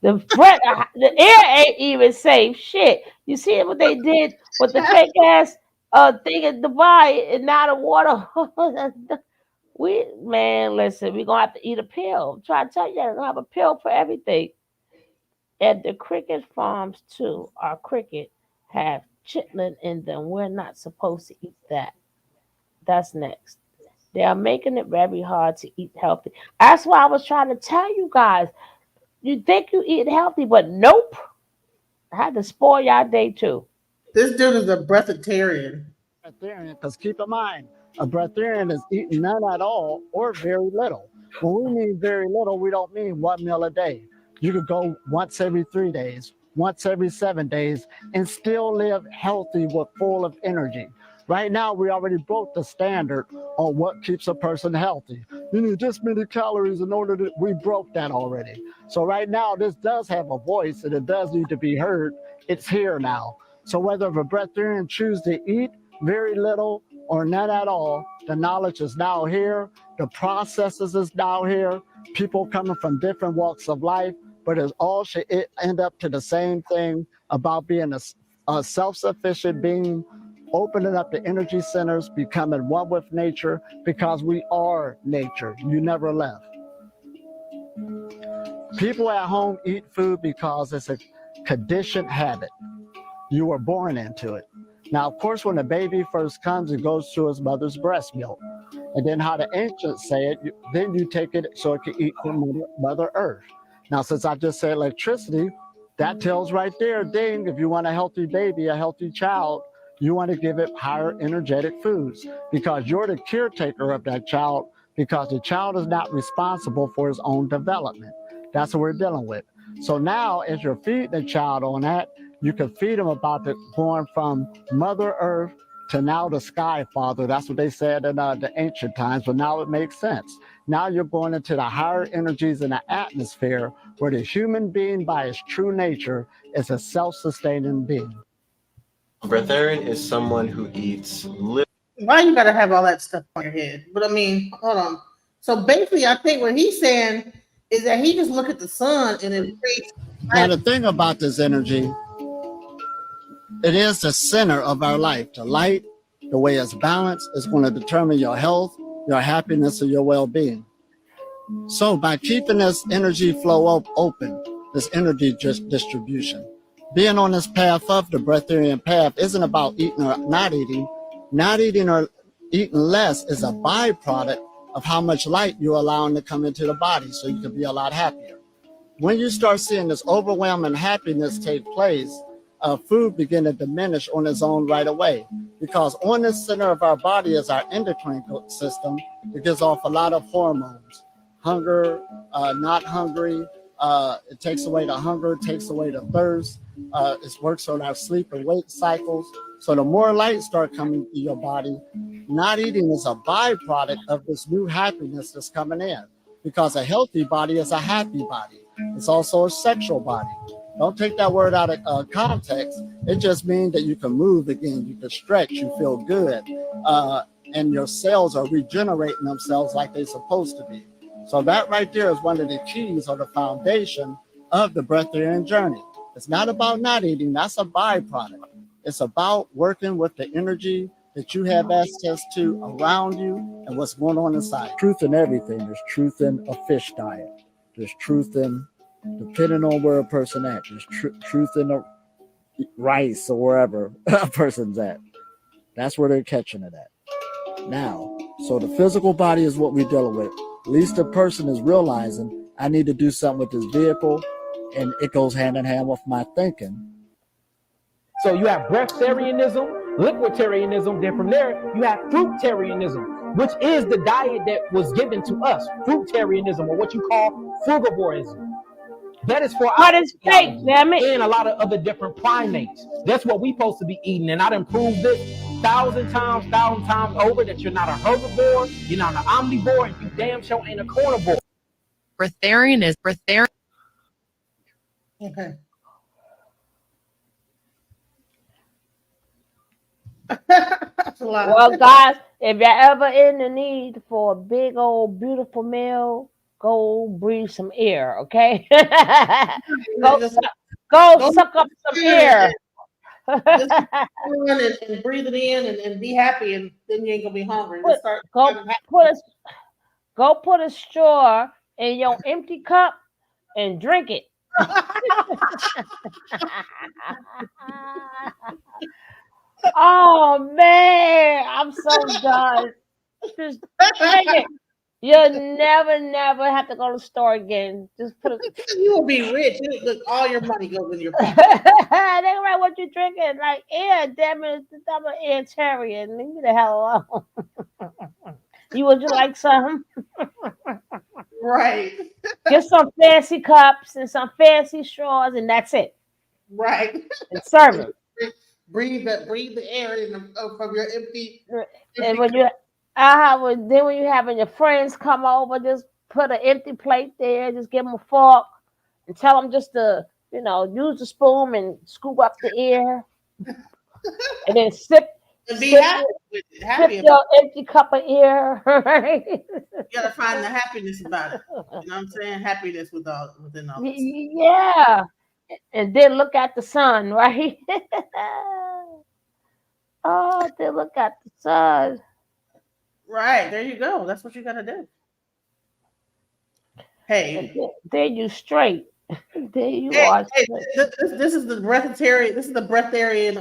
air ain't even safe. Shit. You see what they did with the fake ass thing in Dubai, and now the water. Listen, we're gonna have to eat a pill. I'm trying to tell you, we're gonna have a pill for everything. And the cricket farms too, our cricket have chitlin in them. We're not supposed to eat that. That's next. They are making it very hard to eat healthy. That's why I was trying to tell you guys. You think you eat healthy, but nope. I had to spoil y'all day too. This dude is a breatharian. Because keep in mind, a breatharian is eating none at all or very little. When we mean very little, we don't mean 1 meal a day. You could go once every 3 days, once every 7 days, and still live healthy with full of energy. Right now, we already broke the standard on what keeps a person healthy. You need this many calories in order to, we broke that already. So right now, this does have a voice and it does need to be heard. It's here now. So whether a breatharian chooses to eat very little or none at all, the knowledge is now here. The processes is now here. People coming from different walks of life, but it all should end up to the same thing about being a self-sufficient being, opening up the energy centers, becoming one with nature, because we are nature. You never left. People at home eat food because it's a conditioned habit. You were born into it. Now, of course, when a baby first comes, it goes through its mother's breast milk. And then how the ancients say it, then you take it so it can eat from Mother Earth. Now, since I just said electricity, that tells right there, ding, if you want a healthy baby, a healthy child, you want to give it higher energetic foods because you're the caretaker of that child, because the child is not responsible for his own development. That's what we're dealing with. So now as you're feeding the child on that, you can feed them about going from Mother Earth to now the sky father. That's what they said in the ancient times, but now it makes sense. Now you're going into the higher energies in the atmosphere where the human being by its true nature is a self-sustaining being. Breatharian is someone who eats Why you gotta have all that stuff on your head? But I mean, hold on. So basically, I think what he's saying is that he just look at the sun and it creates. Now the thing about this energy, it is the center of our life. The light, the way it's balanced, is going to determine your health, your happiness, and your well-being. So by keeping this energy flow open, this energy distribution, being on this path of the breatharian path isn't about eating or not eating. Not eating or eating less is a byproduct of how much light you're allowing to come into the body, so you can be a lot happier. When you start seeing this overwhelming happiness take place, food begin to diminish on its own right away, because on the center of our body is our endocrine system. It gives off a lot of hormones. Hunger, not hungry, it takes away the hunger, takes away the thirst. It works on our sleep and wake cycles. So the more light start coming to your body, not eating is a byproduct of this new happiness that's coming in, because a healthy body is a happy body. It's also a sexual body. Don't take that word out of context. It just means that you can move again, you can stretch, you feel good, and your cells are regenerating themselves like they're supposed to be. So that right there is one of the keys or the foundation of the breatharian journey. It's not about not eating, that's a byproduct. It's about working with the energy that you have access to around you and what's going on inside. Truth in everything. There's truth in a fish diet. There's truth in, depending on where a person at, there's truth in the rice or wherever a person's at. That's where they're catching it at. Now, so the physical body is what we're dealing with. At least the person is realizing, I need to do something with this vehicle, and it goes hand in hand with my thinking. So you have breatharianism, liquidarianism, then from there you have fruitarianism, which is the diet that was given to us. Fruitarianism, or what you call frugivorism. That is for What is fake, damn it? And a lot of other different primates. That's what we supposed to be eating. And I done proved this 1,000 times over that you're not a herbivore, you're not an omnivore, and you damn sure ain't a carnivore. Breatharian is breatharian. Okay. Well, guys, if you're ever in the need for a big old beautiful meal, go breathe some air, okay? go suck up some air. Just and breathe it in and be happy, and then you ain't gonna be hungry. Go put a straw in your empty cup and drink it. Oh man, I'm so done. Just drink it. You'll never have to go to the store again. Just put it. You will be rich. Look, all your money goes in your pocket. Think about what you're drinking. Like air, damn it, I'm an airtarian. Leave me the hell alone. Would you like some? Right. Get some fancy cups and some fancy straws, and that's it. Right. And serve it. Breathe the air from your empty. And when you when you having your friends come over, just put an empty plate there. Just give them a fork and tell them just to use the spoon and scoop up the air, and then sip. And be happy with it. Happy sip your empty cup of air. Right? You gotta find the happiness about it. You know what I'm saying? Happiness within all this. Yeah. And then look at the sun, right? Oh, then look at the sun. Right, there you go. That's what you gotta do. Hey, there you straight. There you are. Hey, this is the breatharian. This is the breatharian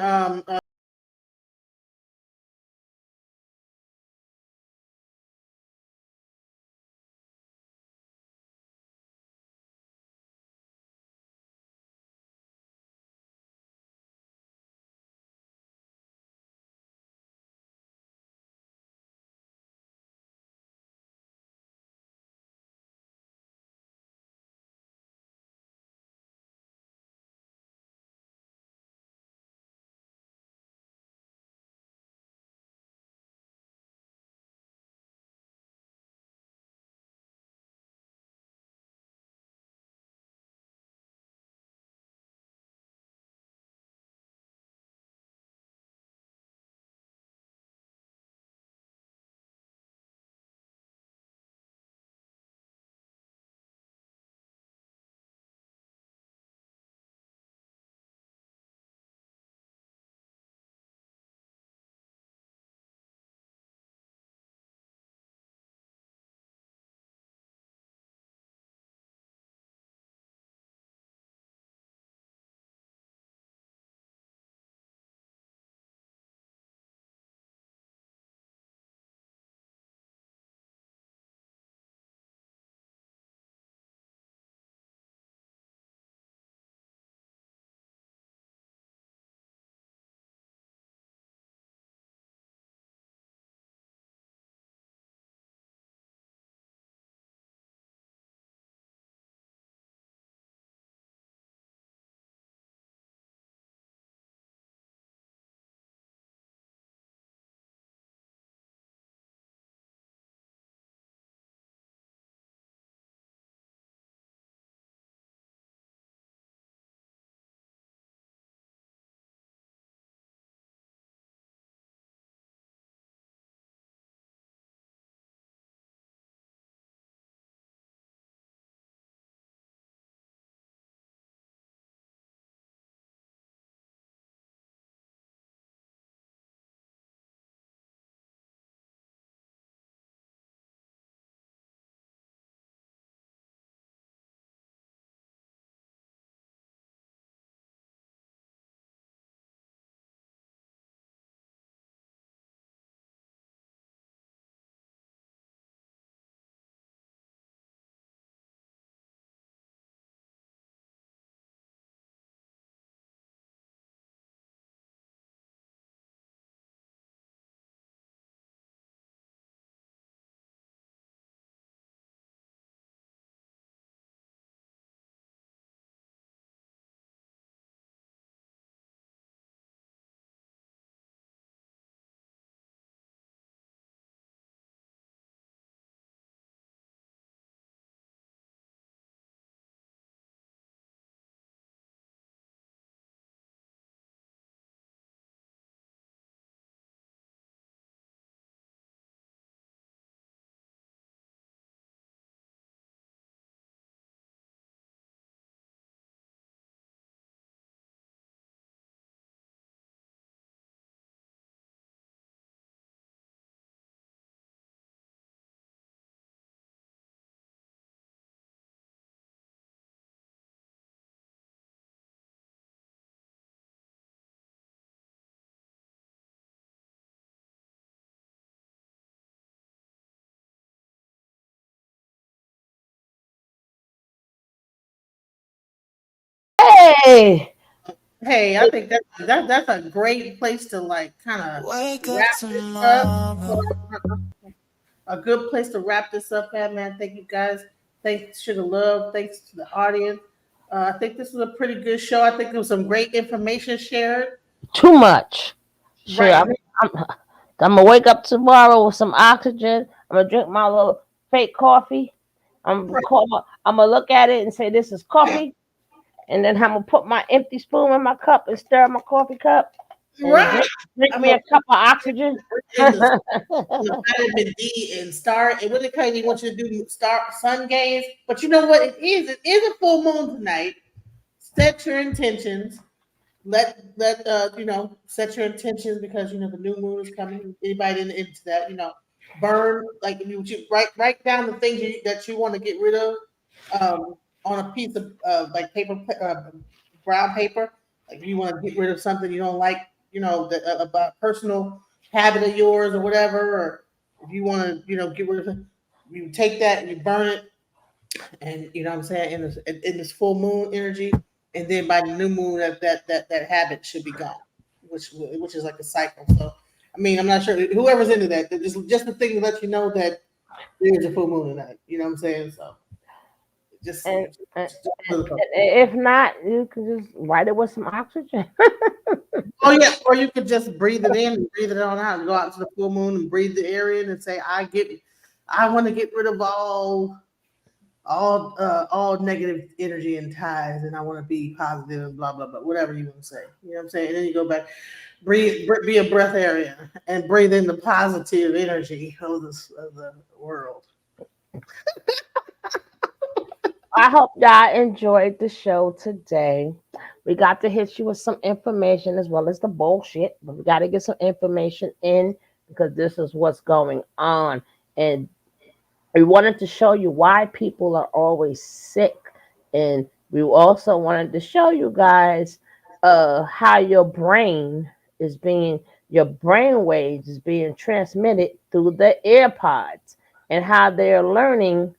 Hey. Hey, I think that's a great place to like kind of wrap this up. A good place to wrap this up at, man. Thank you guys. Thanks to the love. Thanks to the audience. I think this was a pretty good show. I think there was some great information shared. Too much. Sure. Right. I'm gonna wake up tomorrow with some oxygen. I'm gonna drink my little fake coffee. I'm gonna look at it and say this is coffee, and then I'm gonna put my empty spoon in my cup and stir my coffee cup. Right. Drink me a cup of oxygen. The vitamin D and start. It really kind of want you to do start sun gaze, but you know what it is? It is a full moon tonight. Set your intentions. Let set your intentions because the new moon is coming. Anybody into that, burn like you write down the things that you want to get rid of on a piece of like paper, brown paper. Like if you want to get rid of something you don't like, about personal habit of yours or whatever, or if you want to, get rid of it, you take that and you burn it, and what I'm saying in this full moon energy. And then by the new moon, that habit should be gone, which is like a cycle. So, I mean, I'm not sure whoever's into that. Just the thing to let you know that there's a full moon tonight. You know what I'm saying? So, if not, you can just write it with some oxygen. Oh yeah, or you could just breathe it in and breathe it on out. Go out to the full moon and breathe the air in and say, I want to get rid of all negative energy and ties, and I want to be positive and blah blah blah, whatever you want to say. You know what I'm saying? And then you go back, be a breath area and breathe in the positive energy of the world. I hope y'all enjoyed the show today. We got to hit you with some information as well as the bullshit, but we got to get some information in because this is what's going on. And we wanted to show you why people are always sick. And we also wanted to show you guys how your brain waves is being transmitted through the AirPods and how they're learning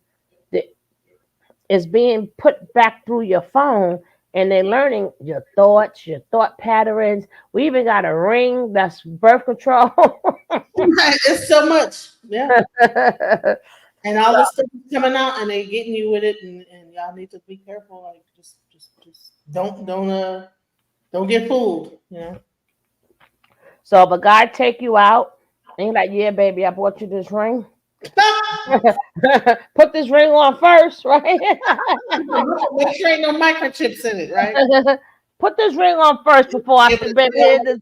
is being put back through your phone, and they're learning your thoughts, your thought patterns. We even got a ring that's birth control. It's so much. Yeah. And all this stuff is coming out and they're getting you with it, and y'all need to be careful. Like just don't get fooled, So if a guy take you out and you're like, yeah, baby, I bought you this ring. Put this ring on first, right? Make sure ain't no microchips in it, right? Put this ring on first before I say, baby. It's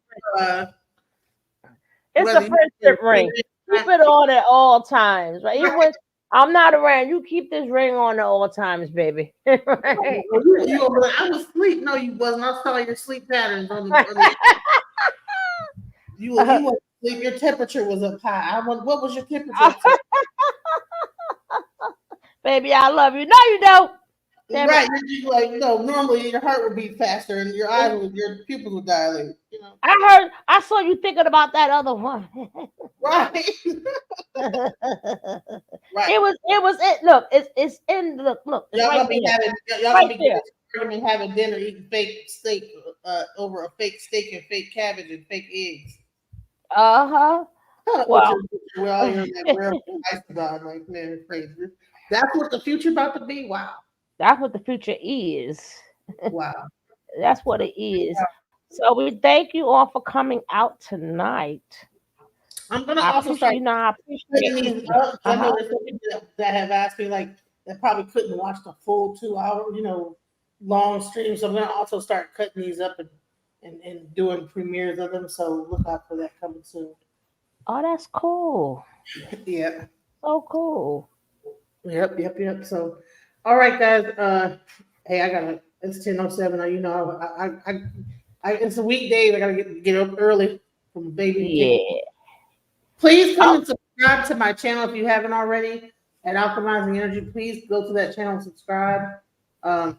a friendship ring. Keep it on at all times, right? Even when I'm not around, you keep this ring on at all times, baby. Right? I was asleep. No, you wasn't. I saw your sleep patterns on the you were asleep. Your temperature was up high. What was your temperature? Baby, I love you. No, you don't. Right. You're like, normally your heart would beat faster and your pupils would dilate. I saw you thinking about that other one. Right. Right. Look, it's in the look. It's Y'all right gonna be having dinner eating fake steak over a fake steak and fake cabbage and fake eggs. Wow. Well, you're like, man, crazy. That's what the future about to be. Wow. That's what the future is. Wow. That's what it is. So we thank you all for coming out tonight. I'm gonna also start. I appreciate I know there's some people that have asked me like that probably couldn't watch the full 2 hour, long stream. So I'm gonna also start cutting these up and doing premieres of them. So look out for that coming soon. Oh, that's cool. Yeah. So cool. Yep. So, all right, guys. Hey, it's 10:07. It's a weekday. I gotta get up early from the baby. Yeah. Please come and subscribe to my channel if you haven't already. At Alchemizing Energy, please go to that channel and subscribe, so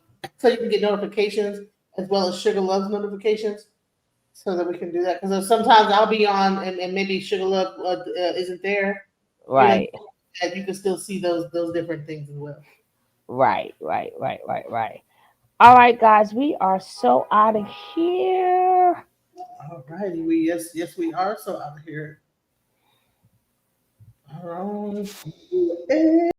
you can get notifications as well as Sugar Love's notifications, so that we can do that. Because sometimes I'll be on and maybe Sugar Love isn't there. Right. And you can still see those different things as well. Right. All right, guys, we are so out of here. All righty, yes we are so out of here. All right.